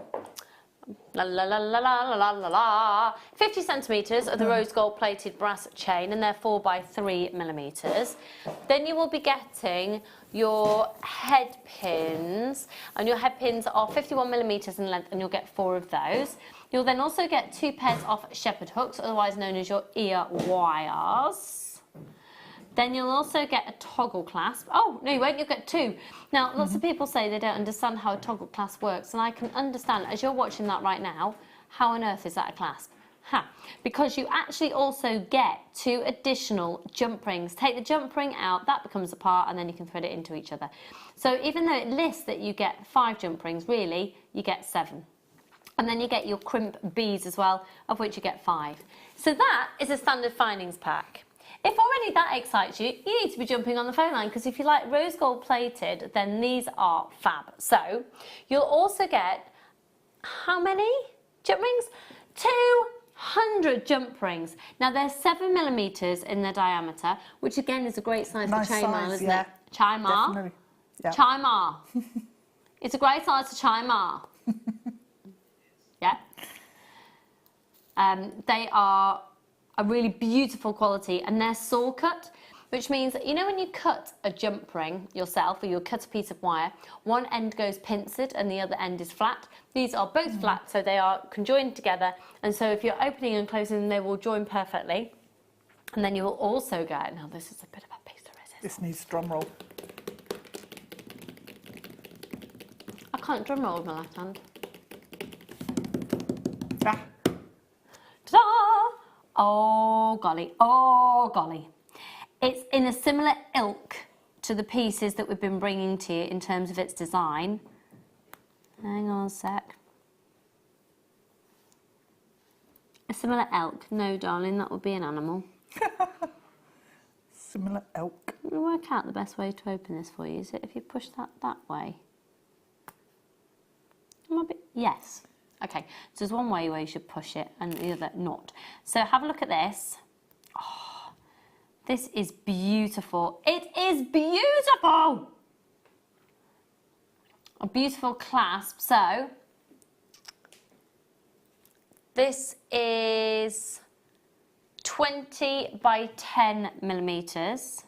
50 centimetres of the rose gold plated brass chain, and they're 4 by 3 millimetres. Then you will be getting your head pins, and your head pins are 51 millimetres in length, and you'll get 4 of those. You'll then also get 2 pairs of shepherd hooks, otherwise known as your ear wires. Then you'll also get a toggle clasp. Oh, no, you won't, you'll get 2. Now, lots of people say they don't understand how a toggle clasp works, and I can understand, as you're watching that right now, how on earth is that a clasp? Because you actually also get 2 additional jump rings. Take the jump ring out, that becomes a part, and then you can thread it into each other. So even though it lists that you get 5 jump rings, really, you get 7. And then you get your crimp beads as well, of which you get 5. So that is a standard findings pack. If already that excites you, you need to be jumping on the phone line, because if you like rose gold plated, then these are fab. So you'll also get, how many jump rings? 200 jump rings. Now they're 7 millimetres in their diameter, which again is a great size for chainmail, isn't it? Chainmail. Yeah. Chainmail. It's a great size to Chainmail. Yeah. They are a really beautiful quality, and they're saw cut, which means that, you know, when you cut a jump ring yourself, or you cut a piece of wire, one end goes pincered and the other end is flat. These are both flat, so they are conjoined together, and so if you're opening and closing them, they will join perfectly. And then you will also get, now this is a bit of a piece of resistance. This needs drum roll. I can't drum roll with my left hand. Ah. Ta-da! Oh golly, oh golly. It's in a similar ilk to the pieces that we've been bringing to you in terms of its design. Hang on a sec. A similar elk. No, darling, that would be an animal. Similar elk. Let me work out the best way to open this for you. Is it if you push that way? Yes. Okay, so there's one way where you should push it and the other not. So have a look at this. Oh, this is beautiful. It is beautiful! A beautiful clasp. So this is 20 by 10 millimeters,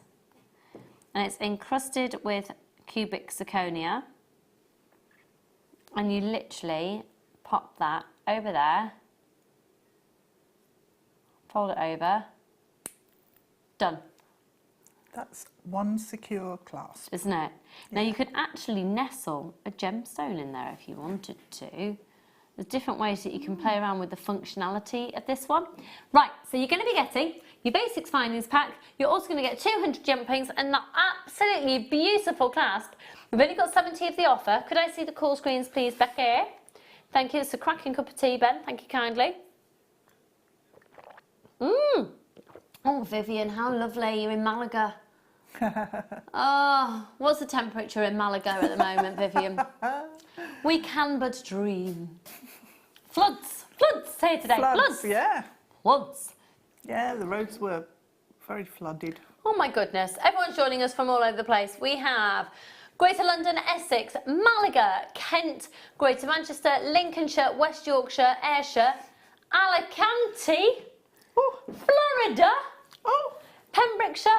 and it's encrusted with cubic zirconia, and you literally pop that over there, fold it over, done. That's one secure clasp. Isn't it? Now you could actually nestle a gemstone in there if you wanted to. There's different ways that you can play around with the functionality of this one. Right, so you're going to be getting your basics findings pack. You're also going to get 200 jump rings and that absolutely beautiful clasp. We've only got 70 of the offer. Could I see the call screens, please, Becky? Thank you. It's a cracking cup of tea, Ben. Thank you kindly. Oh, Vivian, how lovely. You're in Malaga. Oh, what's the temperature in Malaga at the moment, Vivian? We can but dream. Floods, say it today. Floods. Yeah. Floods. Yeah, the roads were very flooded. Oh my goodness, everyone's joining us from all over the place. We have Greater London, Essex, Malaga, Kent, Greater Manchester, Lincolnshire, West Yorkshire, Ayrshire, Alicante, Florida, Pembrokeshire,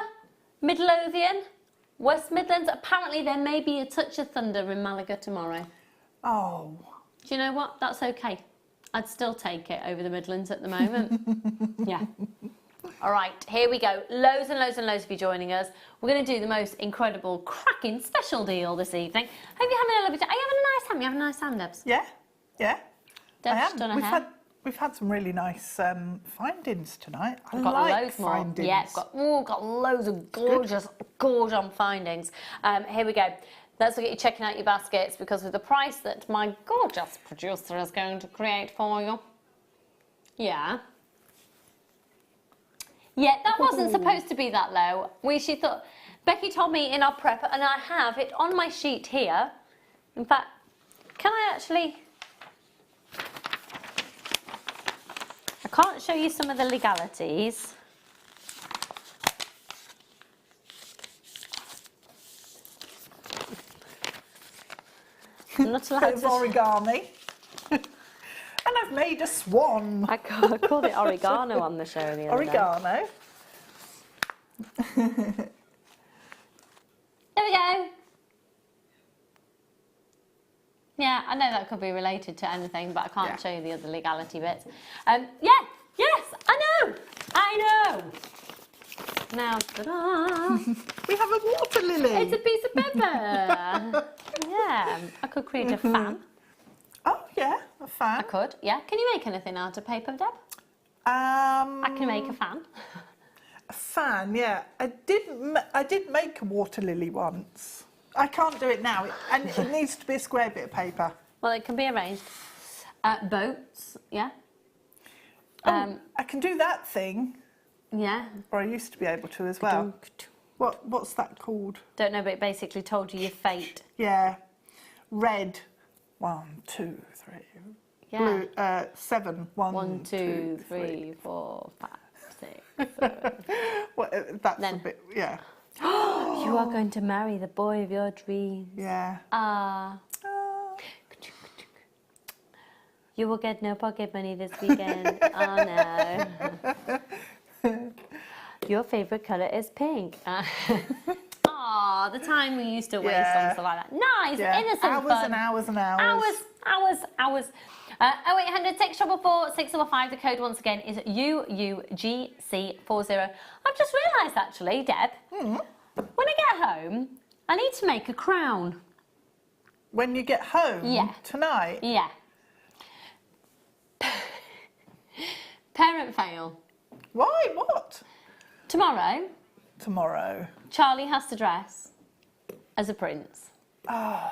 Midlothian, West Midlands. Apparently there may be a touch of thunder in Malaga tomorrow. Oh. Do you know what? That's okay. I'd still take it over the Midlands at the moment. Yeah. All right, here we go. Loads and loads and loads of you joining us. We're going to do the most incredible, cracking special deal this evening. Hope you're having a lovely day. Are you having a nice time? You having a nice time, Debs? Yeah, yeah. Deb's done her hair. We've had some really nice findings tonight. We've got loads more. Findings. Yeah, got loads of gorgeous findings. Here we go. Let's look at you checking out your baskets, because with the price that my gorgeous producer is going to create for you. Yeah. Yeah, that wasn't supposed to be that low. She thought, Becky told me in our prep, and I have it on my sheet here. In fact, can I actually... I can't show you some of the legalities. I'm not allowed to... origami. And I've made a swan. I called it oregano on the show the other day. Oregano. There we go. Yeah, I know that could be related to anything, but I can't show you the other legality bits. Yeah, yes, I know. Now, ta-da. We have a water lily. It's a piece of paper. Yeah, I could create a fan. Oh, yeah, a fan. I could, yeah. Can you make anything out of paper, Deb? I can make a fan. A fan, yeah. I did make a water lily once. I can't do it now, and it needs to be a square bit of paper. Well, it can be arranged. Boats, yeah. I can do that thing. Yeah. Or I used to be able to as well. What's that called? Don't know, but it basically told you your fate. Yeah. Red. 1, 2, 3. Yeah. Blue. 7. 1, 2, 3, 4, 5, 6, 7. Well, that's a bit. Yeah. You are going to marry the boy of your dreams. Yeah. Ah. You will get no pocket money this weekend. Oh no. Your favourite colour is pink. Aw, the time we used to waste on stuff like that. Nice, innocent hours fun. and hours and hours. Hours. 0800 644 655. The code once again is UUGC40. I've just realised actually, Deb, when I get home, I need to make a crown. When you get home? Yeah. Tonight? Yeah. Parent fail. Why? What? Tomorrow, Tomorrow. Charlie has to dress as a prince. Oh.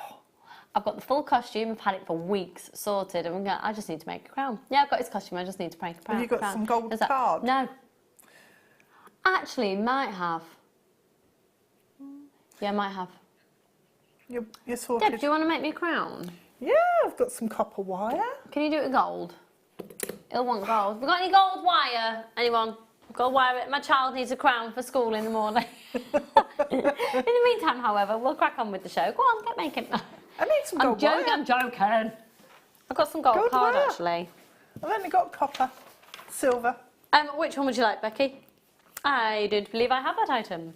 I've got the full costume. I've had it for weeks sorted. And I just need to make a crown. Yeah, I've got his costume. I just need to make a crown. Have you got some gold card? No. Actually, might have. Yeah, might have. You're sorted. Deb, do you want to make me a crown? Yeah, I've got some copper wire. Can you do it with gold? It'll want gold. Have we got any gold wire? Anyone? Gold wire. My child needs a crown for school in the morning. In the meantime, however, we'll crack on with the show. Go on, get making. I need some gold wire. I'm joking. I've got some gold card wire. actually. I've only got copper, silver. Which one would you like, Becky? I didn't believe I had that item.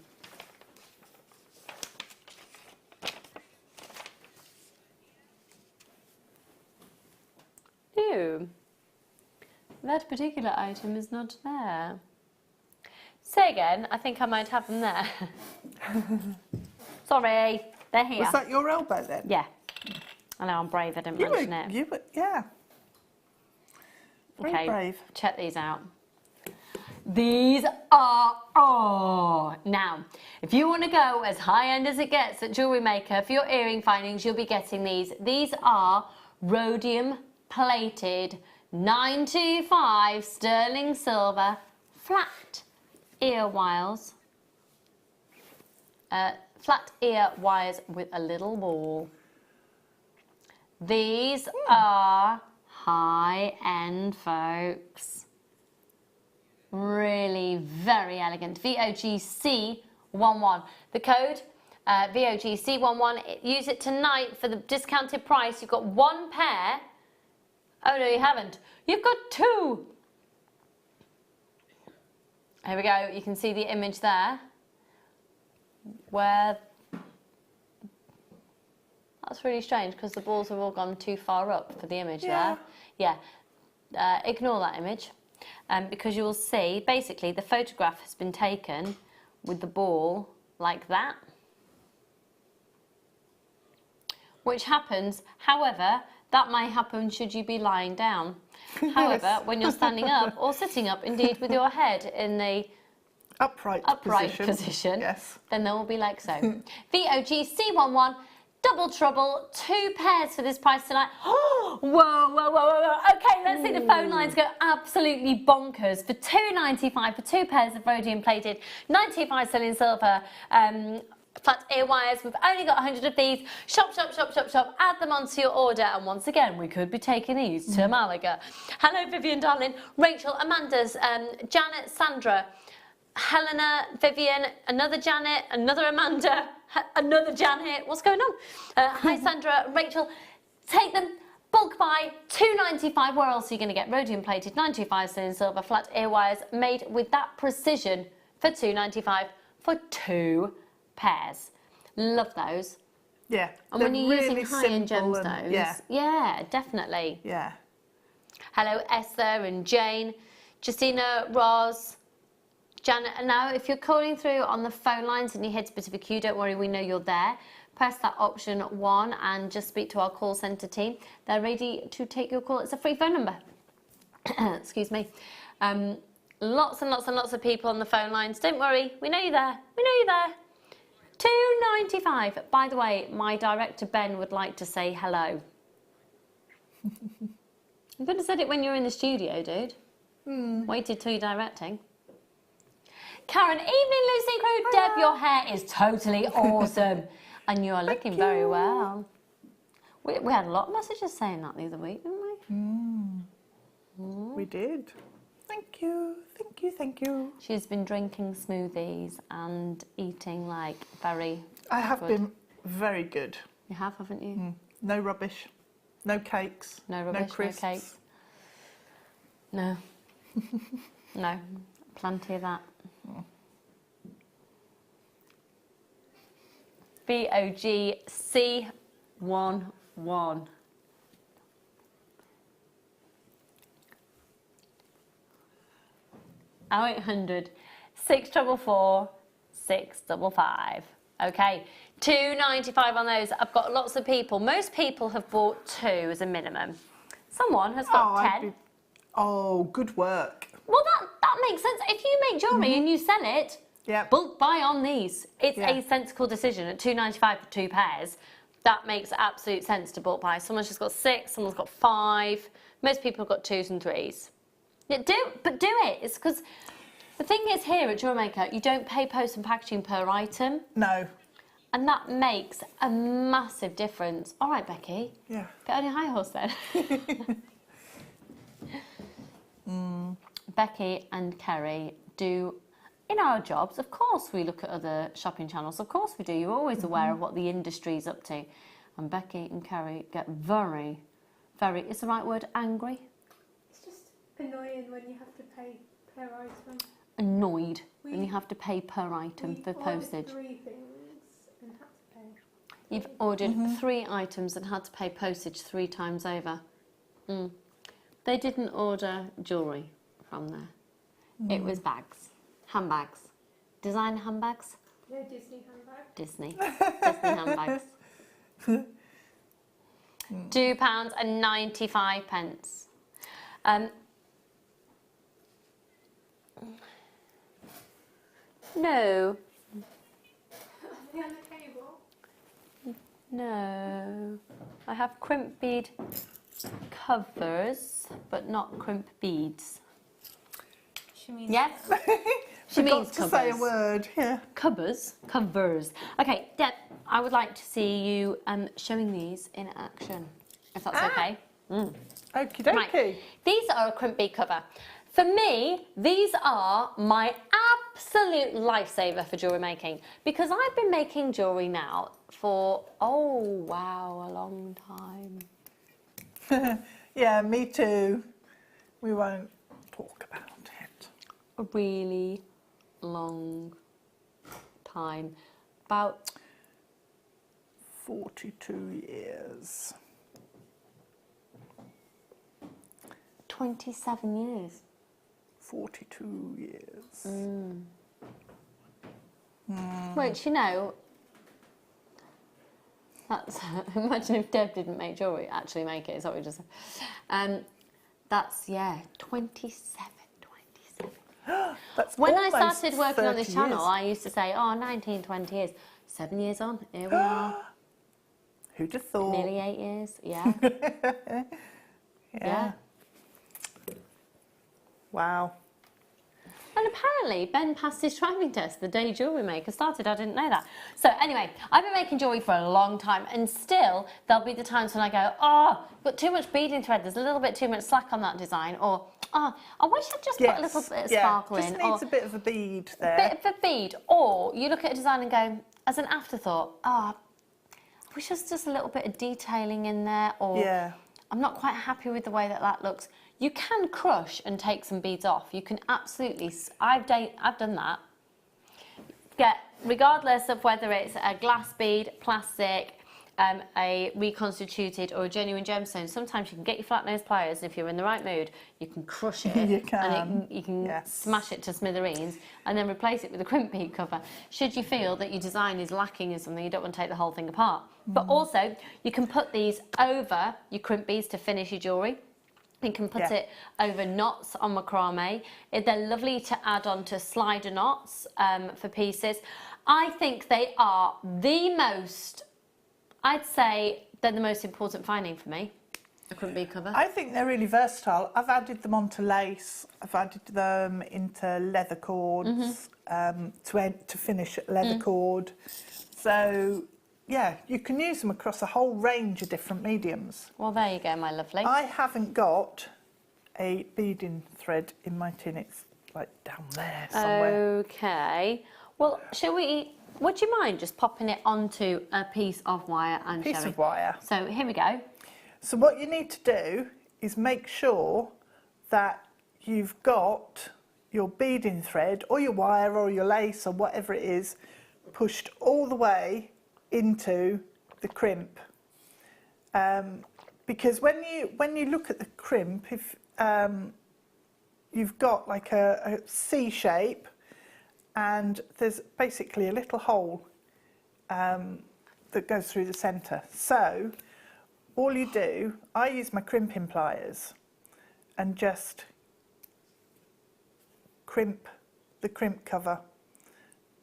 No, that particular item is not there. Say again, I think I might have them there. Sorry, they're here. Was that your elbow then? Yeah. I know, I'm brave, I didn't mention it. Yeah. Very brave. Check these out. These are, now, if you want to go as high-end as it gets at Jewellery Maker for your earring findings, you'll be getting these. These are rhodium-plated 925 sterling silver flat ear wires. Flat ear wires with a little ball. These are high-end, folks. Really very elegant. VOGC11. The code, VOGC11. Use it tonight for the discounted price. You've got one pair. Oh, no, you haven't. You've got two. Here we go. You can see the image there. Where... That's really strange because the balls have all gone too far up for the image there. Yeah. Ignore that image. Because you will see, basically, the photograph has been taken with the ball like that. Which happens, however, that may happen should you be lying down. However, when you're standing up or sitting up, indeed, with your head in the upright position, yes, then there will be like so. VOGC11. Double trouble, 2 pairs for this price tonight. Whoa. Okay, let's see the phone lines go absolutely bonkers. For $2.95 for 2 pairs of rhodium plated, 925 sterling silver, flat ear wires. We've only got 100 of these. Shop. Add them onto your order. And once again, we could be taking these to Malaga. Hello, Vivian, darling. Rachel, Amanda's, Janet, Sandra, Helena, Vivian, another Janet, another Amanda, another Janet. What's going on? Hi, Sandra, Rachel. Take them, bulk buy, $2.95. Where else are you going to get rhodium plated 925 sterling silver flat ear wires made with that precision for $2.95 for 2 pairs. Love those. Yeah. And when you're really using high-end gemstones, yeah, definitely. Yeah. Hello, Esther and Jane, Justina, Roz, Janet. And now, if you're calling through on the phone lines and you hit a bit of a queue, don't worry, we know you're there. Press that option 1 and just speak to our call centre team. They're ready to take your call. It's a free phone number. Excuse me. Lots and lots of people on the phone lines. Don't worry, we know you're there. We know you're there. $2.95. By the way, my director Ben would like to say hello. You could have said it when you're in the studio, dude. Waited till you're directing. Karen, evening Lucy Crew. Deb, your hair is totally awesome. And you are looking very well. We had a lot of messages saying that the other week, didn't we? We did. Thank you. She's been drinking smoothies and eating like very I have been very good. You have, haven't you? No rubbish. No cakes. No rubbish, no crisps. no cakes. No. No. Plenty of that. BOGC11. 0800 644 655. Okay, £2.95 on those. I've got lots of people. Most people have bought 2 as a minimum. Someone has got 10. Oh, good work. Well, that makes sense. If you make jewellery and you sell it, bulk buy on these. It's a sensible decision at £2.95 for 2 pairs. That makes absolute sense to bulk buy. Someone's just got 6, someone's got 5. Most people have got 2s and 3s. Yeah, do it. It's because the thing is here at Jewellery Maker, you don't pay post and packaging per item. No. And that makes a massive difference. All right, Becky. Yeah. Get on your high horse then. Becky and Kerry do, in our jobs, of course we look at other shopping channels. Of course we do. You're always aware of what the industry's up to. And Becky and Kerry get very, is the right word, angry? It's just annoying when you have to pay per item. Annoyed when you have to pay per item for ordered postage. 3 things and had to pay. You've ordered 3 items and had to pay postage 3 times over. They didn't order jewellery from there. It was bags, handbags, designer handbags. No Disney handbag. Disney handbags. £2.95. No. Are they on the table? No. I have crimp bead covers, but not crimp beads. She means yes. She means to covers. say a word. Yeah. Covers. Okay, Deb, I would like to see you showing these in action, if that's okay. Okie dokie. Right. These are a crimp bead cover. For me, these are my absolute lifesaver for jewellery making, because I've been making jewellery now for, oh wow, a long time. Yeah, me too. We won't talk about it. A really long time. About 42 years. 27 years. 42 years. Which, you know, that's, imagine if Deb didn't make jewellery, actually make it, is what we just said. That's, 27. That's when I almost started working on this 30 channel, years. I used to say, 19, 20 years. 7 years on, here we are. Who'd have thought? Nearly 8 years, yeah. Yeah. Wow. And apparently Ben passed his driving test the day Jewellery Maker started. I didn't know that. So anyway, I've been making jewellery for a long time, and still there'll be the times when I go, I've got too much beading thread, there's a little bit too much slack on that design, or I wish I'd just put a little bit of sparkle in. Just needs a bit of a bead there. Bit of a bead. Or you look at a design and go, as an afterthought, I wish there's just a little bit of detailing in there, or I'm not quite happy with the way that looks. You can crush and take some beads off. You can absolutely, I've done that. Regardless of whether it's a glass bead, plastic, a reconstituted or a genuine gemstone, sometimes you can get your flat nose pliers, and if you're in the right mood, you can crush it. You can. And you can smash it to smithereens and then replace it with a crimp bead cover, should you feel that your design is lacking in something, you don't want to take the whole thing apart. But also, you can put these over your crimp beads to finish your jewellery. You can put it over knots on macrame. They're lovely to add on to slider knots for pieces. I think they are the most, I'd say they're the most important finding for me, a crimp bead cover. I think they're really versatile. I've added them onto lace. I've added them into leather cords to finish leather cord. So, yeah, you can use them across a whole range of different mediums. Well, there you go, my lovely. I haven't got a beading thread in my tin. It's like down there somewhere. Okay. Well, would you mind just popping it onto a piece of wire and Piece of wire. So here we go. So what you need to do is make sure that you've got your beading thread or your wire or your lace or whatever it is pushed all the way into the crimp. Because when you look at the crimp, if you've got like a C shape and there's basically a little hole that goes through the centre. So all you do, I use my crimping pliers and just crimp the crimp cover,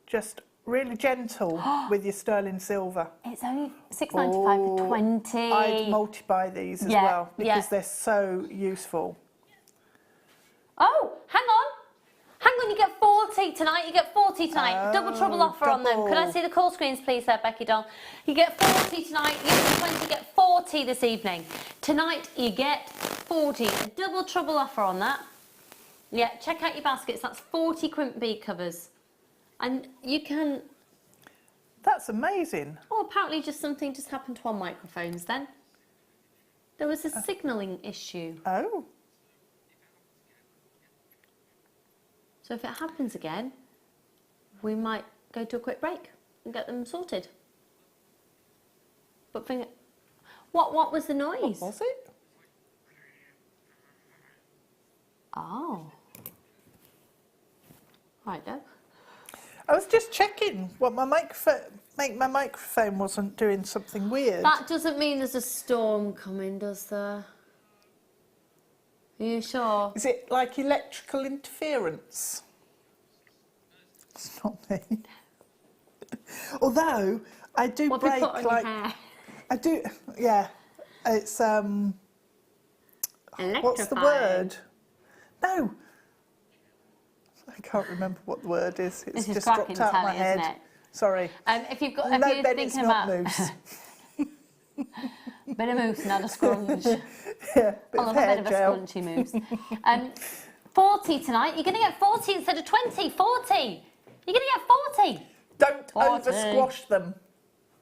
just really gentle with your sterling silver. It's only $6.95 for 20. I'd multi-buy these as well because they're so useful. Oh, hang on, you get 40 tonight, you get 40 tonight. Double trouble offer on them. Could I see the call screens please there, Becky doll? You get 40 tonight, you get 20, you get 40 this evening. Tonight you get 40, a double trouble offer on that. Yeah, check out your baskets, that's 40 crimp bead covers. And you can... That's amazing. Oh, apparently something just happened to our microphones then. There was a signalling issue. Oh. So if it happens again, we might go to a quick break and get them sorted. But what was the noise? What was it? Oh. Right then. I was just checking what my microphone wasn't doing something weird. That doesn't mean there's a storm coming, does there? Are you sure? Is it like electrical interference? It's not me. Although I do what break have you put on like your hair? I do. Yeah, it's what's the word? No. I can't remember what the word is. It's just dropped out of my head. Isn't it? Sorry. If you've got, No, if you're Ben, thinking it's not about mousse. bit of mousse, not a scrunch. Yeah, I love a bit of a scrunchy mousse. 40 tonight. You're going to get 40 instead of 20. 40. You're going to get 40. Don't 40. over squash them.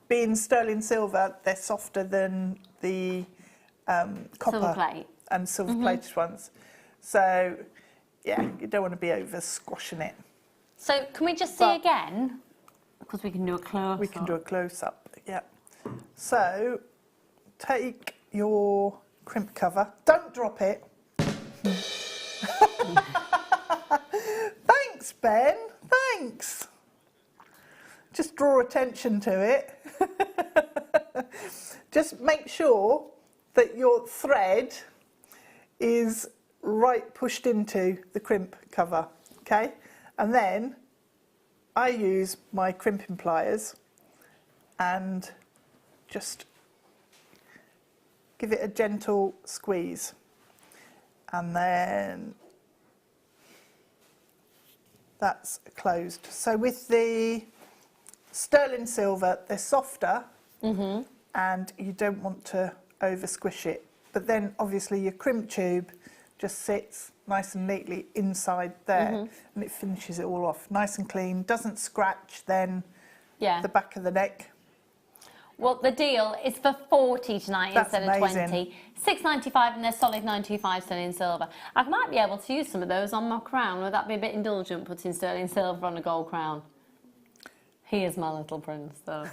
Being sterling silver, they're softer than the copper Silver plate. and silver plated ones. So yeah, you don't want to be over squashing it. So can we just see again? Because we can do a close-up. We can do a close-up, yeah. So take your crimp cover. Don't drop it. Thanks, Ben. Thanks. Just draw attention to it. Just make sure that your thread is right pushed into the crimp cover, okay? And then I use my crimping pliers and just give it a gentle squeeze. And then that's closed. So with the sterling silver, they're softer and you don't want to over squish it. But then obviously your crimp tube just sits nice and neatly inside there and it finishes it all off. Nice and clean, doesn't scratch then the back of the neck. Well, the deal is for 40 tonight That's instead amazing. of 20. $6.95 and they're solid 925 sterling silver. I might be able to use some of those on my crown. Would that be a bit indulgent, putting sterling silver on a gold crown? He is my little prince, though.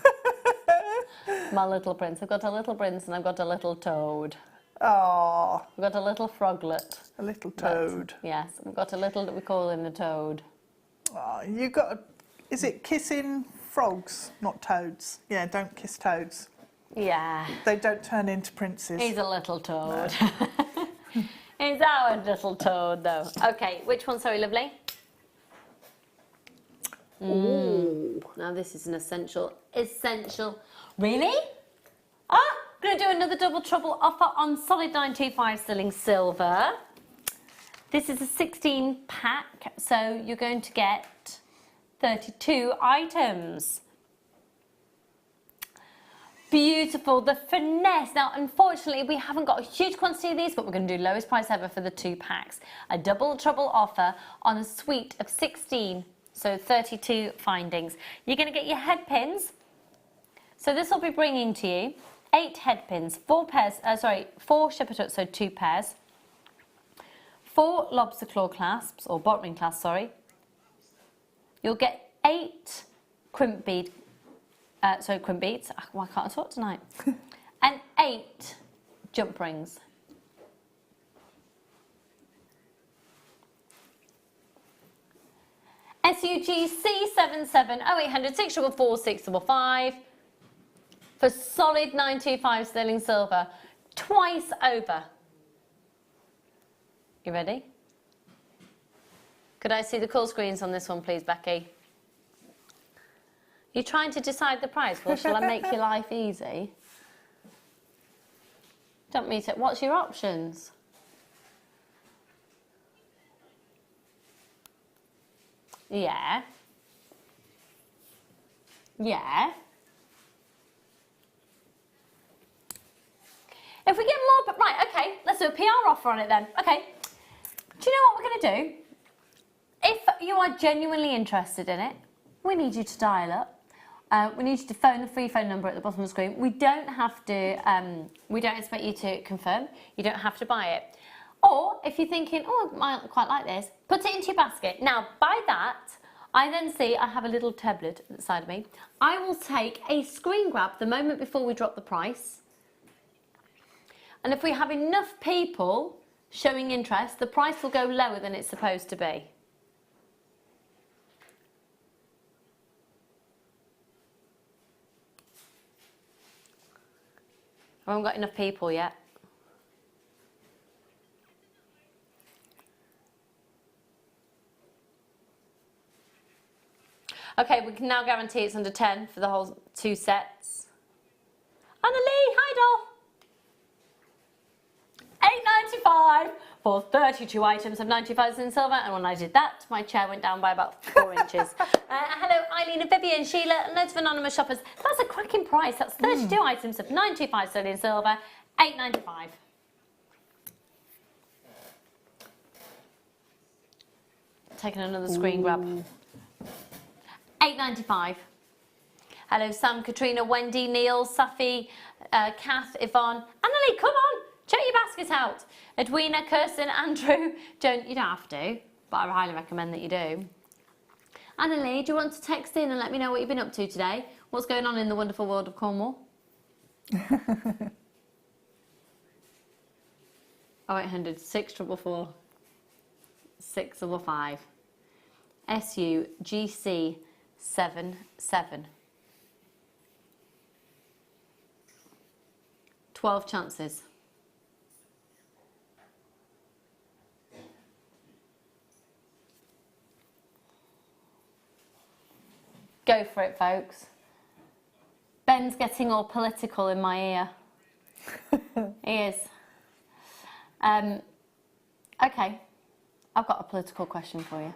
My little prince. I've got a little prince and I've got a little toad. Oh, We've got a little froglet. a little toad. Yes, we've got a little that we call him the toad. Oh, you got is it kissing frogs, not toads? Yeah, don't kiss toads. Yeah. They don't turn into princes. He's a little toad. He's our little toad, though. Okay, which one, sorry, lovely? Now this is an essential. Really? Going to do another double trouble offer on solid 925 sterling silver. This is a 16 pack, so you're going to get 32 items. Beautiful, the finesse. Now, unfortunately, we haven't got a huge quantity of these, but we're going to do lowest price ever for the 2 packs. A double trouble offer on a suite of 16, so 32 findings. You're going to get your head pins. So this will be bringing to you 8 head pins, 4 shepherd hooks, so 2 pairs, 4 lobster claw clasps, or bot ring clasps, sorry. You'll get 8 crimp beads. Why can't I talk tonight? And 8 jump rings. SUG C77 0800 644 655 for solid 925 sterling silver, twice over. You ready? Could I see the call screens on this one, please, Becky? You're trying to decide the price. Well, shall I make your life easy? Don't me to. What's your options? Yeah. Yeah. If we get more, right, okay, let's do a PR offer on it then. Okay. Do you know what we're going to do? If you are genuinely interested in it, we need you to dial up. We need you to phone the free phone number at the bottom of the screen. We don't have to, we don't expect you to confirm. You don't have to buy it. Or if you're thinking, oh, I might quite like this, put it into your basket. Now, by that, I then see I have a little tablet at the side of me. I will take a screen grab the moment before we drop the price. And if we have enough people showing interest, the price will go lower than it's supposed to be. I haven't got enough people yet. Okay, we can now guarantee it's under 10 for the whole 2 sets. Annalie, hi doll. £8.95 for 32 items of 95 in silver, and when I did that, my chair went down by about 4 inches. Hello, Eileen and Vivian, Sheila, and loads of anonymous shoppers. That's a cracking price. That's 32 items of 925 sterling silver, £8.95. Taking another screen grab. £8.95. Hello, Sam, Katrina, Wendy, Neil, Safi, Kath, Yvonne. Annalie, come on, check your basket out. Edwina, Kirsten, Andrew. You don't have to, but I highly recommend that you do. Annalie, do you want to text in and let me know what you've been up to today? What's going on in the wonderful world of Cornwall? 0800 644 655. SUGC 77. 12 chances. Go for it, folks. Ben's getting all political in my ear. He is. Okay, I've got a political question for you.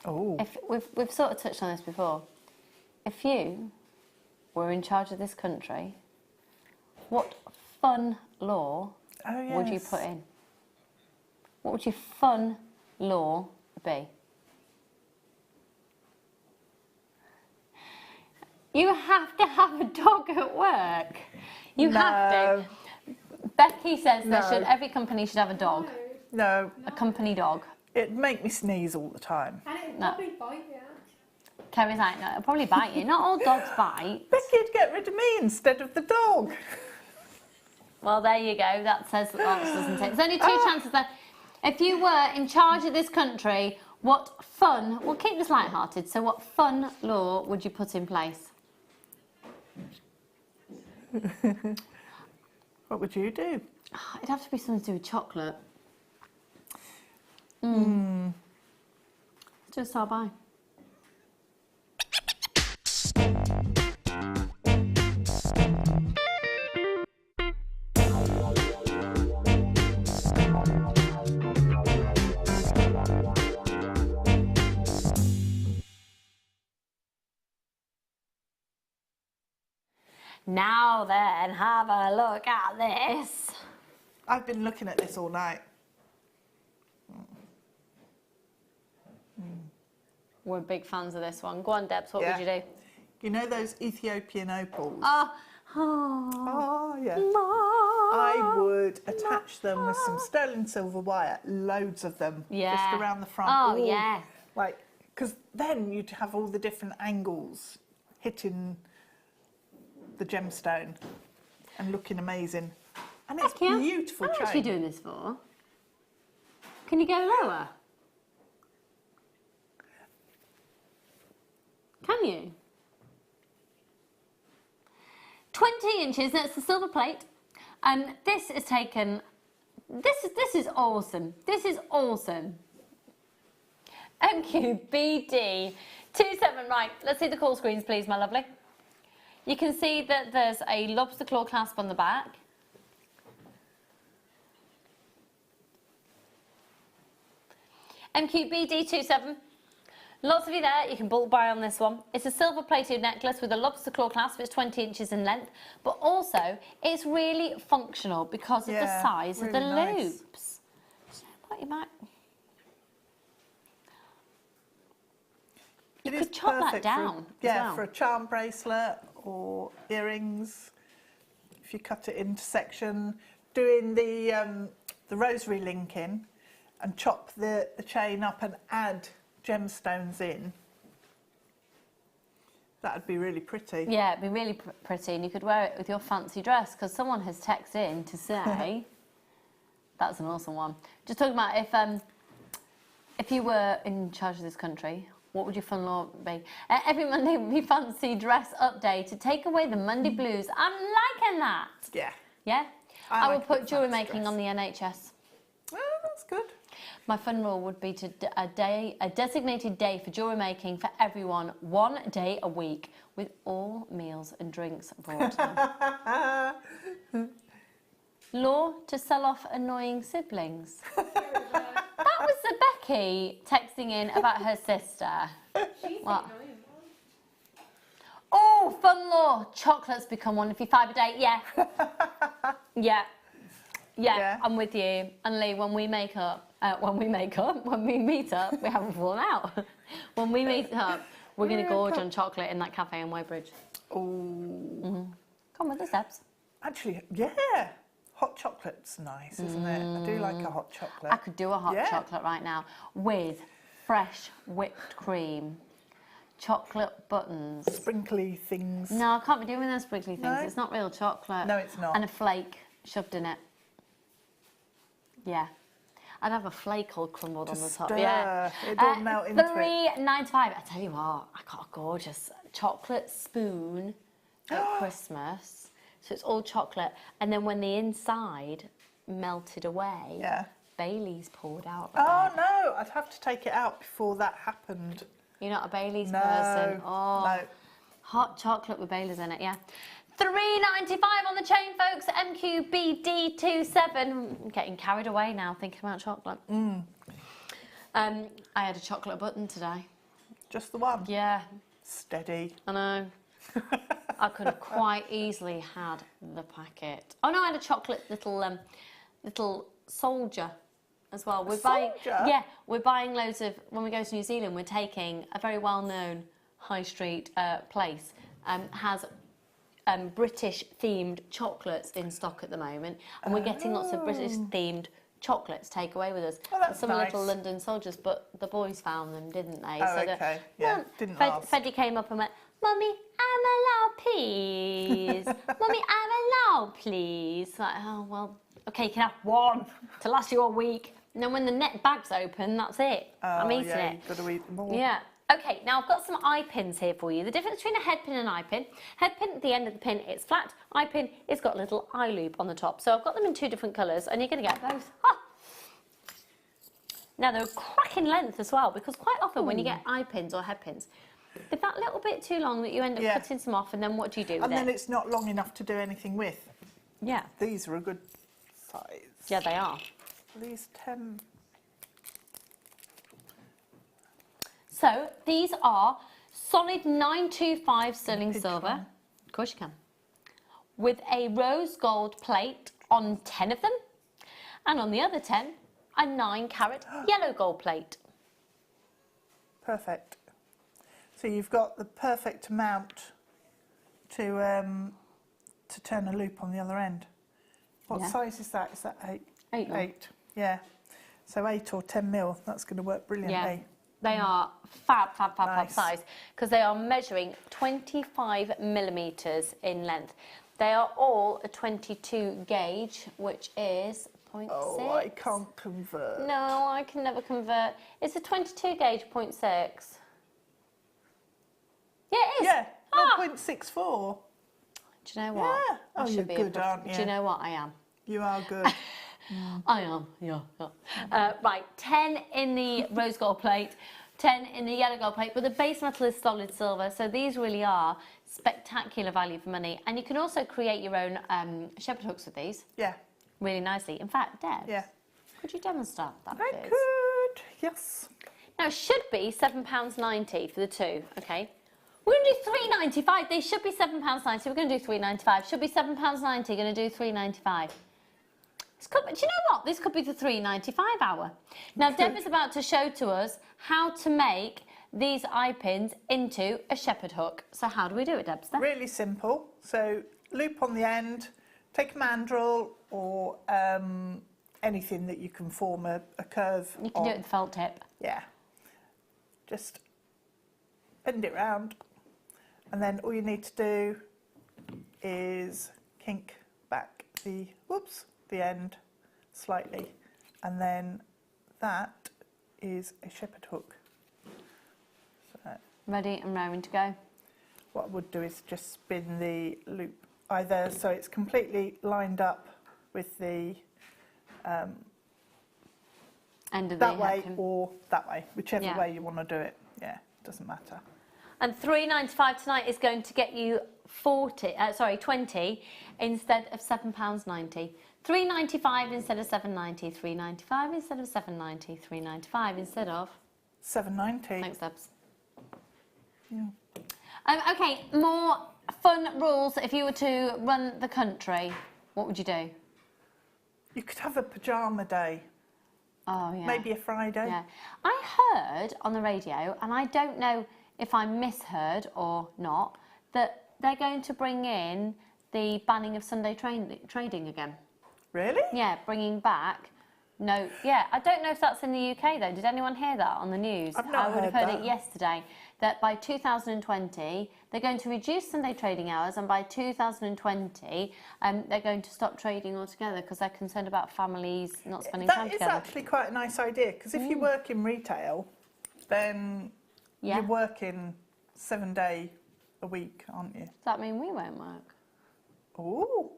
Oh. If we've sort of touched on this before. If you were in charge of this country, what fun law would you put in? What would your fun law be? You have to have a dog at work. You have to. Becky says every company should have a dog. No. A company dog. It'd make me sneeze all the time. And it would probably bite you. Kerry's like, no, it'll probably bite you. Not all dogs bite. Becky'd get rid of me instead of the dog. Well, there you go. That says lots, doesn't it? There's only 2 chances there. If you were in charge of this country, what fun... We'll keep this light-hearted. So what fun law would you put in place? What would you do? It'd have to be something to do with chocolate. Just start by. Now then, have a look at this. I've been looking at this all night. We're big fans of this one. Go on, Debs, what would you do? You know those Ethiopian opals? Oh, Oh, yeah. I would attach them with some sterling silver wire, loads of them, just around the front. Oh, yeah. Like, because then you'd have all the different angles hitting the gemstone and looking amazing. And it's beautiful. How much are you doing this for? Can you go lower? Can you? 20 inches, that's the silver plate. This is taken, this is awesome. This is awesome. MQBD 27, right, let's see the call screens please, my lovely. You can see that there's a lobster claw clasp on the back. MQBD 27. Lots of you there, you can bulk buy on this one. It's a silver plated necklace with a lobster claw clasp, it's 20 inches in length, but also it's really functional because of the size of the loops. So put your back. You could chop that down. For a charm bracelet or earrings. If you cut it into section, doing the rosary linking and chop the chain up and add gemstones in, that'd be really pretty. Yeah, it'd be really pretty, and you could wear it with your fancy dress, because someone has texted in to say that's an awesome one. Just talking about if you were in charge of this country, what would your fun law be? Every Monday would be fancy dress up day to take away the Monday blues. I'm liking that. Yeah. Yeah. I like would put jewellery making on the NHS. Oh, that's good. My fun rule would be to a designated day for jewellery making for everyone, 1 day a week, with all meals and drinks brought in. Law to sell off annoying siblings. That was the Becky texting in about her sister. What? Oh, fun law. Chocolates become one of your 5 a day. Yeah. Yeah, I'm with you. And Lee, when we meet up, we haven't fallen out. When we meet up, we're going to gorge on chocolate in that cafe in Weybridge. Oh. Come with the steps. Actually, yeah. Hot chocolate's nice, isn't it? I do like a hot chocolate. I could do a hot chocolate right now with fresh whipped cream, chocolate buttons. Sprinkly things. No, I can't be doing those sprinkly things. No? It's not real chocolate. No, it's not. And a flake shoved in it. Yeah. I'd have a flake all crumbled on the top. Stir. Yeah. It doesn't melt into it. $3.95. I tell you what, I got a gorgeous chocolate spoon at Christmas. So it's all chocolate. And then when the inside melted away, Bailey's poured out. Oh, no. I'd have to take it out before that happened. You're not a Bailey's person? Oh, no. Hot chocolate with Bailey's in it, yeah. $3.95 on the chain, folks. MQBD27. I'm getting carried away now thinking about chocolate. I had a chocolate button today. Just the one? Yeah. Steady. I know. I could have quite easily had the packet. Oh no, I had a chocolate little soldier as well. We're buying loads of, when we go to New Zealand, we're taking a very well-known high street place, has British themed chocolates in stock at the moment, and we're getting lots of British themed chocolates take away with us. Oh, that's some nice. Little London soldiers, but the boys found them, didn't they? Oh, okay. Didn't ask. Freddie came up and went, "Mummy, I'm allowed, please. Mummy, I'm allowed, please." Like, oh well, okay, you can have one to last you a week. And then when the net bag's open, that's it. I'm eating it. You've got to eat them all. Yeah. Okay, now I've got some eye pins here for you. The difference between a head pin and eye pin. Head pin, at the end of the pin, it's flat. Eye pin, it's got a little eye loop on the top. So I've got them in 2 different colours, and you're going to get both. Ah! Now, they're a cracking length as well, because quite often when you get eye pins or head pins, they're that little bit too long that you end up cutting some off, and then what do you do with And then it? it's not long enough to do anything with. Yeah. These are a good size. Yeah, they are. These 10... So these are solid 925 sterling silver. Of course you can. With a rose gold plate on 10 of them. And on the other 10, a 9-carat yellow gold plate. Perfect. So you've got the perfect amount to to turn a loop on the other end. What size is that? Is that 8? 8. 8, yeah. So 8 or 10 mil, that's going to work brilliantly. Yeah. They are fab Nice. size because they are measuring 25 millimetres in length. They are all a 22 gauge, which is 0.6. Oh, I can't convert. No, I can never convert. It's a 22 gauge 0.6. Yeah, it is. Yeah, Ah. 0.64. Do you know what? Yeah. Oh, I should you're be good, aren't you? Do you know what I am? You are good. I am, yeah. Right, 10 in the rose gold plate, 10 in the yellow gold plate, but the base metal is solid silver, so these really are spectacular value for money. And you can also create your own shepherd hooks with these Yeah, really nicely. In fact, Deb, yeah. could you demonstrate that, I please? could, yes. Now, it should be £7.90 for the two, okay? We're going to do £3.95. They should be £7.90. We're going to do £3.95. Should be £7.90. Going to do £3.95. Do you know what? This could be the £3.95 hour. Now, Deb is about to show to us how to make these eye pins into a shepherd hook. So how do we do it, Debster? Really simple. So loop on the end, take a mandrel or anything that you can form a curve You can do it with felt tip. Yeah. Just bend it round, and then all you need to do is kink back the end slightly, and then that is a shepherd hook. So Ready and raring to go. what I would do is just spin the loop either so it's completely lined up with the End of that the way hairpin. or that way, whichever Yeah. way you want to do it. Yeah, doesn't matter. And £3.95 tonight is going to get you 20 instead of £7.90. £3.95 instead of £7.90. £3.95 instead of £7.90. £3.95 instead of £7.90. Thanks, Debs. Yeah. Okay, more fun rules. If you were to run the country, what would you do? You could have a pyjama day. Oh, yeah. Maybe a Friday. Yeah. I heard on the radio, and I don't know if I misheard or not, that they're going to bring in the banning of Sunday trading again. Really? Yeah, bringing back. No, yeah, I don't know if that's in the UK though. Did anyone hear that on the news? I've not I would have heard heard that. it yesterday. That by 2020 they're going to reduce Sunday trading hours, and by 2020 they're going to stop trading altogether because they're concerned about families not spending time That is together. actually quite a nice idea, because if you work in retail, then Yeah. you're working 7 days a week, aren't you? Does that mean we won't work? Oh,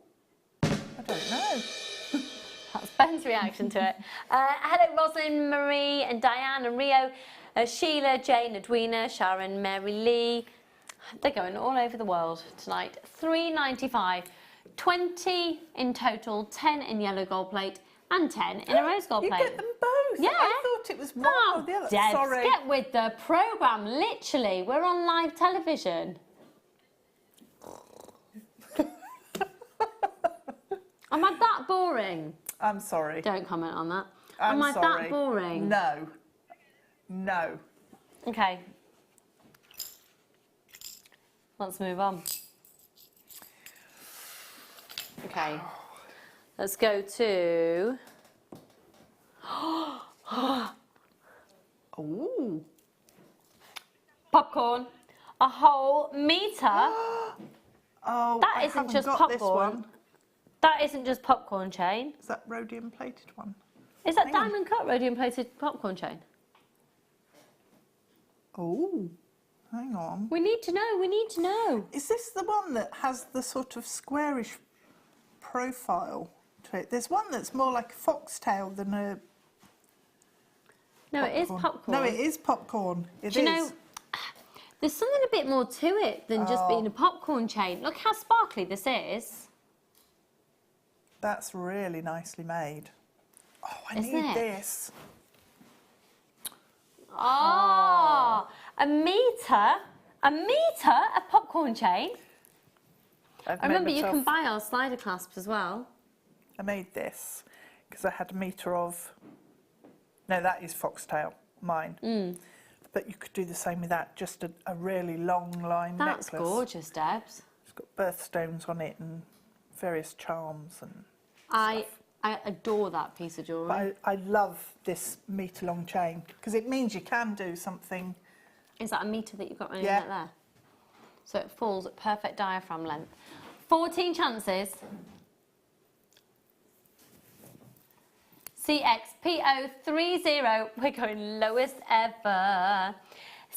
I don't know. That's Ben's reaction to it. Hello, Rosalind, Marie, and Diane, and Rio, Sheila, Jane, Edwina, Sharon, Mary Lee. They're going all over the world tonight. £3.95, 20 in total, 10 in yellow gold plate, and 10 in a rose gold You plate. get them both. Yeah. I thought it was one or the other. Debs, Sorry. get with the programme, literally. We're on live television. Am I that boring? I'm sorry. Don't comment on that. I'm Am I sorry. that boring? No. No. Okay. Let's move on. Okay. Let's go to... Ooh. popcorn. A whole metre. Oh, That I isn't haven't just got this popcorn. one. That isn't just popcorn chain. Is that rhodium plated one? Is that Hang on. diamond cut rhodium plated popcorn chain? Oh, hang on. We need to know, we need to know. Is this the one that has the sort of squarish profile to it? There's one that's more like a foxtail than a No, it is popcorn. No, it is popcorn. It Do you is. know, there's something a bit more to it than just being a popcorn chain. Look how sparkly this is. That's really nicely made. Oh, I Isn't need it? this. Oh, a metre of popcorn chain. I've I remember made you can myself- buy our slider clasps as well. I made this because I had a metre of... No, that is foxtail, mine. But you could do the same with that, just a really long line That's necklace. gorgeous, Debs. It's got birthstones on it and various charms and I adore that piece of jewellery. I love this metre-long chain because it means you can do something. Is that a metre that you've got running Yeah. right there? So it falls at perfect diaphragm length. 14 chances. CXPO30, we're going lowest ever.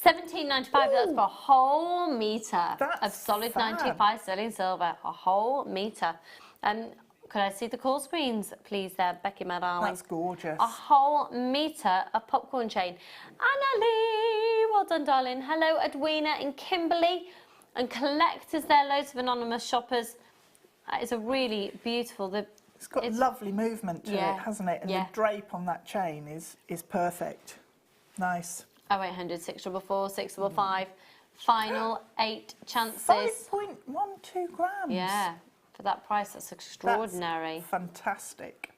17.95, that's for a whole metre of solid fab. 95 sterling silver, a whole metre. Could I see the call screens, please, there, Becky, my darling? That's gorgeous. A whole metre of popcorn chain. Annalie, well done, darling. Hello, Edwina and Kimberly. And collectors there, loads of anonymous shoppers. That is a really beautiful... It's got lovely movement to it, hasn't it? And the drape on that chain is perfect. Nice. 0800 644 655. Final 8 chances. 5.12 grams. Yeah, for that price, that's extraordinary. That's fantastic.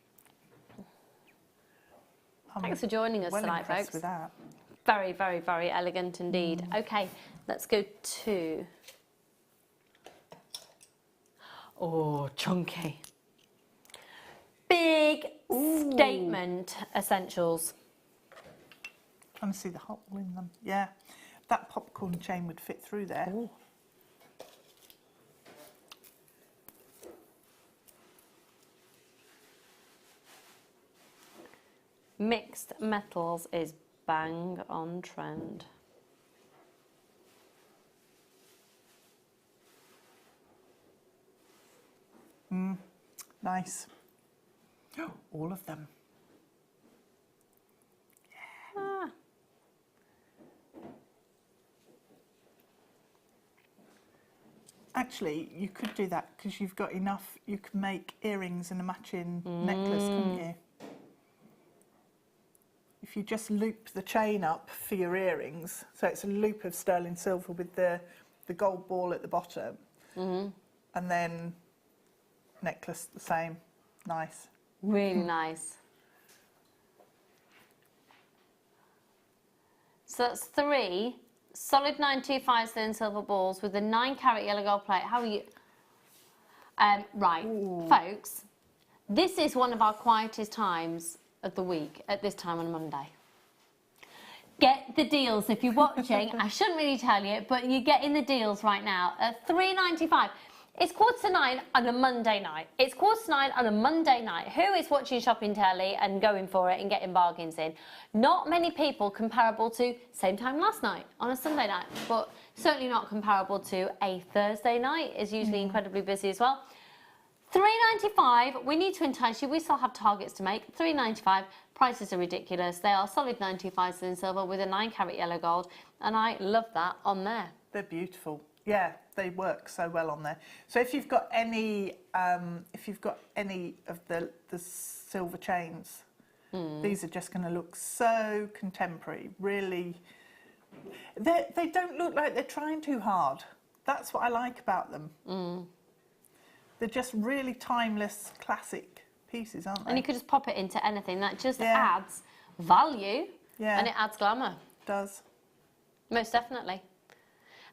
Thanks for joining us tonight, impressed folks. with that. Very, very, very elegant indeed. Okay, let's go to... Oh, chunky. Big statement essentials. Trying to see the hole in them. Yeah, that popcorn chain would fit through there. Ooh. Mixed metals is bang on trend. Nice. All of them. Ah. Actually, you could do that because you've got enough. You can make earrings and a matching necklace, couldn't you? If you just loop the chain up for your earrings, so it's a loop of sterling silver with the gold ball at the bottom, and then necklace the same. Nice. Really nice. So that's 3 solid 925 sterling silver balls with a 9-carat yellow gold plate. How are you? Right, folks, this is one of our quietest times of the week at this time on Monday. Get the deals if you're watching. I shouldn't really tell you, but you're getting the deals right now at £3.95. It's 8:45 on a Monday night. It's 8:45 on a Monday night. Who is watching shopping telly and going for it and getting bargains in? Not many people comparable to same time last night on a Sunday night, but certainly not comparable to a Thursday night. It's usually incredibly busy as well. £3.95. We need to entice you. We still have targets to make. £3.95. Prices are ridiculous. They are solid 925 sterling silver with a 9-carat yellow gold, and I love that on there. They're beautiful. Yeah, they work so well on there. So if you've got any of the silver chains, these are just going to look so contemporary. Really, they don't look like they're trying too hard. That's what I like about them. They're just really timeless, classic pieces, aren't they? And you could just pop it into anything. That just adds value, and it adds glamour. It does. Most definitely.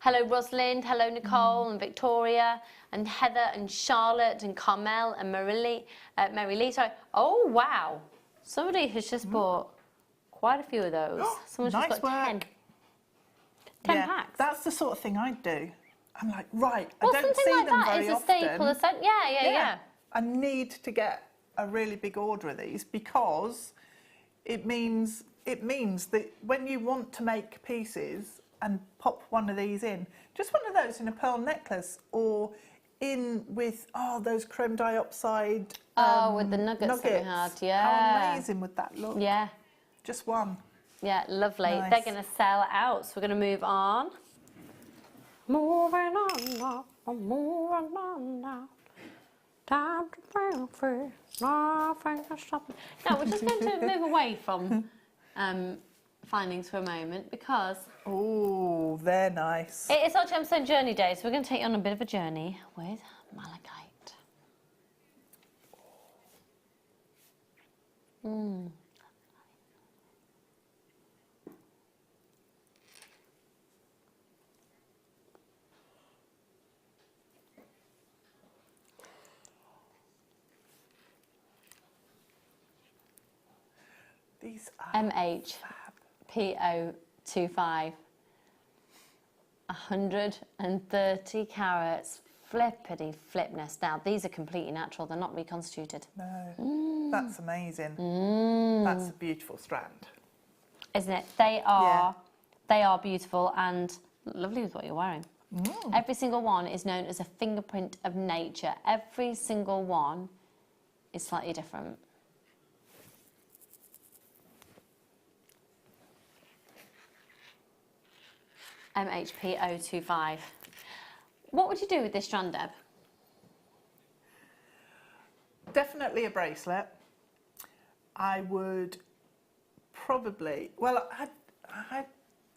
Hello Rosalind, hello Nicole and Victoria and Heather and Charlotte and Carmel and Mary Lee. Sorry. Oh wow, somebody has just bought quite a few of those. Someone's nice just got work. 10 packs. That's the sort of thing I'd do. I'm like, right, Well, I don't something see like them that very is a often. staple. Yeah. I need to get a really big order of these because it means that when you want to make pieces and pop one of these in, just one of those in a pearl necklace or in with those chrome diopside with the nuggets that we had, How amazing would that look? Yeah. Just one. Yeah, lovely. Nice. They're going to sell out, so we're going to move on. Moving on now, I'm moving on now. Time to feel free, nothing to stop me. Now, we're just going to move away from findings for a moment because... Oh, they're nice. It is our Gemstone Journey Day, so we're going to take you on a bit of a journey with Malachite. These are MHPO25. 130 carats. Flippity flipness. Now, these are completely natural. They're not reconstituted. No, that's amazing. That's a beautiful strand. Isn't it? They are beautiful and lovely with what you're wearing. Every single one is known as a fingerprint of nature. Every single one is slightly different. MHPO25. What would you do with this strand, Deb? Definitely a bracelet. I would probably, well, I'd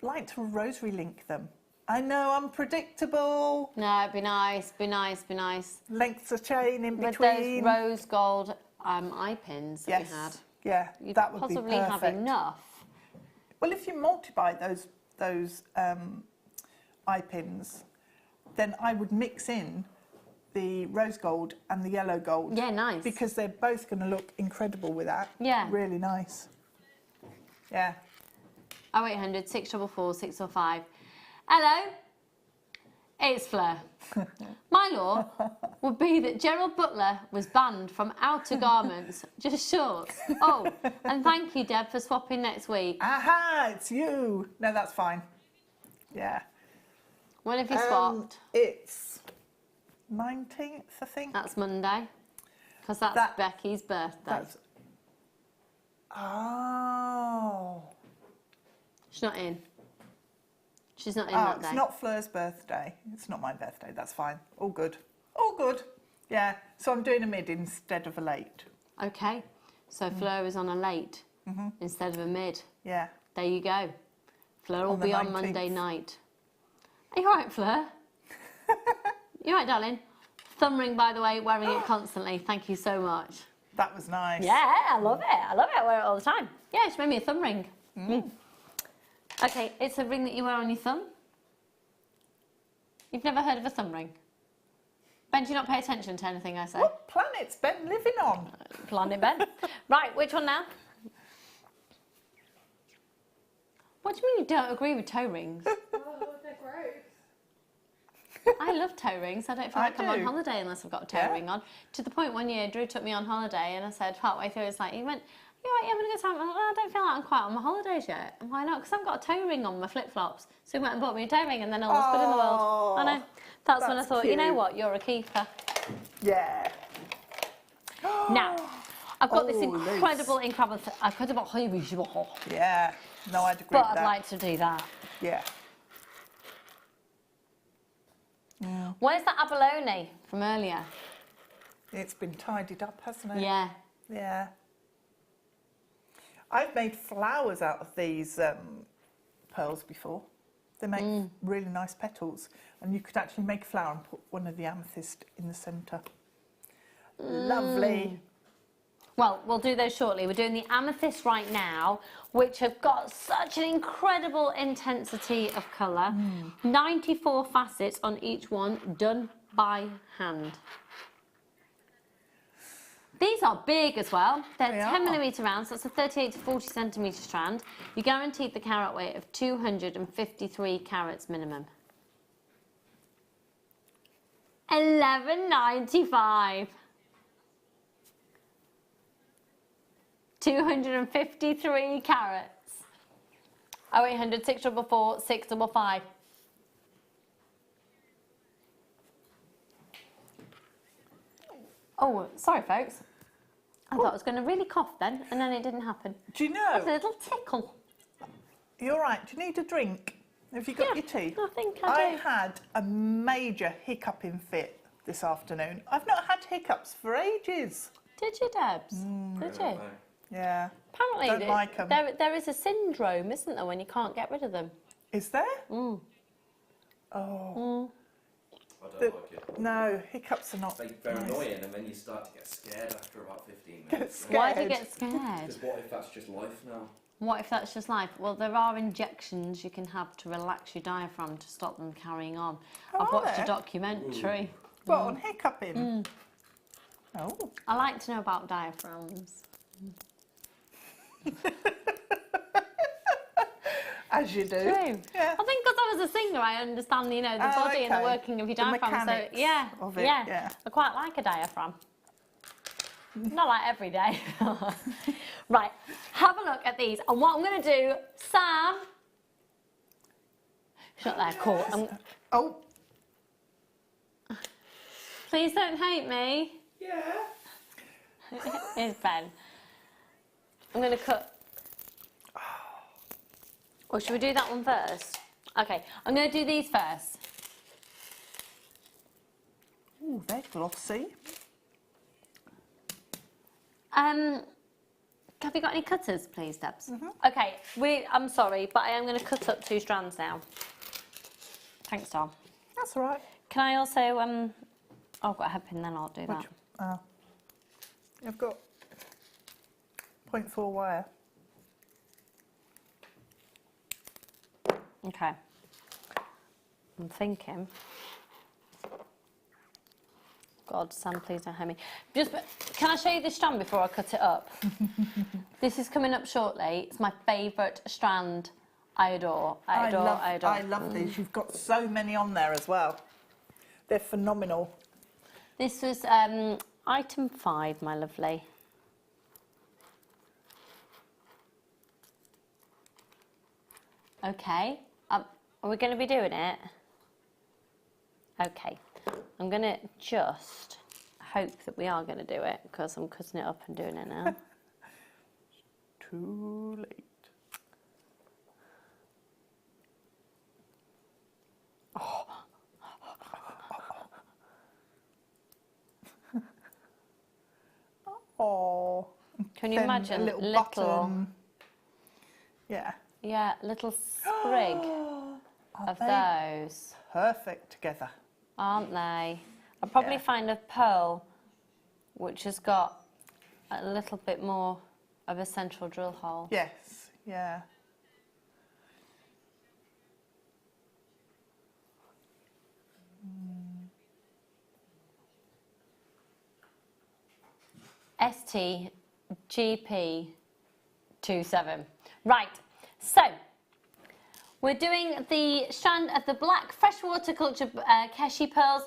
like to rosary link them. I know, unpredictable. No, it'd be nice, be nice, be nice. Lengths of chain in With between. those rose gold eye pins that we had. Yeah, You'd that would be possibly perfect. have enough. Well, if you multiply those eye pins, then I would mix in the rose gold and the yellow gold. Yeah, nice. Because they're both going to look incredible with that. Yeah. Really nice. Yeah. 0800 644 645. Hello, it's Fleur. My law would be that Gerald Butler was banned from outer garments, just shorts. Oh, and thank you, Deb, for swapping next week. Aha, it's you. No, that's fine. Yeah. When have you swapped? It's 19th, I think. That's Monday, because that's Becky's birthday. Oh. She's not in. She's not in that day. It's not Fleur's birthday. It's not my birthday. That's fine. All good. All good. Yeah. So I'm doing a mid instead of a late. Okay. So Fleur is on a late instead of a mid. Yeah. There you go. Fleur will On the be on 19th. Monday night. Are you all right, Fleur? You all right, darling? Thumb ring, by the way, wearing it constantly. Thank you so much. That was nice. Yeah, I love it. I love it. I wear it all the time. Yeah, she made me a thumb ring. Okay, it's a ring that you wear on your thumb. You've never heard of a thumb ring? Ben, do you not pay attention to anything I say? What planet's Ben living on? Planet Ben. Right, which one now? What do you mean you don't agree with toe rings? Oh, they're gross. I love toe rings. I don't feel like I'm on holiday unless I've got a toe ring on. To the point one year, Drew took me on holiday and I said, partway through, it's like, he went, "You all right, having a good time?" I don't feel like I'm quite on my holidays yet. And why not? Because I've got a toe ring on my flip-flops. So he went and bought me a toe ring and then all was good in the world. I know. That's when I thought, you know what, you're a keeper. Yeah. Now, I've got this incredible Yeah. No, I'd agree but with that. I'd like to do that. Yeah. Where's that abalone from earlier? It's been tidied up, hasn't it? Yeah. Yeah. I've made flowers out of these pearls before. They make really nice petals. And you could actually make a flower and put one of the amethyst in the centre. Lovely. Well, we'll do those shortly. We're doing the amethyst right now, which have got such an incredible intensity of colour. 94 facets on each one, done by hand. These are big as well. They're 10mm round, so that's a 38 to 40 centimetre strand. You're guaranteed the carat weight of 253 carats minimum. $11.95. 253 carats. 0800 644 655. Oh, sorry, folks. I thought I was going to really cough then, and then it didn't happen. Do you know? That's a little tickle. You're right. Do you need a drink? Have you got your tea? I think I do. had a major hiccuping fit this afternoon. I've not had hiccups for ages. Did you, Debs? Did you? Yeah. Apparently, Don't like 'em. there is a syndrome, isn't there, when you can't get rid of them? Is there? Mm. Oh. I don't like it. No, hiccups are not. They're nice. annoying, and then you start to get scared after about 15 Get minutes. scared. Why do you get scared? Because what if that's just life now? What if that's just life? Well, there are injections you can have to relax your diaphragm to stop them carrying on. I've are watched there? a documentary. What, on hiccuping? Oh. I like to know about diaphragms. As you do. True. Yeah. I think because I was a singer, I understand, you know, the body and the okay. working of your The diaphragm. So mechanics yeah, of it, yeah, yeah. I quite like a diaphragm. Not like every day. Right, have a look at these. And what I'm going to do, Sam. She's not there, cool. Oh. Please don't hate me. Yeah. Here's Ben. I'm going to cut. Or should we do that one first? Okay, I'm going to do these first. Ooh, they're glossy. Have you got any cutters, please, Debs? Okay, I'm sorry, but I am going to cut up 2 strands now. Thanks, Tom. That's all right. Can I also, oh, I've got a head pin, then I'll do that. I've got 0.4 wire. Okay. I'm thinking. God, Sam, please don't hurt me. Can I show you this strand before I cut it up? This is coming up shortly. It's my favourite strand. I adore. I love these. You've got so many on there as well. They're phenomenal. This was item 5, my lovely. Okay. Are we going to be doing it? Okay. I'm going to just hope that we are going to do it because I'm cutting it up and doing it now. Too late. Oh. Oh. Can you imagine a little button? Yeah. Yeah, little sprig of those. Perfect together. Aren't they? I'll probably find a pearl which has got a little bit more of a central drill hole. Yes, yeah. STGP27. Right, so we're doing the strand of the black freshwater culture Keshi pearls.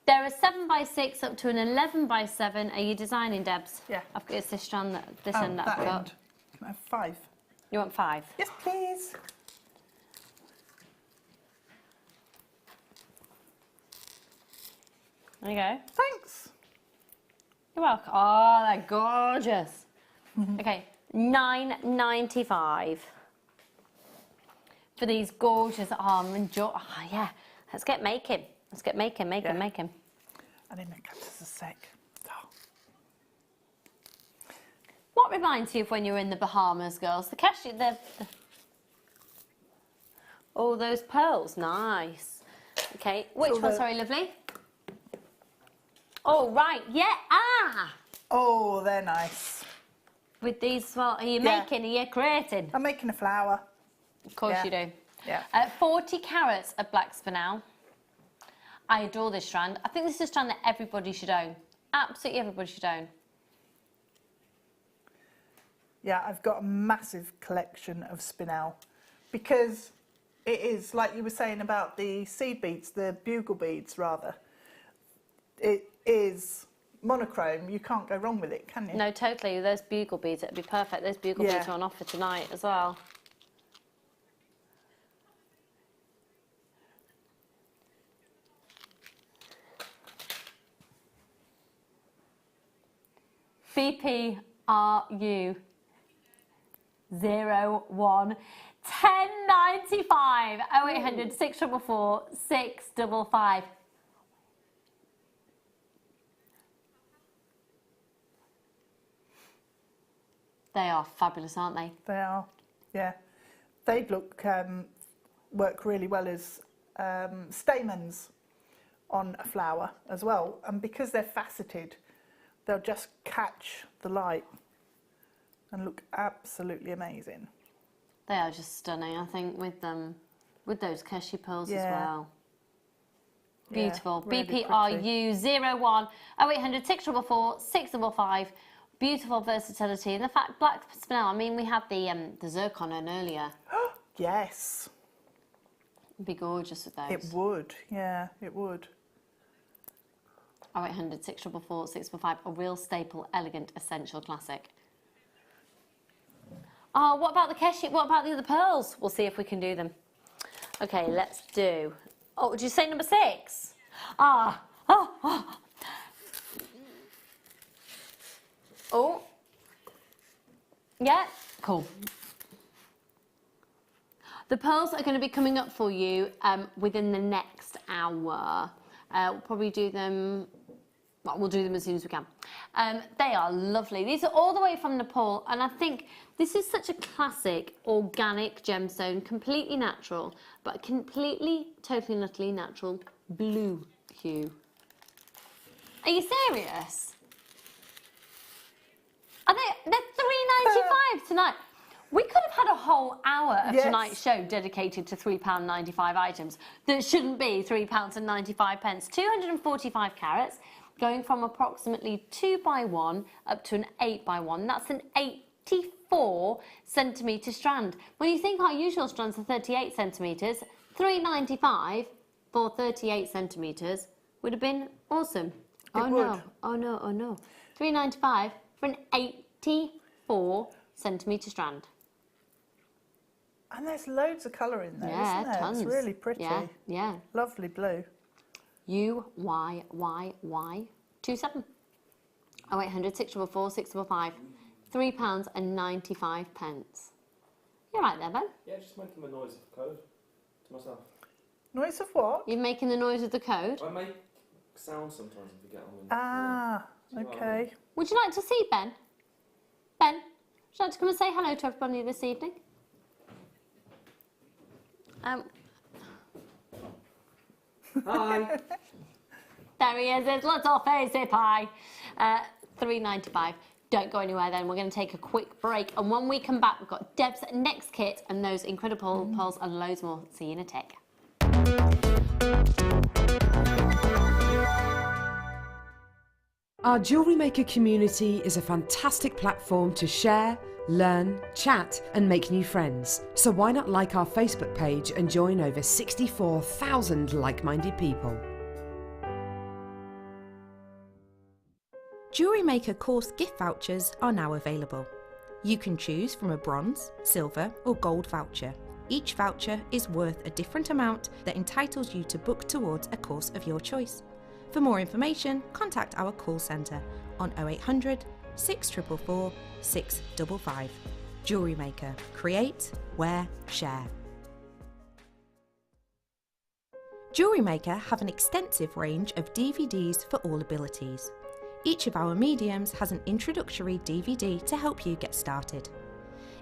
There are 7x6 up to an 11x7. Are you designing, Debs? Yeah. It's this strand, this end that I've got. End. Can I have 5? You want 5? Yes, please. There you go. Thanks. You're welcome. Oh, they're gorgeous. Okay, $9.95 for these gorgeous yeah. Let's get making. Let's get making. I didn't make that just a sec. Oh. What reminds you of when you were in the Bahamas, girls? The Keshi, oh, those pearls, nice. Okay, which one? Sorry, lovely. Oh, right, yeah, Oh, they're nice. With these as well, are you making, are you creating? I'm making a flower. Of course you do. Yeah. 40 carats of black spinel. I adore this strand. I think this is a strand that everybody should own. Absolutely everybody should own. Yeah, I've got a massive collection of spinel because it is, like you were saying about the seed beads, the bugle beads rather, it is monochrome. You can't go wrong with it, can you? No, totally. Those bugle beads, it'd be perfect. Those bugle beads are on offer tonight as well. BPRU 01 10.95 0800 644 655. They are fabulous, aren't they? They are, yeah. They look work really well as stamens on a flower as well, and because they're faceted, they'll just catch the light and look absolutely amazing. They are just stunning, I think, with them, with those Keshi pearls as well. Beautiful. Yeah, really BPRU 01 0800 644 655. Beautiful versatility, and the fact black spinel. I mean, we had the zircon on earlier. Yes. It'd be gorgeous with those. It would, yeah, it would. 0800 644 645, a real staple, elegant, essential classic. Oh, what about the Keshi? What about the other pearls? We'll see if we can do them. Okay, let's do. Oh, did you say number 6? Ah, oh. Oh. Yeah, cool. The pearls are going to be coming up for you within the next hour. We'll probably do them, well, we'll do them as soon as we can. They are lovely. These are all the way from Nepal, and I think this is such a classic organic gemstone, completely natural, but completely, totally and utterly natural blue hue. Are you serious? Are they're £3.95 tonight. We could have had a whole hour of tonight's show dedicated to £3.95 items that shouldn't be £3.95. 245 carats, going from approximately 2x1 up to an 8x1. That's an 84 centimetre strand. When you think our usual strands are 38 centimetres, £3.95 for 38 centimetres would have been awesome. Oh no, oh no, oh no. £3.95 for an 84 centimetre strand. And there's loads of colour in there, isn't there? Tons. It's really pretty. Yeah, yeah. Lovely blue. UYYY27. 0800 644 655. £3.95. You're right there, Ben. Yeah, just making the noise of the code to myself. Noise of what? You're making the noise of the code? I make sound sometimes if you get on. Ah, okay. Would you like to see Ben? Ben, would you like to come and say hello to everybody this evening? Hi. There he is, his little facey pie. £3.95. Don't go anywhere then, we're going to take a quick break. And when we come back, we've got Deb's next kit and those incredible pearls and loads more. See you in a tick. Our Jewellery Maker community is a fantastic platform to share, learn, chat and make new friends. So why not like our Facebook page and join over 64,000 like-minded people. Jewellery Maker course gift vouchers are now available. You can choose from a bronze, silver or gold voucher. Each voucher is worth a different amount that entitles you to book towards a course of your choice. For more information, contact our call centre on 0800 644 655. Jewellery Maker. Create, wear, share. Jewellery Maker have an extensive range of DVDs for all abilities. Each of our mediums has an introductory DVD to help you get started.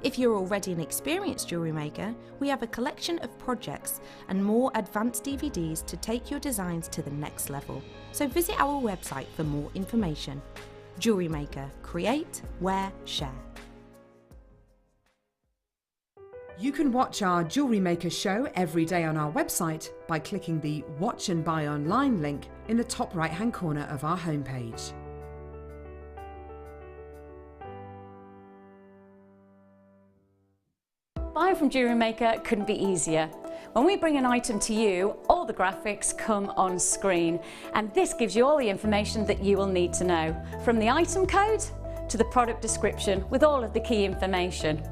If you're already an experienced jewellery maker, we have a collection of projects and more advanced DVDs to take your designs to the next level. So visit our website for more information. Jewellery Maker. Create, wear, share. You can watch our Jewellery Maker show every day on our website by clicking the Watch and Buy Online link in the top right-hand corner of our homepage. Buying from Jewellery Maker couldn't be easier. When we bring an item to you, all the graphics come on screen, and this gives you all the information that you will need to know, from the item code to the product description with all of the key information.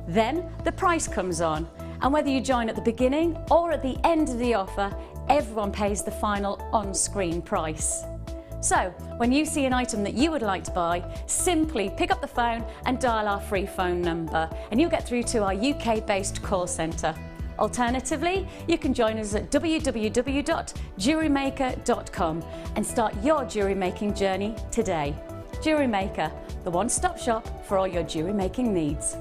Then the price comes on, and whether you join at the beginning or at the end of the offer, everyone pays the final on-screen price. So, when you see an item that you would like to buy, simply pick up the phone and dial our free phone number, and you'll get through to our UK-based call centre. Alternatively, you can join us at www.jewellerymaker.com and start your jewellery making journey today. Jewellery Maker, the one-stop shop for all your jewellery making needs.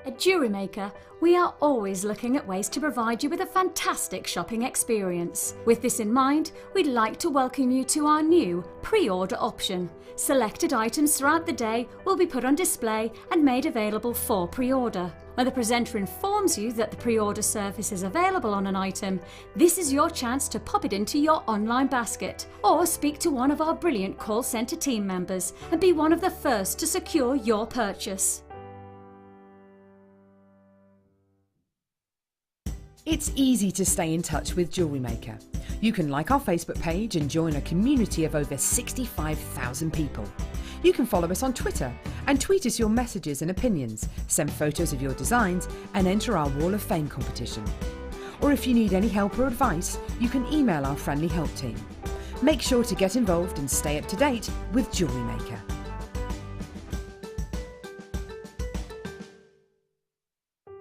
At Jewellery Maker, we are always looking at ways to provide you with a fantastic shopping experience. With this in mind, we'd like to welcome you to our new pre-order option. Selected items throughout the day will be put on display and made available for pre-order. When the presenter informs you that the pre-order service is available on an item, this is your chance to pop it into your online basket or speak to one of our brilliant call centre team members and be one of the first to secure your purchase. It's easy to stay in touch with Jewellery Maker. You can like our Facebook page and join a community of over 65,000 people. You can follow us on Twitter and tweet us your messages and opinions, send photos of your designs and enter our Wall of Fame competition. Or if you need any help or advice, you can email our friendly help team. Make sure to get involved and stay up to date with Jewellery Maker.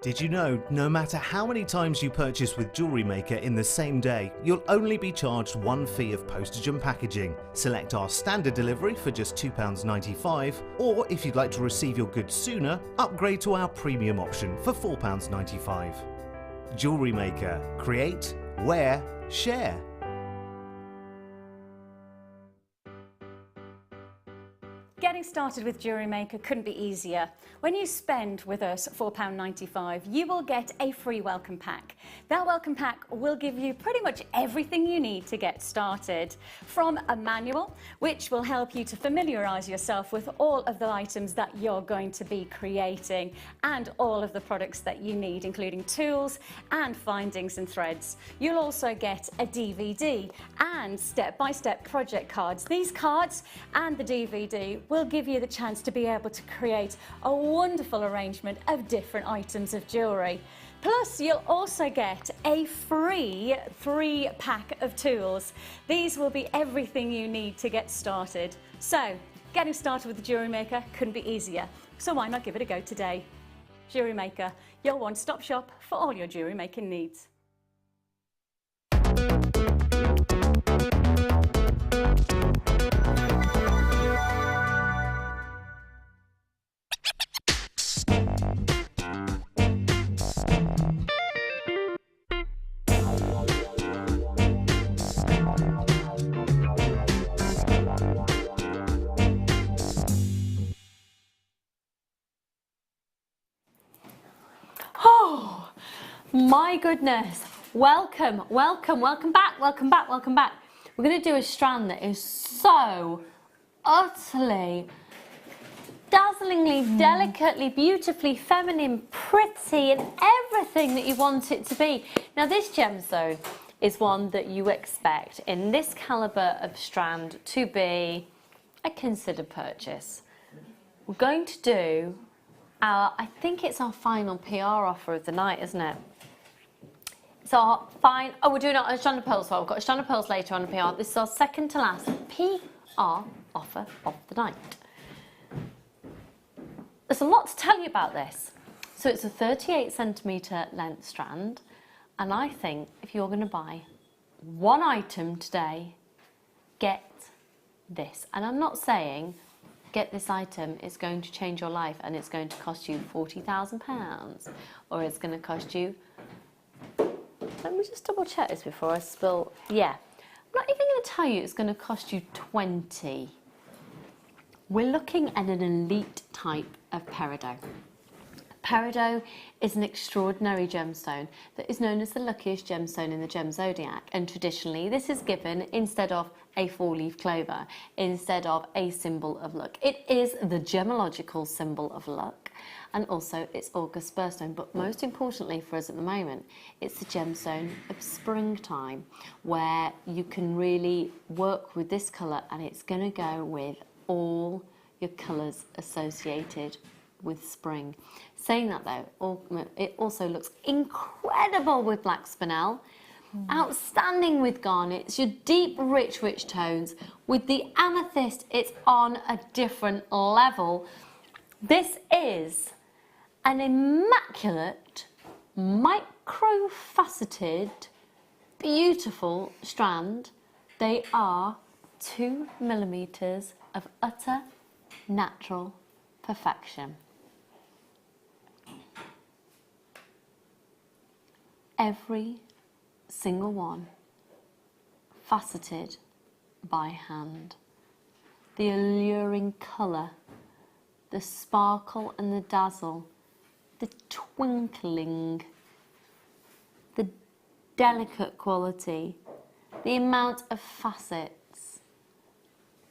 Did you know, no matter how many times you purchase with Jewellery Maker in the same day, you'll only be charged one fee of postage and packaging. Select our standard delivery for just £2.95, or if you'd like to receive your goods sooner, upgrade to our premium option for £4.95. Jewellery Maker. Create, wear, share. Getting started with Jewellery Maker couldn't be easier. When you spend with us £4.95, you will get a free welcome pack. That welcome pack will give you pretty much everything you need to get started. From a manual, which will help you to familiarise yourself with all of the items that you're going to be creating and all of the products that you need, including tools and findings and threads. You'll also get a DVD and step-by-step project cards. These cards and the DVD will give you the chance to be able to create a wonderful arrangement of different items of jewellery. Plus, you'll also get a free 3-pack of tools. These will be everything you need to get started. So, getting started with the Jewellery Maker couldn't be easier. So why not give it a go today? Jewellery Maker, your one-stop shop for all your jewellery making needs. Oh, my goodness. Welcome, welcome, welcome back, welcome back, welcome back. We're going to do a strand that is so utterly, dazzlingly, delicately, beautifully feminine, pretty, and everything that you want it to be. Now, this gemstone is one that you expect in this calibre of strand to be a considered purchase. We're going to do I think it's our final PR offer of the night, isn't it? It's our we're doing a strand of pearls, so we've got a strand of pearls later on the PR. This is our second to last PR offer of the night. There's a lot to tell you about this. So it's a 38cm length strand, and I think if you're going to buy one item today, get this. And I'm not saying get this item, it's going to change your life and it's going to cost you £40,000, or it's going to cost you, let me just double check this before I spill, yeah, I'm not even going to tell you it's going to cost you 20. We're looking at an elite type of peridot. Peridot is an extraordinary gemstone that is known as the luckiest gemstone in the gem zodiac, and traditionally this is given instead of a 4-leaf clover, instead of a symbol of luck. It is the gemological symbol of luck, and also it's August birthstone, but most importantly for us at the moment, it's the gemstone of springtime, where you can really work with this colour, and it's going to go with all your colours associated with spring. Saying that though, it also looks incredible with black spinel, outstanding with garnets, your deep, rich tones. With the amethyst, it's on a different level. This is an immaculate, micro-faceted, beautiful strand. They are 2 millimeters of utter natural perfection. Every single one faceted by hand. The alluring colour, the sparkle and the dazzle, the twinkling, the delicate quality, the amount of facets.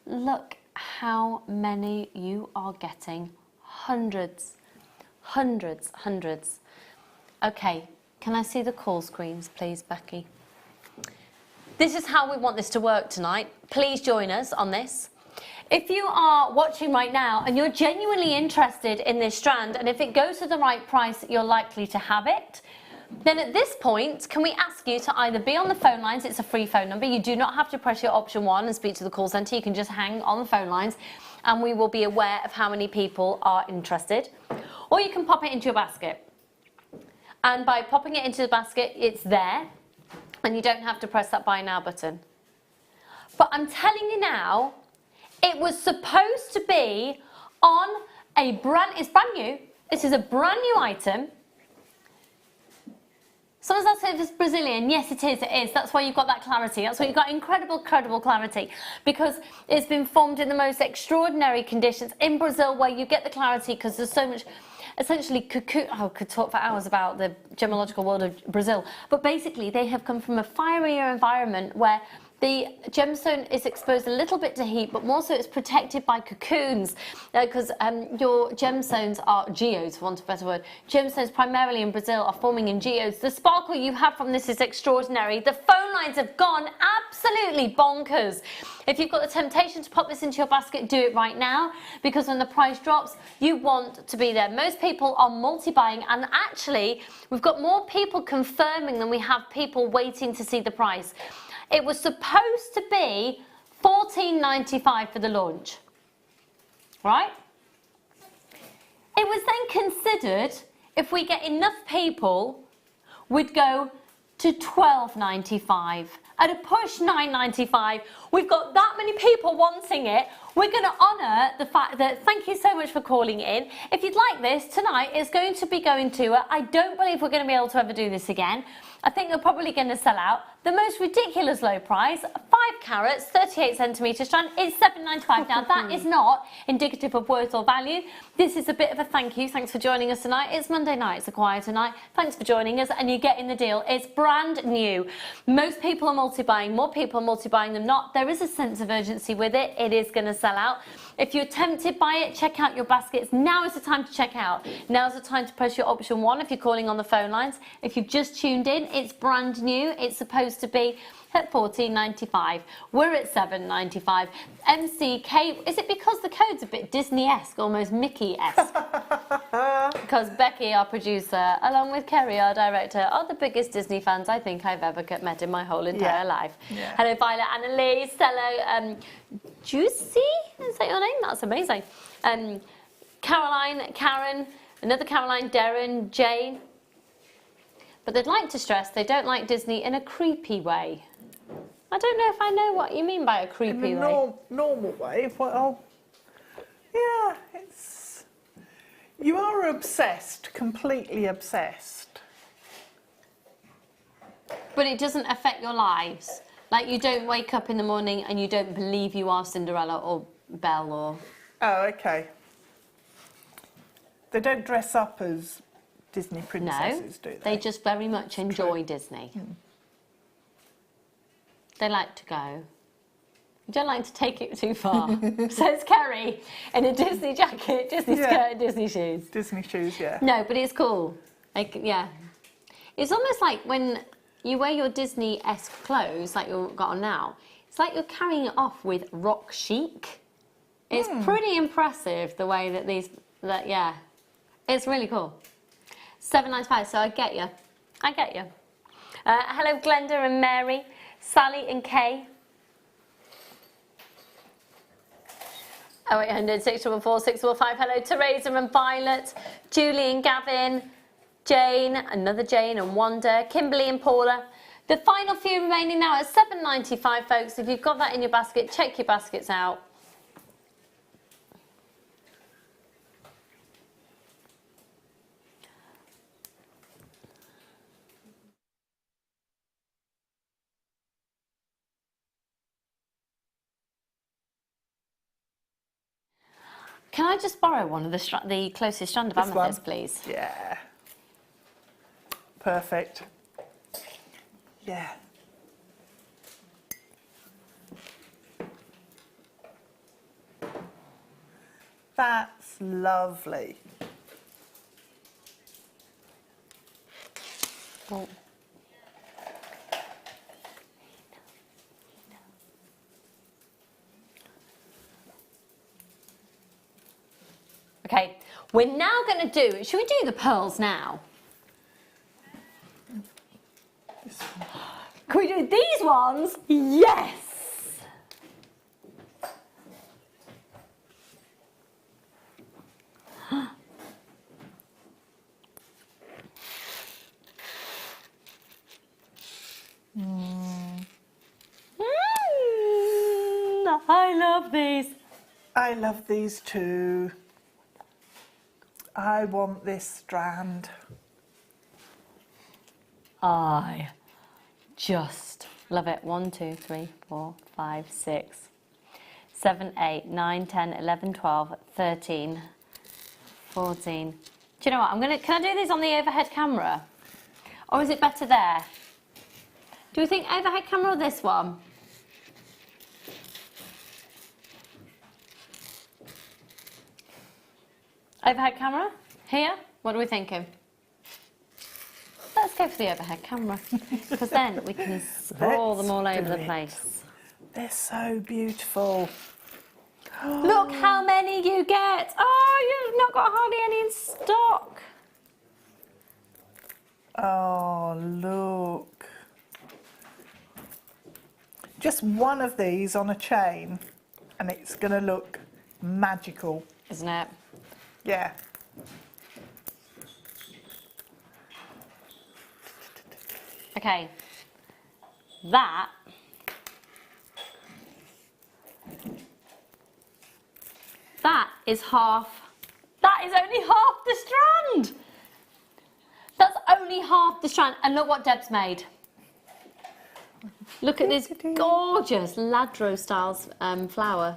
Look how many you are getting. Hundreds. Okay, Can I see the call screens, please, Becky? This is how we want this to work tonight. Please join us on this. If you are watching right now and you're genuinely interested in this strand, and if it goes to the right price, you're likely to have it, then at this point, can we ask you to either be on the phone lines? It's a free phone number. You do not have to press your option 1 and speak to the call centre. You can just hang on the phone lines and we will be aware of how many people are interested. Or you can pop it into your basket. And by popping it into the basket, it's there. And you don't have to press that buy now button. But I'm telling you now, it was supposed to be on a it's brand new. This is a brand new item. Someone's asked if it's Brazilian. Yes, it is. It is. That's why you've got that clarity. That's why you've got incredible clarity, because it's been formed in the most extraordinary conditions in Brazil, where you get the clarity because there's so much, essentially, cocoon. I could talk for hours about the gemological world of Brazil, but basically they have come from a fierier environment where the gemstone is exposed a little bit to heat, but more so it's protected by cocoons, because your gemstones are geodes, for want of a better word. Gemstones primarily in Brazil are forming in geodes. The sparkle you have from this is extraordinary. The phone lines have gone absolutely bonkers. If you've got the temptation to pop this into your basket, do it right now, because when the price drops, you want to be there. Most people are multi-buying, and actually, we've got more people confirming than we have people waiting to see the price. It was supposed to be $14.95 for the launch, right? It was then considered, if we get enough people, we'd go to $12.95. At a push, $9.95. We've got that many people wanting it. We're going to honour the fact that, thank you so much for calling in. If you'd like this, tonight is going to be going to, I don't believe we're going to be able to ever do this again. I think we're probably going to sell out. The most ridiculous low price, 5 carats, 38 centimetre strand, is $7.95. Now that is not indicative of worth or value. This is a bit of a thank you. Thanks for joining us tonight. It's Monday night, it's a quieter night. Thanks for joining us, and you're getting the deal. It's brand new. Most people are multi-buying, more people are multi-buying than not. There is a sense of urgency with it. It is going to sell out. If you're tempted by it, check out your baskets. Now is the time to check out. Now is the time to press your option 1 if you're calling on the phone lines. If you've just tuned in, it's brand new. It's supposed to be at $14.95. We're at $7.95. MCK, is it because the code's a bit Disney-esque, almost Mickey-esque? Because Becky, our producer, along with Kerry, our director, are the biggest Disney fans I think I've ever met in my whole entire life. Yeah. Hello, Violet, Annalise, hello, Juicy, is that your name? That's amazing. Caroline, Karen, another Caroline, Darren, Jane. But they'd like to stress they don't like Disney in a creepy way. I don't know if I know what you mean by a creepy way. Normal way. Well, yeah, it's... You are obsessed, completely obsessed. But it doesn't affect your lives. Like, you don't wake up in the morning and you don't believe you are Cinderella or Belle or... Oh, okay. They don't dress up as Disney princesses, do they? They just very much enjoy Disney. They like to go. You don't like to take it too far. Says Kerry, in a Disney jacket, Disney skirt and Disney shoes. Disney shoes, yeah. No, but it's cool. Like, yeah. It's almost like when you wear your Disney-esque clothes, like you've got on now, it's like you're carrying it off with rock chic. It's pretty impressive the way that yeah. It's really cool. $7.95, so I get you. I get you. Hello, Glenda and Mary, Sally and Kay. 0800 644 645. Hello, Teresa and Violet, Julie and Gavin, Jane, another Jane and Wanda, Kimberly and Paula. The final few remaining now at $7.95, folks. If you've got that in your basket, check your baskets out. Can I just borrow one of the closest strand of amethyst, please? Yeah. Perfect. Yeah. That's lovely. Oh. Okay, we're now going to do, should we do the pearls now? Can we do these ones? Yes! I love these. I love these too. I want this strand. I just love it. 1, 2, 3, 4, 5, 6, 7, 8, 9, 10, 11, 12, 13, 14. Do you know what? Can I do these on the overhead camera? Or is it better there? Do we think overhead camera or this one? Overhead camera? Here? What are we thinking? Let's go for the overhead camera, because then we can sprawl them all over the place. They're so beautiful. Look how many you get. Oh, you've not got hardly any in stock. Oh, look. Just one of these on a chain and it's going to look magical. Isn't it? Yeah. Okay. That is half. That is only half the strand. That's only half the strand. And look what Deb's made. Look at this gorgeous Ladro styles flower.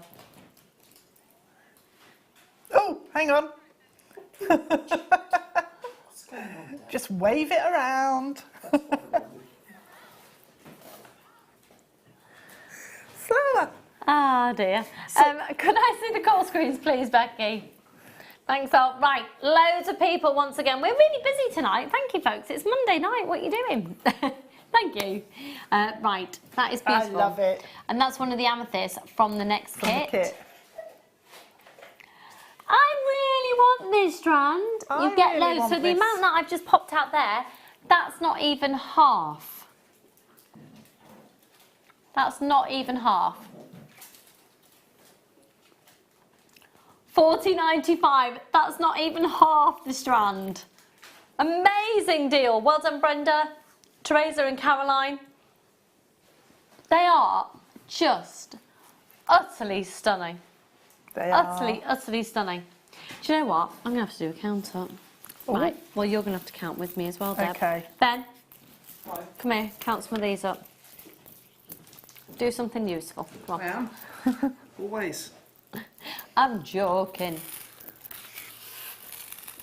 Oh, hang on. Just wave it around. Flower. Ah, dear. Could I see the call screens, please, Becky? Thanks, all. Right, loads of people once again. We're really busy tonight. Thank you, folks. It's Monday night. What are you doing? Thank you. Right, that is beautiful. I love it. And that's one of the amethysts from the next kit. I really want this strand. You get really loads. So the amount that I've just popped out there, that's not even half. That's not even half. $40.95. That's not even half the strand. Amazing deal. Well done, Brenda, Teresa and Caroline. They are just utterly stunning. They are. Utterly stunning. Do you know what? I'm going to have to do a count up. Right. Well, you're going to have to count with me as well, Deb. Okay. Ben, come here. Count some of these up. Do something useful. Come on. I am. Always. I'm joking.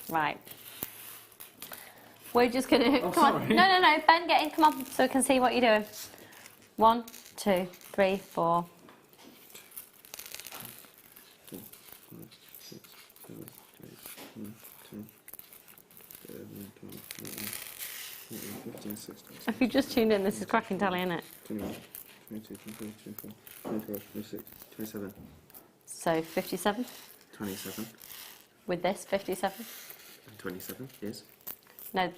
Right. We're just going to... come on. No. Ben, get in. Come on, so we can see what you're doing. 1, 2, 3, 4... 15, 16. If you just tuned in, this is cracking tally, isn't it? 21, 22, 23, 24, 25, 26, 27. So 57? 27. With this, 57? 27, yes. No,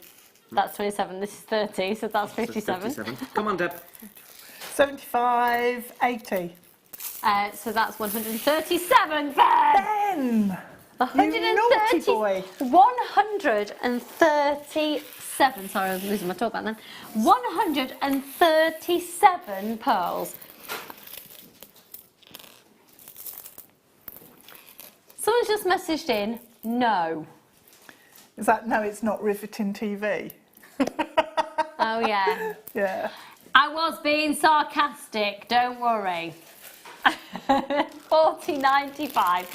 that's 27. This is 30, so that's 57. 57. Come on, Deb. 75, 80. So that's 137, Ben! Ben! You naughty boy. 137. Sorry, I was losing my talk back then. 137 pearls. Someone's just messaged in, no. Is that no, it's not riveting TV? Oh, yeah. Yeah. I was being sarcastic, don't worry. 40.95.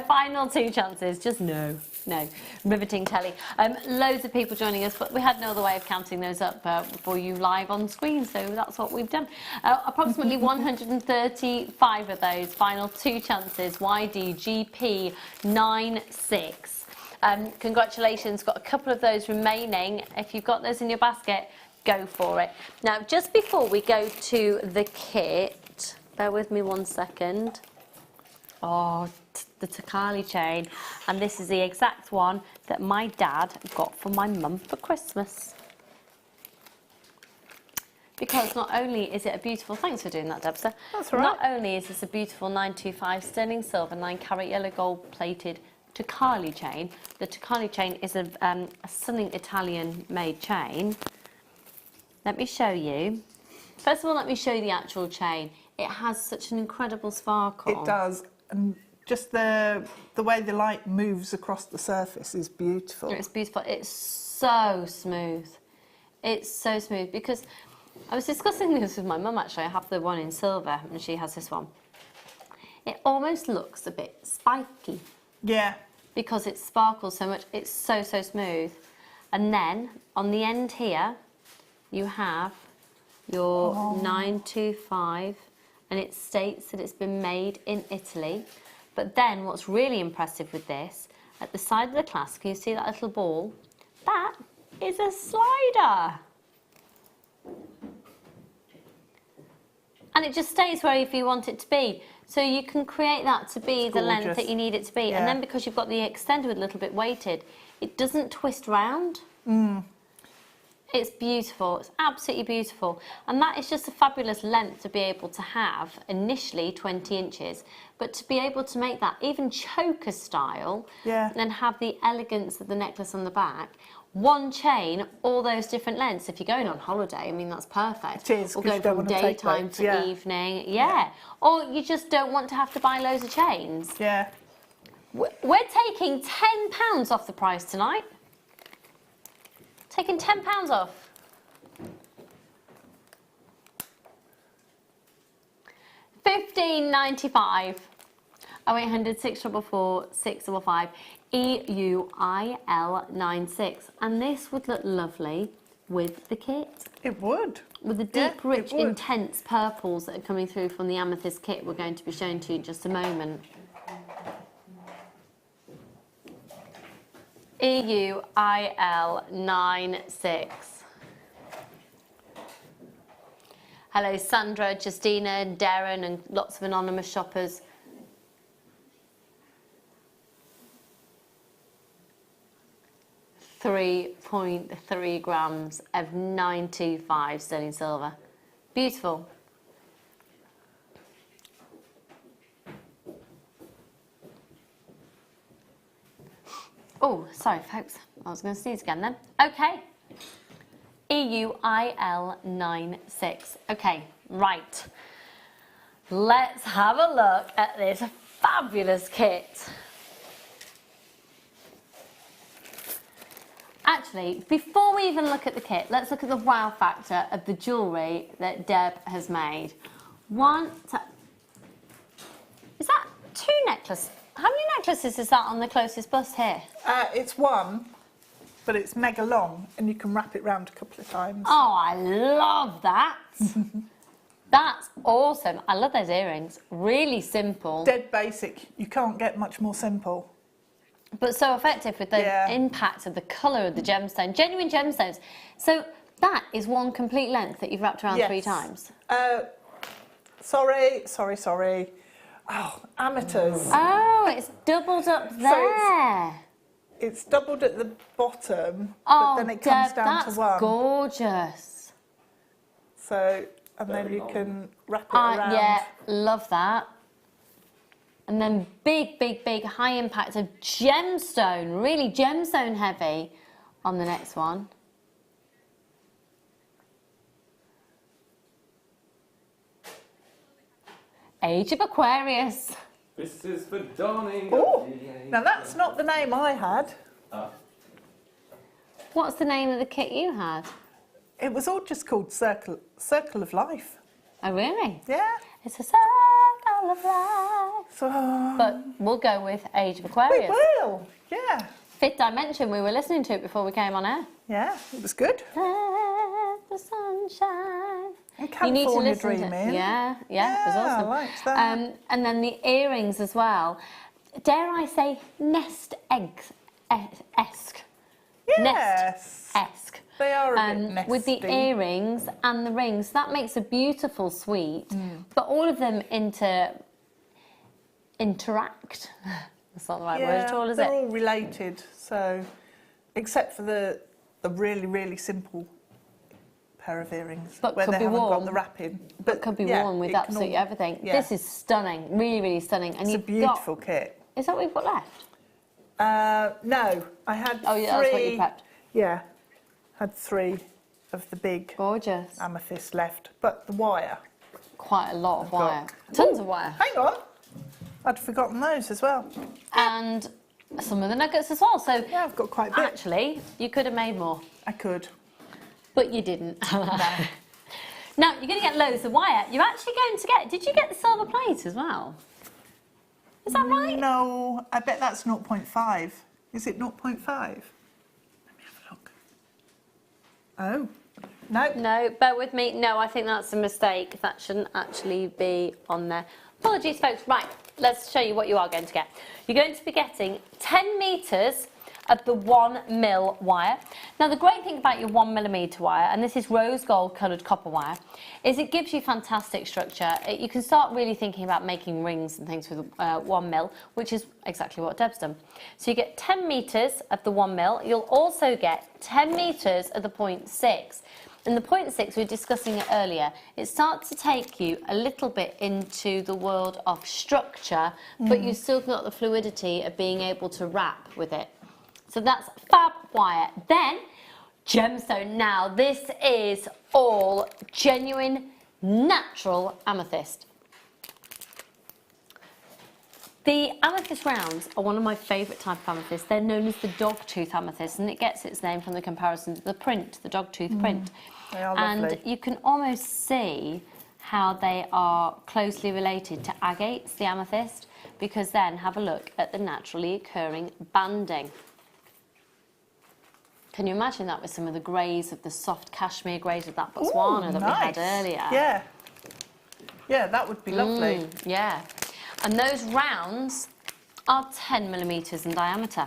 Final 2 chances. Just no. Riveting telly. Loads of people joining us, but we had no other way of counting those up for you live on screen, so that's what we've done. Approximately 135 of those. Final 2 chances. YDGP 96. Congratulations, got a couple of those remaining. If you've got those in your basket, go for it. Now, just before we go to the kit, bear with me 1 second. Oh, the Takali chain. And this is the exact one that my dad got for my mum for Christmas. Because not only is it a beautiful, thanks for doing that, Debster. That's all right. Not only is this a beautiful 925 sterling silver, 9-carat yellow gold plated Takali chain. The Takali chain is a stunning Italian made chain. Let me show you. First of all, let me show you the actual chain. It has such an incredible sparkle. It does, and just the way the light moves across the surface is beautiful. It's beautiful. It's so smooth. It's so smooth because I was discussing this with my mum actually. I have the one in silver and she has this one. It almost looks a bit spiky. Yeah. Because it sparkles so much. It's so, so smooth. And then on the end here, you have your 925 and it states that it's been made in Italy. But then what's really impressive with this, at the side of the clasp, can you see that little ball? That is a slider. And it just stays wherever you want it to be. So you can create that to be the length that you need it to be. Yeah. And then because you've got the extender with a little bit weighted, it doesn't twist round. It's beautiful. It's absolutely beautiful. And that is just a fabulous length to be able to have, initially 20 inches, but to be able to make that even choker style, and then have the elegance of the necklace on the back. One chain, all those different lengths. If you're going on holiday, I mean, that's perfect. It is, or go from daytime to evening. Or you just don't want to have to buy loads of chains. We're taking £10 off the price tonight. Taking £10 off. £15.95. 0800 644 655 EUIL96. And this would look lovely with the kit. It would. With the deep, rich, intense purples that are coming through from the Amethyst kit we're going to be showing to you in just a moment. EUIL96. Hello Sandra, Justina, Darren and lots of anonymous shoppers. .3 grams of 925 sterling silver. Beautiful. Oh, sorry folks, I was going to sneeze again then. Okay. EUIL96. Okay, right. Let's have a look at this fabulous kit. Actually, before we even look at the kit, let's look at the wow factor of the jewellery that Deb has made. Is that 2 necklaces? How many necklaces is that on the closest bust here? It's 1, but it's mega long and you can wrap it round a couple of times. Oh, I love that. That's awesome. I love those earrings. Really simple. Dead basic. You can't get much more simple. But so effective with the impact of the colour of the gemstone. Genuine gemstones. So that is 1 complete length that you've wrapped around 3 times. Sorry. Oh, amateurs. Oh, it's doubled up there. So it's doubled at the bottom, but then it comes down to 1. That's gorgeous. So, and then you can wrap it around. Yeah, love that. And then big, big, big high impact of gemstone, really gemstone heavy on the next one. Age of Aquarius. This is for dawning. Oh, now that's not the name I had. What's the name of the kit you had? It was all just called Circle of Life. Oh, really? Yeah. It's a circle of life. So, but we'll go with Age of Aquarius. We will, yeah. 5th Dimension, we were listening to it before we came on air. Yeah, it was good. Let the sunshine. And California Dreaming. Yeah, it was awesome. I liked that. And then the earrings as well. Dare I say nest esque. Yes. Nest-esque. They are a bit nesty. With the earrings and the rings. That makes a beautiful suite. But all of them interact. That's not the right word at all, is it? They're all related. So, except for the really, really simple pair of earrings, but where could they be haven't worn, got the wrapping. But could be worn with absolutely everything. This is stunning, really, really stunning. And it's a beautiful kit. Is that what you've got left? No, I had Oh yeah, that's what you prepped. Yeah, had 3 of the big gorgeous amethyst left, but the wire. Quite a lot of wire. Tons of wire. Hang on, I'd forgotten those as well. And some of the nuggets as well. So yeah, I've got quite a bit. Actually, you could have made more. I could. But you didn't. Now, you're going to get loads of wire. You're actually going to get... Did you get the silver plate as well? Is that right? No, I bet that's 0.5. Is it 0.5? Let me have a look. Oh, no. No, bear with me. No, I think that's a mistake. That shouldn't actually be on there. Apologies, folks. Right, let's show you what you are going to get. You're going to be getting 10 metres of the 1mm wire. Now, the great thing about your 1mm wire, and this is rose gold coloured copper wire, is it gives you fantastic structure. You can start really thinking about making rings and things with 1mm, which is exactly what Deb's done. So you get 10 metres of the 1mm. You'll also get 10 metres of the 0.6. And the 0.6, we were discussing it earlier, it starts to take you a little bit into the world of structure, but you've still got the fluidity of being able to wrap with it. So that's fab wire. Then, gemstone. Now, this is all genuine, natural amethyst. The amethyst rounds are one of my favourite type of amethyst. They're known as the dogtooth amethyst, and it gets its name from the comparison to the print, the dogtooth print. They are and lovely. You can almost see how they are closely related to agates, the amethyst, because then have a look at the naturally occurring banding. Can you imagine that with some of the greys of the soft cashmere greys of that Botswana that we had earlier? Yeah. Yeah, that would be lovely. Yeah. And those rounds are 10mm in diameter.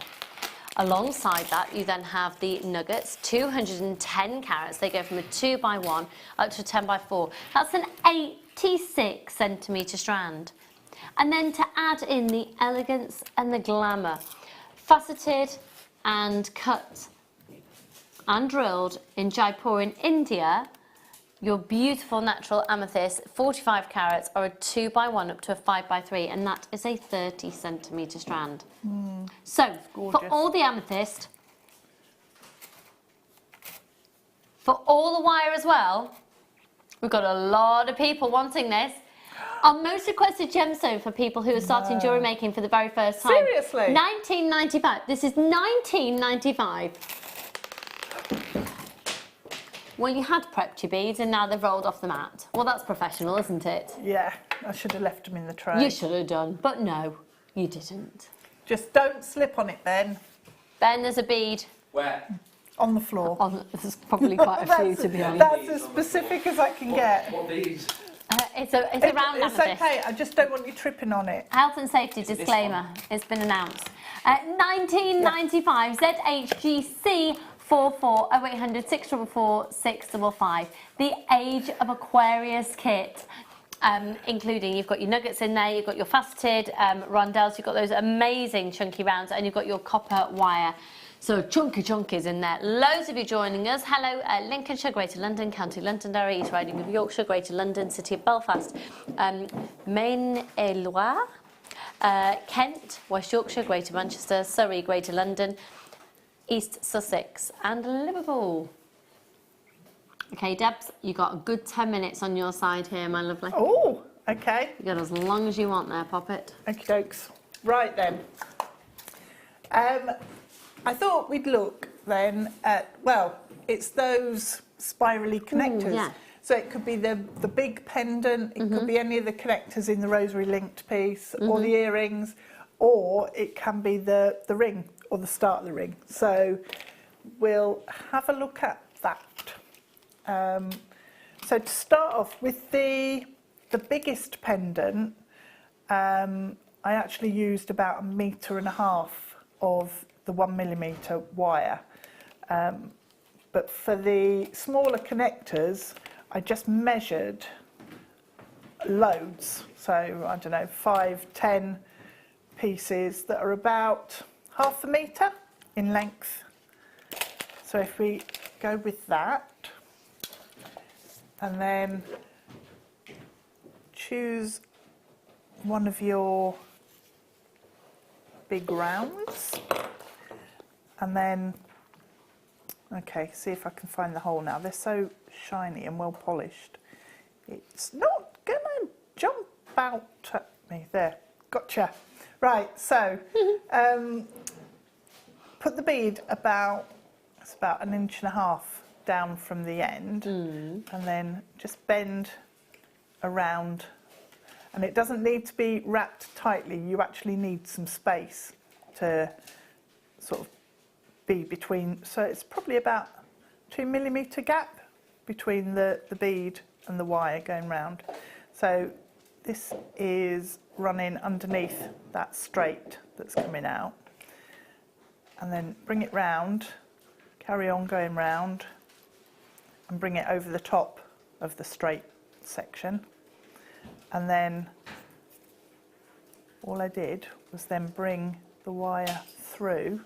Alongside that, you then have the nuggets, 210 carats. They go from a 2x1 up to a 10x4. That's an 86cm strand. And then to add in the elegance and the glamour, faceted and cut and drilled in Jaipur in India, your beautiful natural amethyst, 45 carats, or a 2x1 up to a 5x3, and that is a 30cm strand. So, for all the amethyst, for all the wire as well, we've got a lot of people wanting this. Our most requested gemstone for people who are starting jewellery making for the very first time. Seriously? $19.95. This is $19.95. Well, you had prepped your beads and now they've rolled off the mat. Well, that's professional, isn't it? Yeah, I should have left them in the tray. You should have done, but no, you didn't. Just don't slip on it, Ben. Ben, there's a bead. Where? On the floor. There's probably quite a few, to be honest. That's as specific as I can get. What beads? It's a round It's amethyst. okay, I just don't want you tripping on it. Health and safety disclaimer. It's been announced. 1995 ZHGC 44 0800 644 655. The Age of Aquarius kit. Including, you've got your nuggets in there, you've got your faceted rondelles, you've got those amazing chunky rounds, and you've got your copper wire. So chunky's in there. Loads of you joining us. Hello, Lincolnshire, Greater London, County Londonderry, East Riding of Yorkshire, Greater London, City of Belfast, Maine-et-Loire, Kent, West Yorkshire, Greater Manchester, Surrey, Greater London, East Sussex, and Liverpool. Okay, Debs, you got a good 10 minutes on your side here, my lovely. Oh, okay. You got as long as you want there, Poppet. Okie dokes. Right then. I thought we'd look then at, well, it's those spirally connectors. Yeah. So it could be the big pendant, it could be any of the connectors in the rosary linked piece, or the earrings, or it can be the ring, or the start of the ring. So we'll have a look at that. So to start off with the biggest pendant, I actually used about 1.5 meters of the 1mm wire. But for the smaller connectors, I just measured loads. So, I don't know, 5, 10 pieces that are about ½ metre in length. So if we go with that, and then choose one of your big rounds, and then, okay, see if I can find the hole now. They're so shiny and well polished. It's not gonna jump out at me. There, gotcha. Right, so put the bead about 1.5 inches down from the end, and then just bend around. And it doesn't need to be wrapped tightly. You actually need some space to sort of be between. So it's probably about 2mm gap between the bead and the wire going round. So this is running underneath that straight that's coming out. And then bring it round, carry on going round, and bring it over the top of the straight section. And then all I did was then bring the wire through.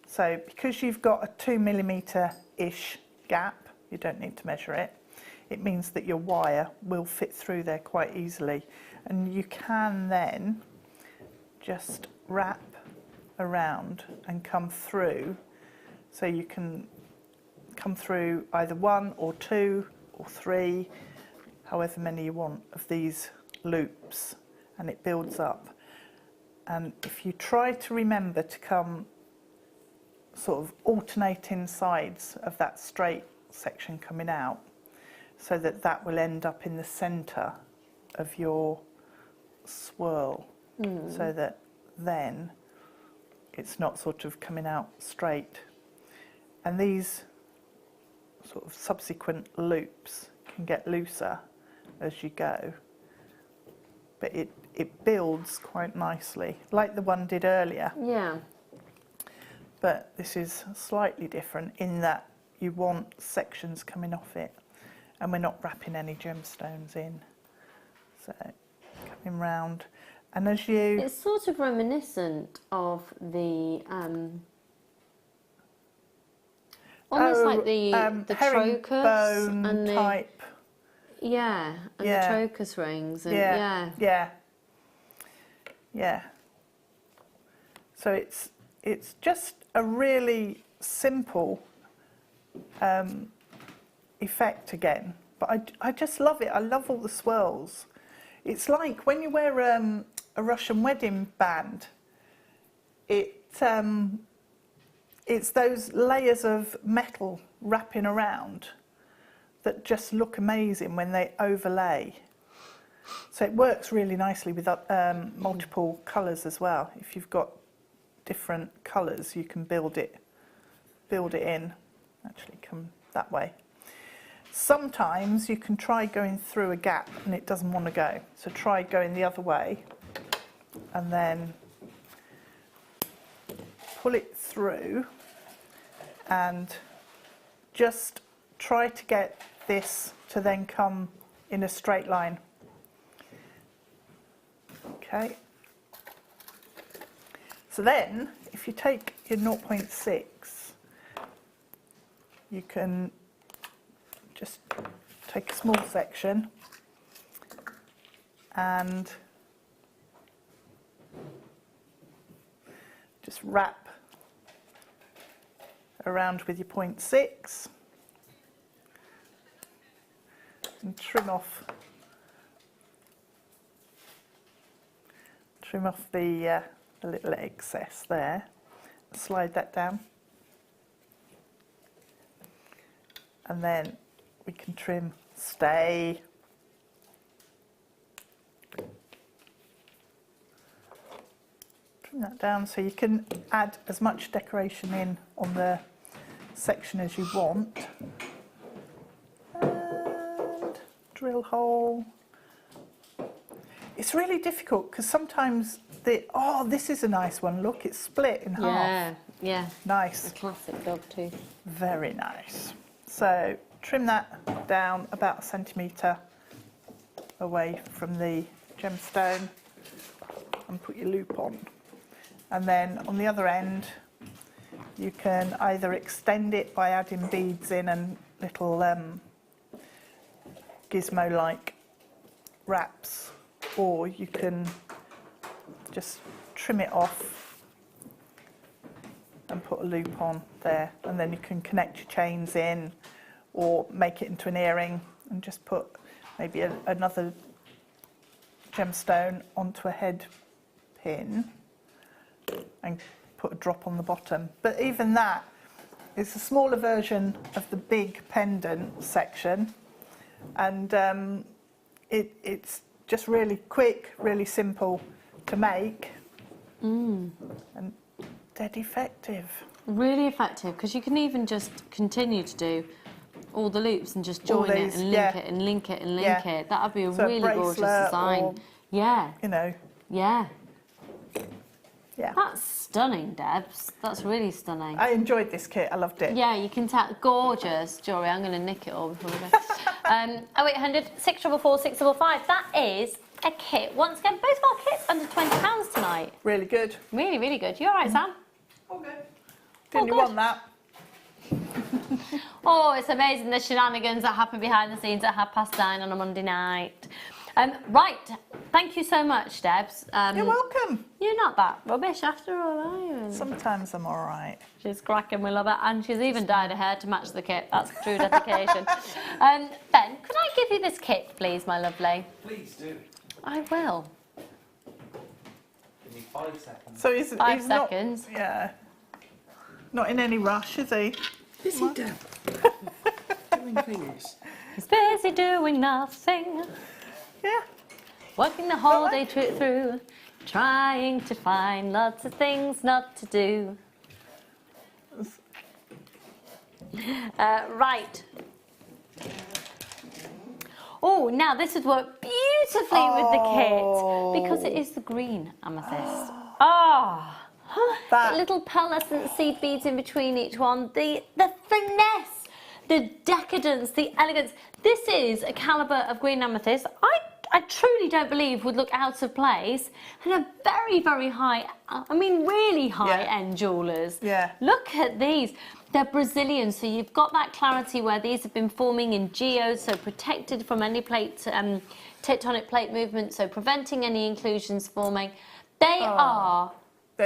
So because you've got a 2mm-ish gap, you don't need to measure it, it means that your wire will fit through there quite easily. And you can then just wrap around and come through. So you can come through either 1 or 2 or 3, however many you want of these loops, and it builds up. And if you try to remember to come sort of alternating sides of that straight section coming out, so that that will end up in the centre of your swirl, so that then it's not sort of coming out straight. And these sort of subsequent loops can get looser as you go, but it builds quite nicely, like the one did earlier. Yeah. But this is slightly different in that you want sections coming off it, and we're not wrapping any gemstones in. So coming round, and as you... It's sort of reminiscent of the... almost like the trocus and the type. Yeah, and the trocus rings. And yeah. So it's just a really simple effect again, but I just love it. I love all the swirls. It's like when you wear a Russian wedding band. It's those layers of metal wrapping around that just look amazing when they overlay. So it works really nicely with multiple colours as well. If you've got different colours, you can build it in. Actually, come that way. Sometimes you can try going through a gap and it doesn't want to go. So try going the other way, and then pull it through, and just try to get this to then come in a straight line. Okay. So then, if you take your 0.6, you can just take a small section and just wrap around with your 0.6 and trim off the little excess there. Slide that down, and then we can trim stay. Trim that down so you can add as much decoration in on the section as you want. And drill hole. it's really difficult because sometimes this is a nice one. Look, it's split in half. Yeah. Nice. A classic dog tooth. Very nice. So trim that down about 1 centimetre away from the gemstone and put your loop on. And then on the other end, you can either extend it by adding beads in and little gizmo-like wraps, or you can just trim it off and put a loop on there, and then you can connect your chains in or make it into an earring and just put maybe another gemstone onto a head pin and put a drop on the bottom. But even that is a smaller version of the big pendant section, and it's just really quick, really simple to make, and dead effective. Really effective, because you can even just continue to do all the loops and just join it and link it and link it and link it. That would be a really gorgeous design. Or, you know. Yeah. Yeah. That's stunning, Debs. That's really stunning. I enjoyed this kit. I loved it. Yeah, you can tell. Gorgeous jewellery. I'm going to nick it all before we go. 0800 644 655. That is a kit. Once again, both our kits under £20 tonight. Really good. Really, really good. You all right, Sam? All good. Didn't you want that? Oh, it's amazing the shenanigans that happen behind the scenes at 9:30 on a Monday night. Right, thank you so much, Debs. You're welcome. You're not that rubbish after all, are you? Sometimes I'm all right. She's cracking, we love it, and she's even dyed her hair to match the kit. That's true dedication. Ben, could I give you this kit, please, my lovely? Please do. I will. Give me 5 seconds. So he's 5 not, seconds. Yeah. Not in any rush, is he? Is he doing things? He's busy doing nothing. Yeah. Working the whole day through, trying to find lots of things not to do. Right. Oh, now this would work beautifully with the kit because it is the green amethyst. The little pearlescent seed beads in between each one. The finesse, the decadence, the elegance. This is a calibre of green amethyst I truly don't believe would look out of place, and a very, very high, I mean really high-end jewellers. Yeah. Look at these. They're Brazilian, so you've got that clarity where these have been forming in geodes, so protected from any plate, tectonic plate movement, so preventing any inclusions forming. They are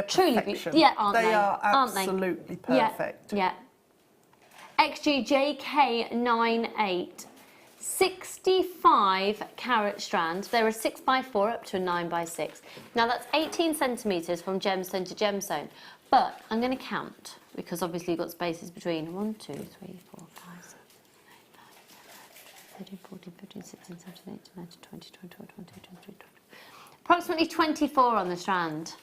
truly beautiful. Yeah, aren't they? They are aren't they? absolutely perfect. Yeah. XGJK98. 65 carat strands. They're a 6x4 up to a 9x6. Now that's 18 centimetres from gemstone to gemstone. But I'm going to count because obviously you've got spaces between 1, 2, 3, 4, 5, 6, 7, 8, 9, 10, 14, 15, 16, 17, 18, 19, 20, 21, 22, 23, 24. Approximately 24 on the strand.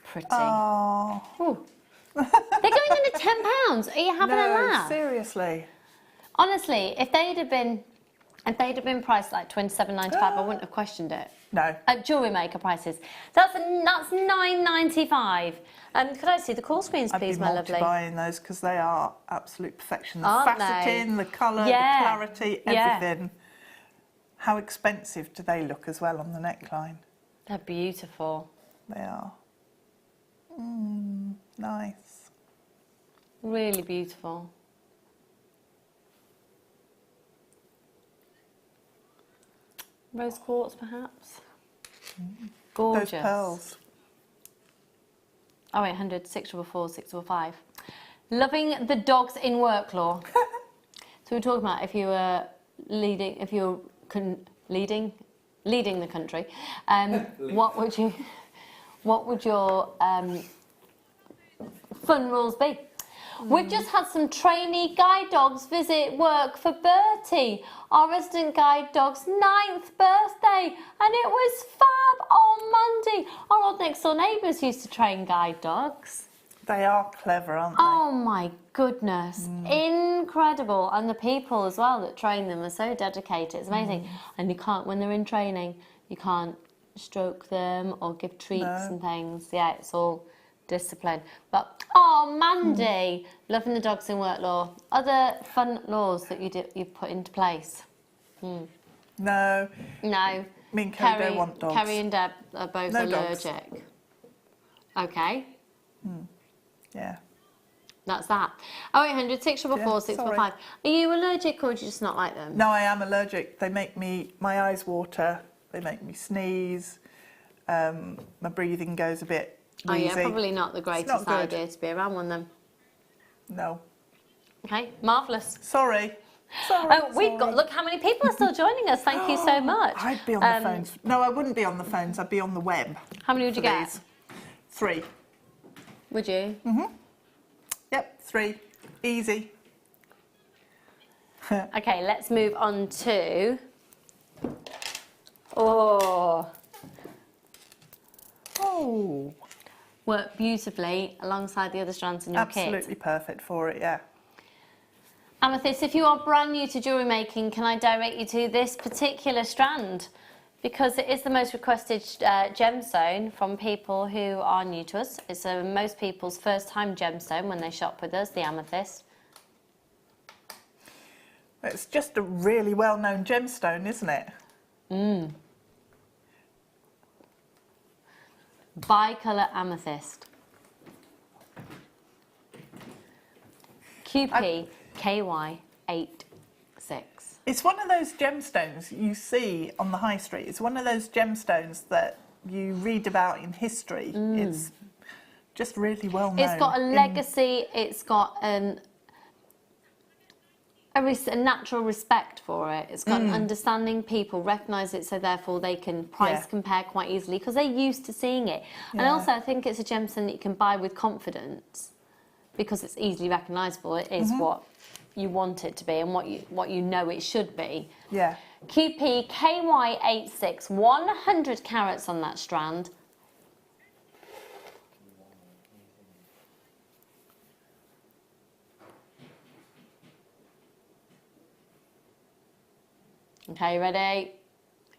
Pretty. Oh. Ooh. They're going under £10. Are you having a laugh? Seriously. Honestly, if they'd have been priced like £27.95, I wouldn't have questioned it. No. At Jewellery Maker prices, that's £9.95. Could I see the call screens, please, my lovely? I'd be buying those because they are absolute perfection. The Aren't faceting, they? the colour, the clarity, everything. How expensive do they look as well on the neckline? They're beautiful. They are. Nice. Really beautiful. Rose quartz, perhaps. Gorgeous. Those pearls. 0800 644 645. Loving the dogs in work law. So we're talking about if you were leading the country, what would your fun rules be? We've just had some trainee guide dogs visit work for Bertie, our resident guide dog's 9th birthday, and it was fab on Monday. Our old next door neighbours used to train guide dogs. They are clever, aren't they? Oh my goodness, incredible. And the people as well that train them are so dedicated, it's amazing. And you can't, when they're in training, You can't stroke them or give treats and things. Yeah, it's all discipline. But, oh, Mandy, loving the dogs in work law. Other fun laws that you've put into place? No. No. Me and Kerry don't want dogs. Kerry and Deb are both allergic. Dogs. Okay. Yeah. That's that. 0800 644 645. Are you allergic or do you just not like them? No, I am allergic. They make my eyes water. They make me sneeze. My breathing goes a bit wheezy. Oh yeah, probably not the greatest idea to be around one then. No. Okay, marvellous. Sorry. We've got, look how many people are still joining us. Thank you so much. I'd be on the phones. No, I wouldn't be on the phones. I'd be on the web. How many would you get? These. 3. Would you? Yep, 3. Easy. Okay, let's move on to... Oh. Work beautifully alongside the other strands in your kit. Absolutely perfect for it, yeah. Amethyst, if you are brand new to jewellery making, can I direct you to this particular strand? Because it is the most requested gemstone from people who are new to us. It's most people's first time gemstone when they shop with us, the amethyst. It's just a really well-known gemstone, isn't it? Bicolour amethyst. QP KY86. It's one of those gemstones you see on the high street. It's one of those gemstones that you read about in history. It's just really well known. It's got a legacy. It's got a natural respect for it. It's got an understanding. People recognise it, so therefore they can price compare quite easily because they're used to seeing it. And also, I think it's a gemstone that you can buy with confidence because it's easily recognisable. It is what you want it to be and what you know it should be. Yeah. QP KY86, 100 carats on that strand. Okay, ready?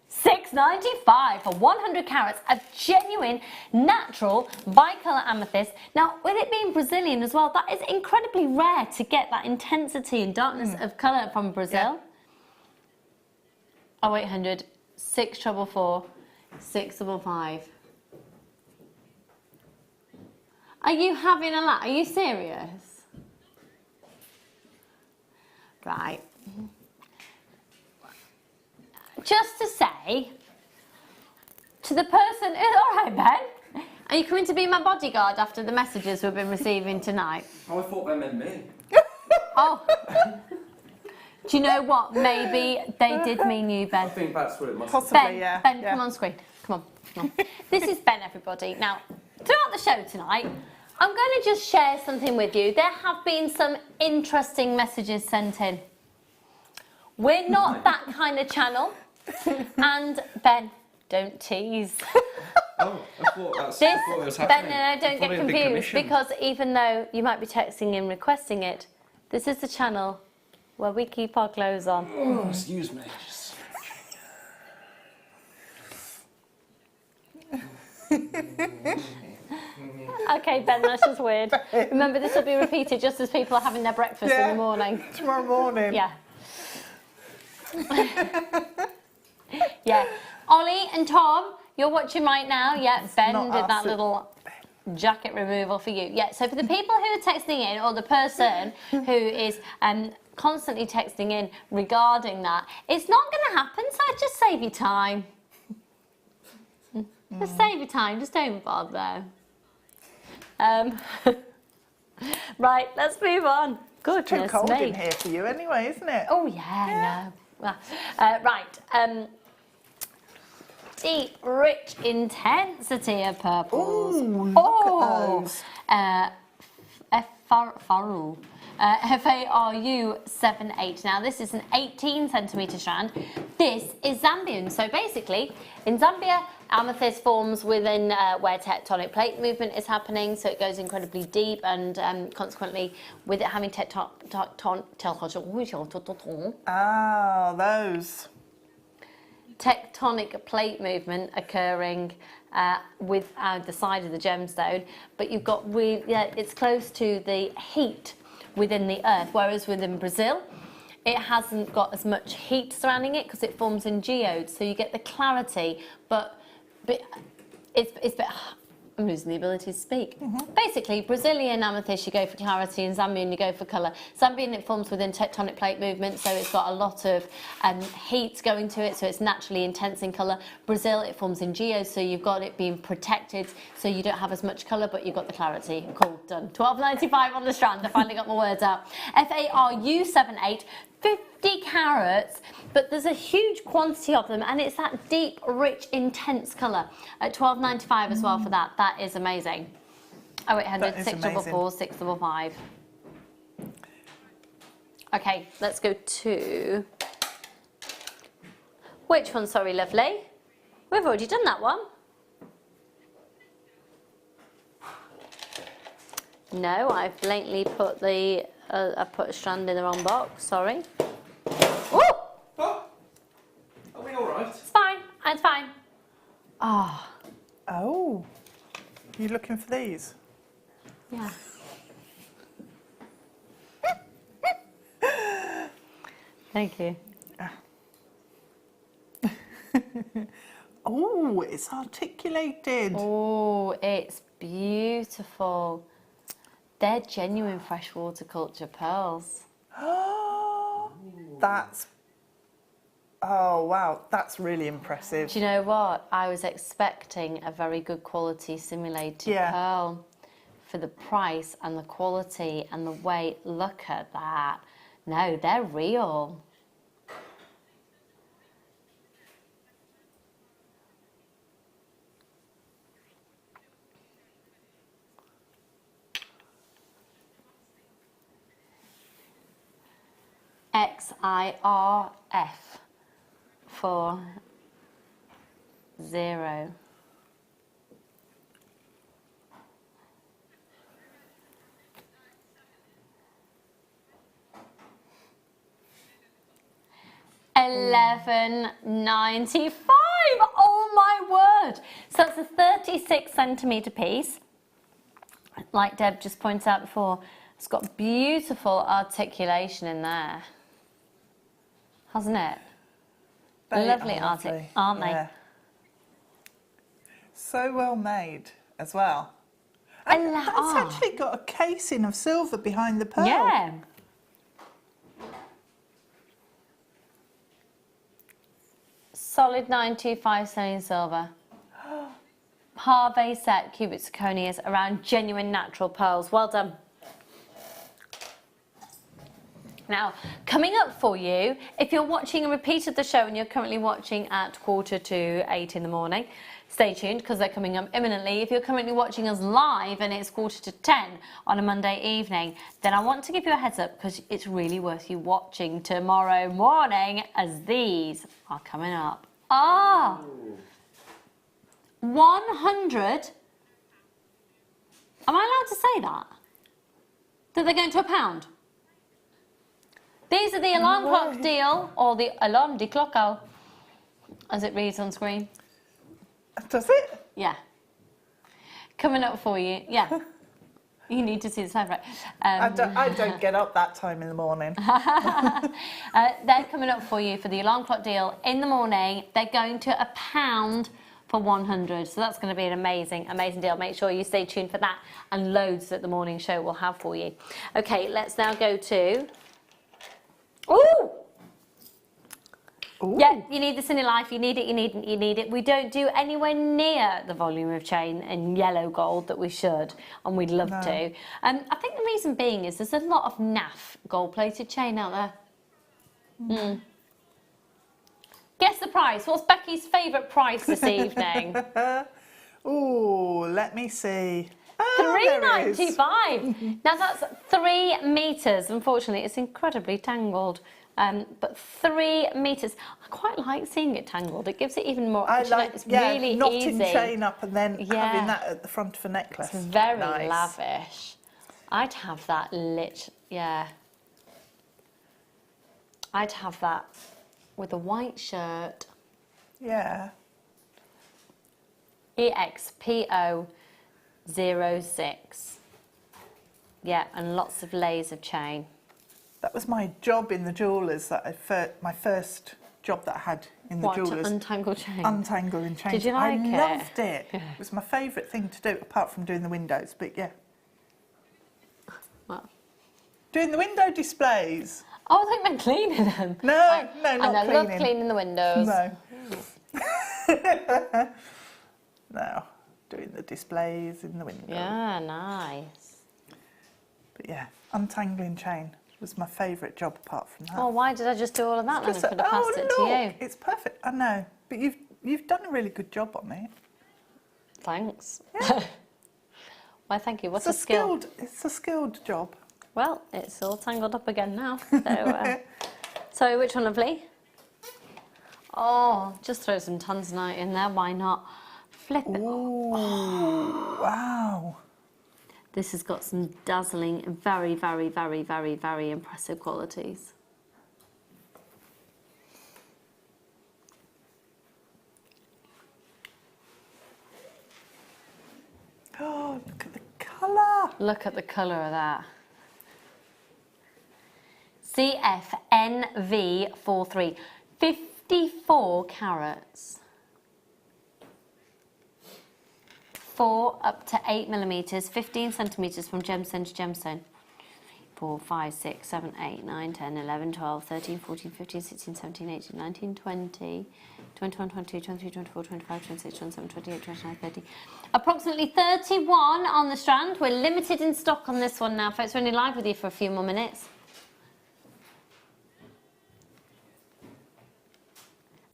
$6.95 for 100 carats of genuine, natural, bicolour amethyst. Now, with it being Brazilian as well, that is incredibly rare to get that intensity and darkness of colour from Brazil. 0800 644 655. Are you having a laugh? Are you serious? Right. Just to say to the person, all right, Ben, are you coming to be my bodyguard after the messages we've been receiving tonight? Oh, I thought they meant me. Oh. Do you know what? Maybe they did mean you, Ben. I think that's what it must Possibly, Ben, Ben, come on screen. Come on. This is Ben, everybody. Now, throughout the show tonight, I'm going to just share something with you. There have been some interesting messages sent in. We're not that kind of channel. And Ben, don't tease. Oh, I thought that's This, what was happening. Ben, don't get confused because even though you might be texting in requesting it, this is the channel where we keep our clothes on. Oh, excuse me. Okay, Ben, that's just weird. Remember, this will be repeated just as people are having their breakfast in the morning. Tomorrow morning. Yeah. Yeah. Ollie and Tom, you're watching right now. Yeah, Ben did that little jacket removal for you. Yeah, so for the people who are texting in, or the person who is constantly texting in regarding that, it's not going to happen, so just save your time. Just save your time, just don't bother. Right, let's move on. Goodness It's too cold me. in here for you anyway, isn't it? Oh, yeah, no. Right. Deep, rich intensity of purples. Ooh, look at those. Faru. FARU78. Now, this is an 18 centimetre strand. This is Zambian. So basically, in Zambia, amethyst forms within where tectonic plate movement is happening, so it goes incredibly deep, and consequently, with it having Ah, those. tectonic plate movement occurring with either side of the gemstone, but you've got it's close to the heat within the earth, whereas within Brazil it hasn't got as much heat surrounding it because it forms in geodes, so you get the clarity, but it's I'm losing the ability to speak. Basically, Brazilian amethyst, you go for clarity, and Zambian, you go for colour. Zambian, it forms within tectonic plate movement, so it's got a lot of heat going to it, so it's naturally intense in colour. Brazil, it forms in geos, so you've got it being protected, so you don't have as much colour, but you've got the clarity. Cool, done. $12.95 on the strand. I finally got my words out. FARU78. 50 carats, but there's a huge quantity of them, and it's that deep, rich, intense colour at $12.95 as well for that. That is amazing. 0800 644 655. Okay, let's go to which one? Sorry, lovely. We've already done that one. No, I've blatantly put the I put a strand in the wrong box, sorry. Oh! Are we alright? It's fine, it's fine. Oh. Oh. You looking for these? Yeah. Thank you. Oh, it's articulated. Oh, it's beautiful. They're genuine freshwater culture pearls. Oh, wow, that's really impressive. Do you know what? I was expecting a very good quality simulated pearl for the price and the quality and the weight. Look at that. No, they're real. XIRF 40. $11.95. Oh my word! So it's a 36cm piece. Like Deb just pointed out before, it's got beautiful articulation in there, hasn't it? Lovely artic, aren't they? So well made as well. And it's actually got a casing of silver behind the pearl. Yeah. Solid 925 sterling silver. Parve set cubic zirconias around genuine natural pearls. Well done. Now, coming up for you, if you're watching a repeat of the show and you're currently watching at 7:45 in the morning, stay tuned because they're coming up imminently. If you're currently watching us live and it's 9:45 on a Monday evening, then I want to give you a heads up because it's really worth you watching tomorrow morning as these are coming up. 100. Am I allowed to say that? That they're going to £1? These are the alarm clock deal, or the alarm de clocko, as it reads on screen. Does it? Yeah. Coming up for you. Yeah. You need to see the slide, right? I don't get up that time in the morning. They're coming up for you for the alarm clock deal in the morning. They're going to £1 for 100. So that's going to be an amazing, amazing deal. Make sure you stay tuned for that and loads that the morning show will have for you. Okay, let's now go to... Ooh! Ooh. Yeah, you need this in your life. You need it, you need it, you need it. We don't do anywhere near the volume of chain in yellow gold that we should, and we'd love to. I think the reason being is there's a lot of naff gold-plated chain out there. Guess the price. What's Becky's favourite price this evening? Ooh, let me see. $3.95. Now that's 3 metres. Unfortunately, it's incredibly tangled. But 3 metres. I quite like seeing it tangled. It gives it even more. I like, it's really knotting easy. chain up and then having that at the front of a necklace. It's very nice. lavish. I'd have that I'd have that with a white shirt Yeah. EXPO06. Yeah, and lots of layers of chain. That was my job in the jewellers. My first job that I had in the jewellers. To untangle chain? Untangling chain. Did you like it? I loved it. It was my favourite thing to do, apart from doing the windows. But yeah. What? Doing the window displays. Oh, I think meant cleaning them. No, not cleaning. I love cleaning the windows. No. No, doing the displays in the window. Yeah, nice. But yeah, untangling chain was my favourite job apart from that. Oh, why did I just do all of that then? I could have passed it to you. It's perfect. I know, but you've done a really good job on it. Thanks. Yeah. Why, thank you. What's a skill? It's a skilled job. Well, it's all tangled up again now. So, so which one, lovely? Oh, just throw some tanzanite in there. Why not? Flip it. Ooh, wow. This has got some dazzling, very, very, very, very, very impressive qualities. Oh, look at the colour. Look at the colour of that. CFNV43, 54 carats. 4 up to 8 millimetres, 15 centimetres from gemstone to gemstone. 4, 5, 6, 7, 8, 9, 10, 11, 12, 13, 14, 15, 16, 17, 18, 19, 20, 21, 22, 23, 24, 25, 26, 27, 28, 29, 30. Approximately 31 on the strand. We're limited in stock on this one now, folks. We're only live with you for a few more minutes.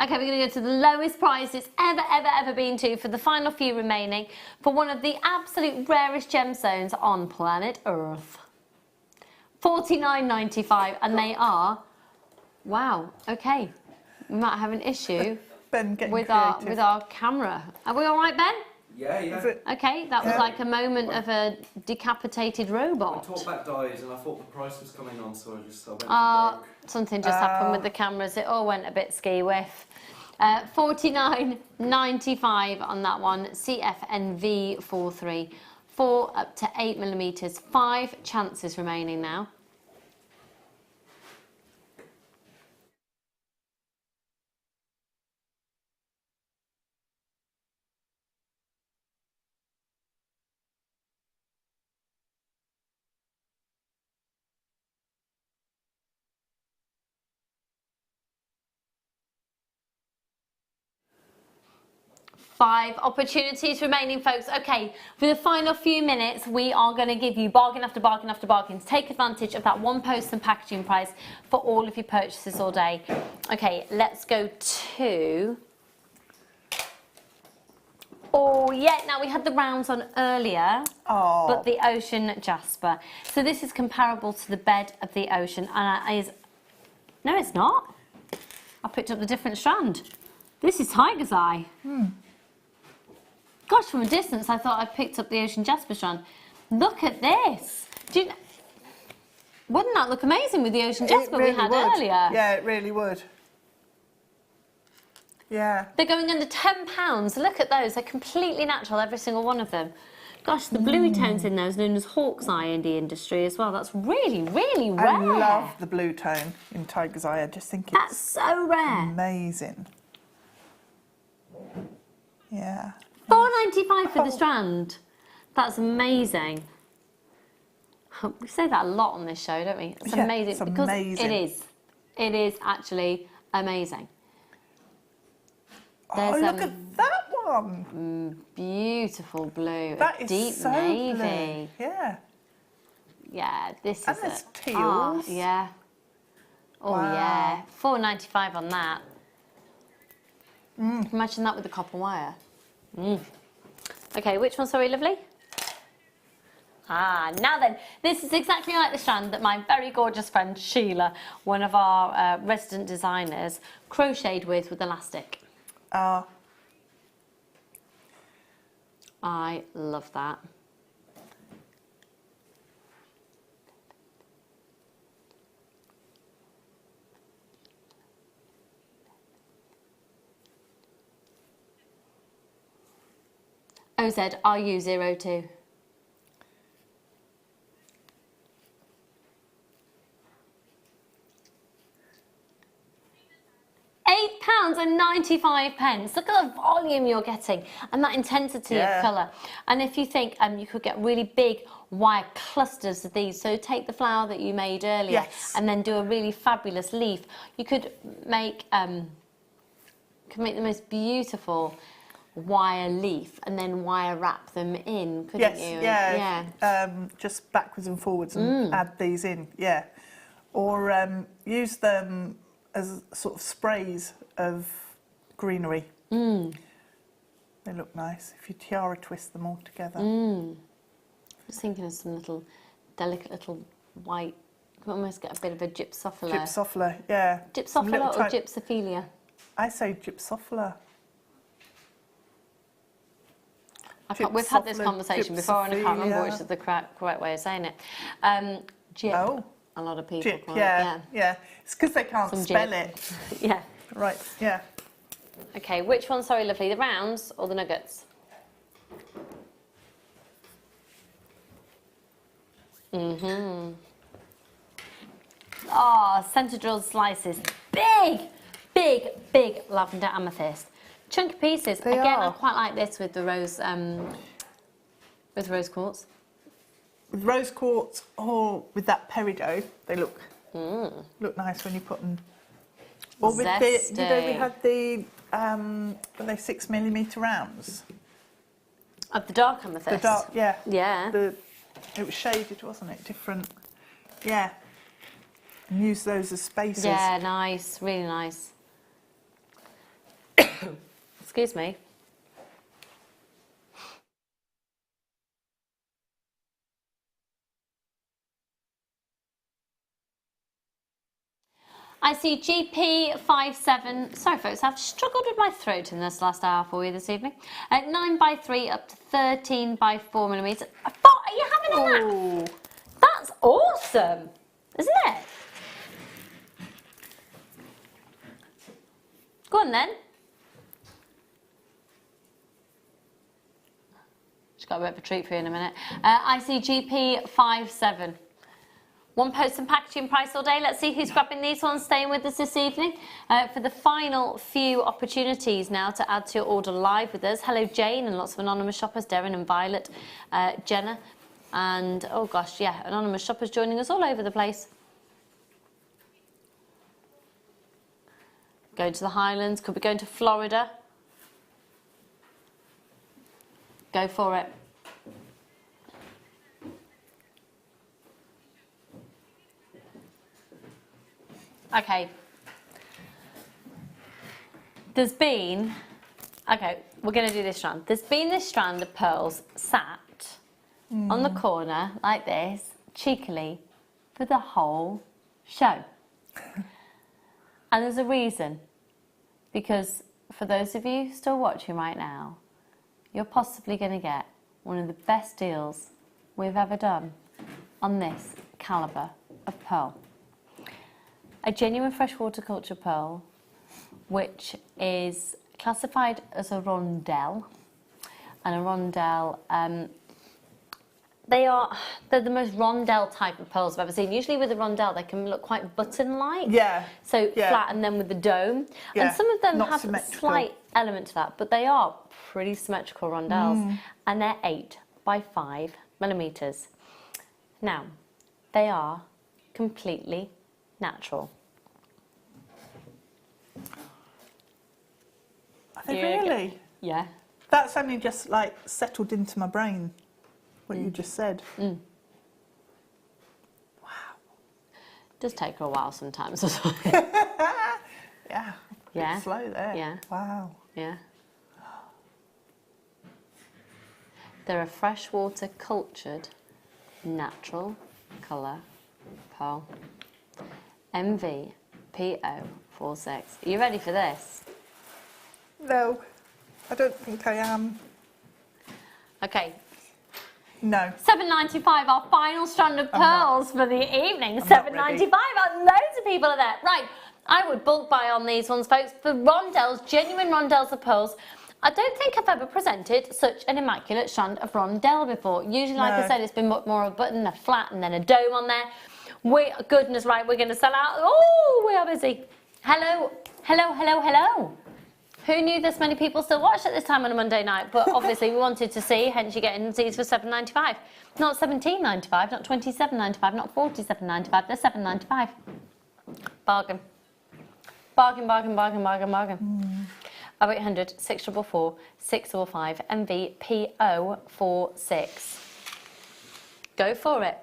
Okay, we're going to go to the lowest price it's ever been to for the final few remaining for one of the absolute rarest gemstones on planet Earth. $49.95, and they are, wow, okay, we might have an issue Ben with our camera. Are we all right, Ben? Yeah. Okay, that was like a moment of a decapitated robot. I talked about dies and I thought the price was coming on, so I went for broke. Something just happened with the cameras. It all went a bit ski-whiff. $49.95 on that one. CFNV43. 4 up to 8 millimetres. 5 chances remaining now. Five opportunities remaining, folks. Okay, for the final few minutes, we are going to give you bargain after bargain after bargain to take advantage of that one post and packaging price for all of your purchases all day. Okay, let's go to... Oh, yeah, now we had the rounds on earlier, but the ocean jasper. So this is comparable to the bed of the ocean. And no, it's not. I picked up the different strand. This is tiger's eye. Gosh, from a distance, I thought I picked up the ocean jasper strand. Look at this. Wouldn't that look amazing with the ocean jasper we had earlier? Yeah, it really would. Yeah. They're going under £10. Look at those. They're completely natural, every single one of them. Gosh, the blue tones in those, known as hawk's eye in the industry as well. That's really, really rare. I love the blue tone in tiger's eye. I just think it's that's so rare. Amazing. Yeah. $4.95 for the strand. That's amazing. We say that a lot on this show, don't we? It's amazing. It's because amazing. it is. It is actually amazing. Oh, look at that one. Beautiful blue. That is deep so navy. blue. Yeah. Yeah, this and is there's it. teals. Yeah. Oh, wow. yeah. $4.95 on that. Imagine that with the copper wire. Okay, which one, sorry, lovely? Now then, this is exactly like the strand that my very gorgeous friend Sheila, one of our resident designers, crocheted with elastic. I love that. OZRU02. £8.95. Look at the volume you're getting and that intensity of colour. And if you think you could get really big wire clusters of these, so take the flower that you made earlier and then do a really fabulous leaf. You could make the most beautiful wire leaf and then wire wrap them in, couldn't you? Just backwards and forwards and add these in, or use them as sort of sprays of greenery. They look nice if you tiara twist them all together. I was thinking of some little delicate little white, you can almost get a bit of a gypsophila. Gypsophila, yeah. Gypsophila or gypsophilia? I say gypsophila. We've had this conversation before and I can't remember which is the correct way of saying it. Gyp. A lot of people call it, yeah. It's because they can't spell it. Yeah. Right, yeah. Okay, which one, sorry, lovely, the rounds or the nuggets? Oh, centre drilled slices. Big, big, big lavender amethyst. Chunky pieces. I quite like this with the rose, quartz. With rose quartz or with that peridot, they look nice when you put them. Or with the, we had the were they 6mm rounds? Of the dark amethyst. The dark, yeah. Yeah. It was shaded, wasn't it? Different, yeah. And use those as spaces. Yeah, nice, really nice. Excuse me. I see GP57. Sorry, folks, I've struggled with my throat in this last hour for you this evening. 9x3 up to 13x4mm. Are you having a nap? That's awesome, isn't it? Go on then. Just got a bit of a treat for you in a minute. I see GP57. One post and packaging price all day. Let's see who's grabbing these ones, staying with us this evening. For the final few opportunities now to add to your order live with us. Hello Jane and lots of anonymous shoppers, Darren and Violet, Jenna, and oh gosh, yeah, anonymous shoppers joining us all over the place. Going to the Highlands, could be going to Florida. Go for it. Okay. There's been, okay, we're going to do this strand. There's been this strand of pearls sat on the corner like this, cheekily, for the whole show. And there's a reason. Because for those of you still watching right now, you're possibly going to get one of the best deals we've ever done on this calibre of pearl. A genuine freshwater culture pearl, which is classified as a rondelle, and a rondelle, they're the most rondelle type of pearls I've ever seen. Usually with a rondelle, they can look quite button-like. Yeah. So flat and then with the dome. Yeah. And some of them have a slight element to that, but they are pretty symmetrical rondelles. And they're 8x5mm. Now, they are completely natural. Are they really? Yeah. That's only just like settled into my brain, what you just said. Wow. It does take a while sometimes as well. Yeah. Yeah. Slow there. Yeah. Wow. Yeah. They're a freshwater cultured natural colour pearl. MVPO46. Are you ready for this? No, I don't think I am. Okay. No. $7.95, our final strand of pearls for the evening. $7.95, loads of people are there. Right, I would bulk buy on these ones, folks. For rondelles, genuine rondelles of pearls, I don't think I've ever presented such an immaculate strand of rondelle before. Usually, like I said, it's been more of a button, a flat, and then a dome on there. Goodness, right, we're going to sell out. Oh, we are busy. Hello, hello, hello, hello. Who knew this many people still watched at this time on a Monday night? But obviously we wanted to see, hence you're getting these for $7.95. Not $17.95, not $27.95, not $47.95, they're $7.95. Bargain. Bargain, bargain, bargain, bargain, bargain. 0800 644 645 MVPO46. Go for it.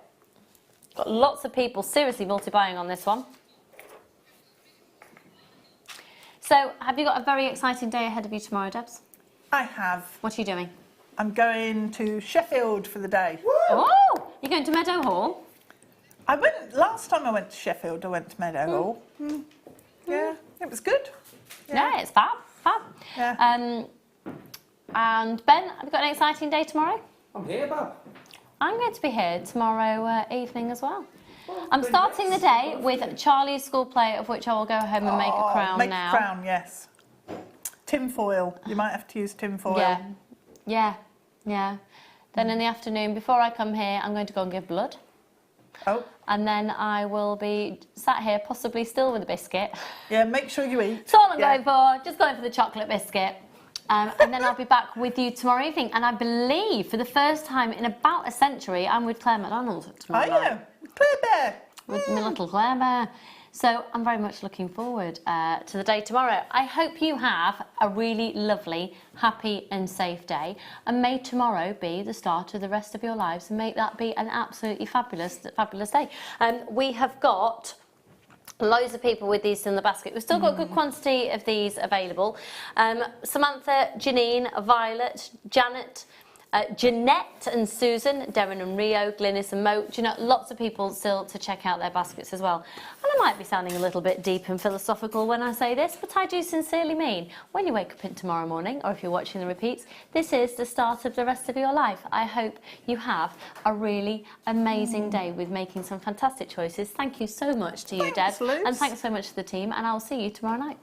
Got lots of people seriously multi-buying on this one. So, have you got a very exciting day ahead of you tomorrow, Debs? I have. What are you doing? I'm going to Sheffield for the day. Woo! Oh, you're going to Meadow Hall? Last time I went to Sheffield, I went to Meadow Hall. Yeah, it was good. Yeah, it's fab, fab. Yeah. And Ben, have you got an exciting day tomorrow? I'm here, Bab. I'm going to be here tomorrow evening as well. I'm starting the day with Charlie's school play, of which I will go home and make a crown now. Make a crown, yes. Tin foil. You might have to use tin foil. Yeah. Then in the afternoon, before I come here, I'm going to go and give blood. Oh. And then I will be sat here, possibly still with a biscuit. Yeah, make sure you eat. That's all I'm going for. Just going for the chocolate biscuit. And then I'll be back with you tomorrow evening. And I believe for the first time in about a century, I'm with Claire McDonald tomorrow night. I know. Claire Bear. With my little Claire Bear. So I'm very much looking forward to the day tomorrow. I hope you have a really lovely, happy and safe day. And may tomorrow be the start of the rest of your lives and make that be an absolutely fabulous, fabulous day. We have got loads of people with these in the basket. We've still got a good quantity of these available. Samantha, Janine, Violet, Janet, Jeanette and Susan, Darren and Rio, Glynis and Mo. Do you know, lots of people still to check out their baskets as well. And I might be sounding a little bit deep and philosophical when I say this, but I do sincerely mean when you wake up in tomorrow morning, or if you're watching the repeats, this is the start of the rest of your life. I hope you have a really amazing day with making some fantastic choices. Thank you so much to you, Deb, and thanks so much to the team, and I'll see you tomorrow night.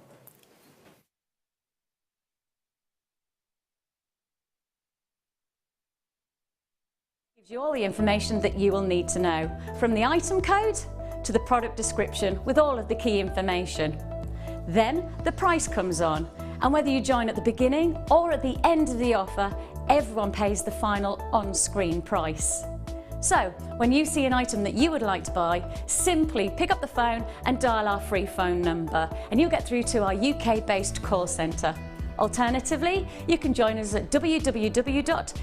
Gives you all the information that you will need to know, from the item code to the product description with all of the key information. Then the price comes on, and whether you join at the beginning or at the end of the offer, everyone pays the final on-screen price. So when you see an item that you would like to buy, simply pick up the phone and dial our free phone number, and you'll get through to our UK-based call centre. Alternatively, you can join us at www.JewelleryMaker.com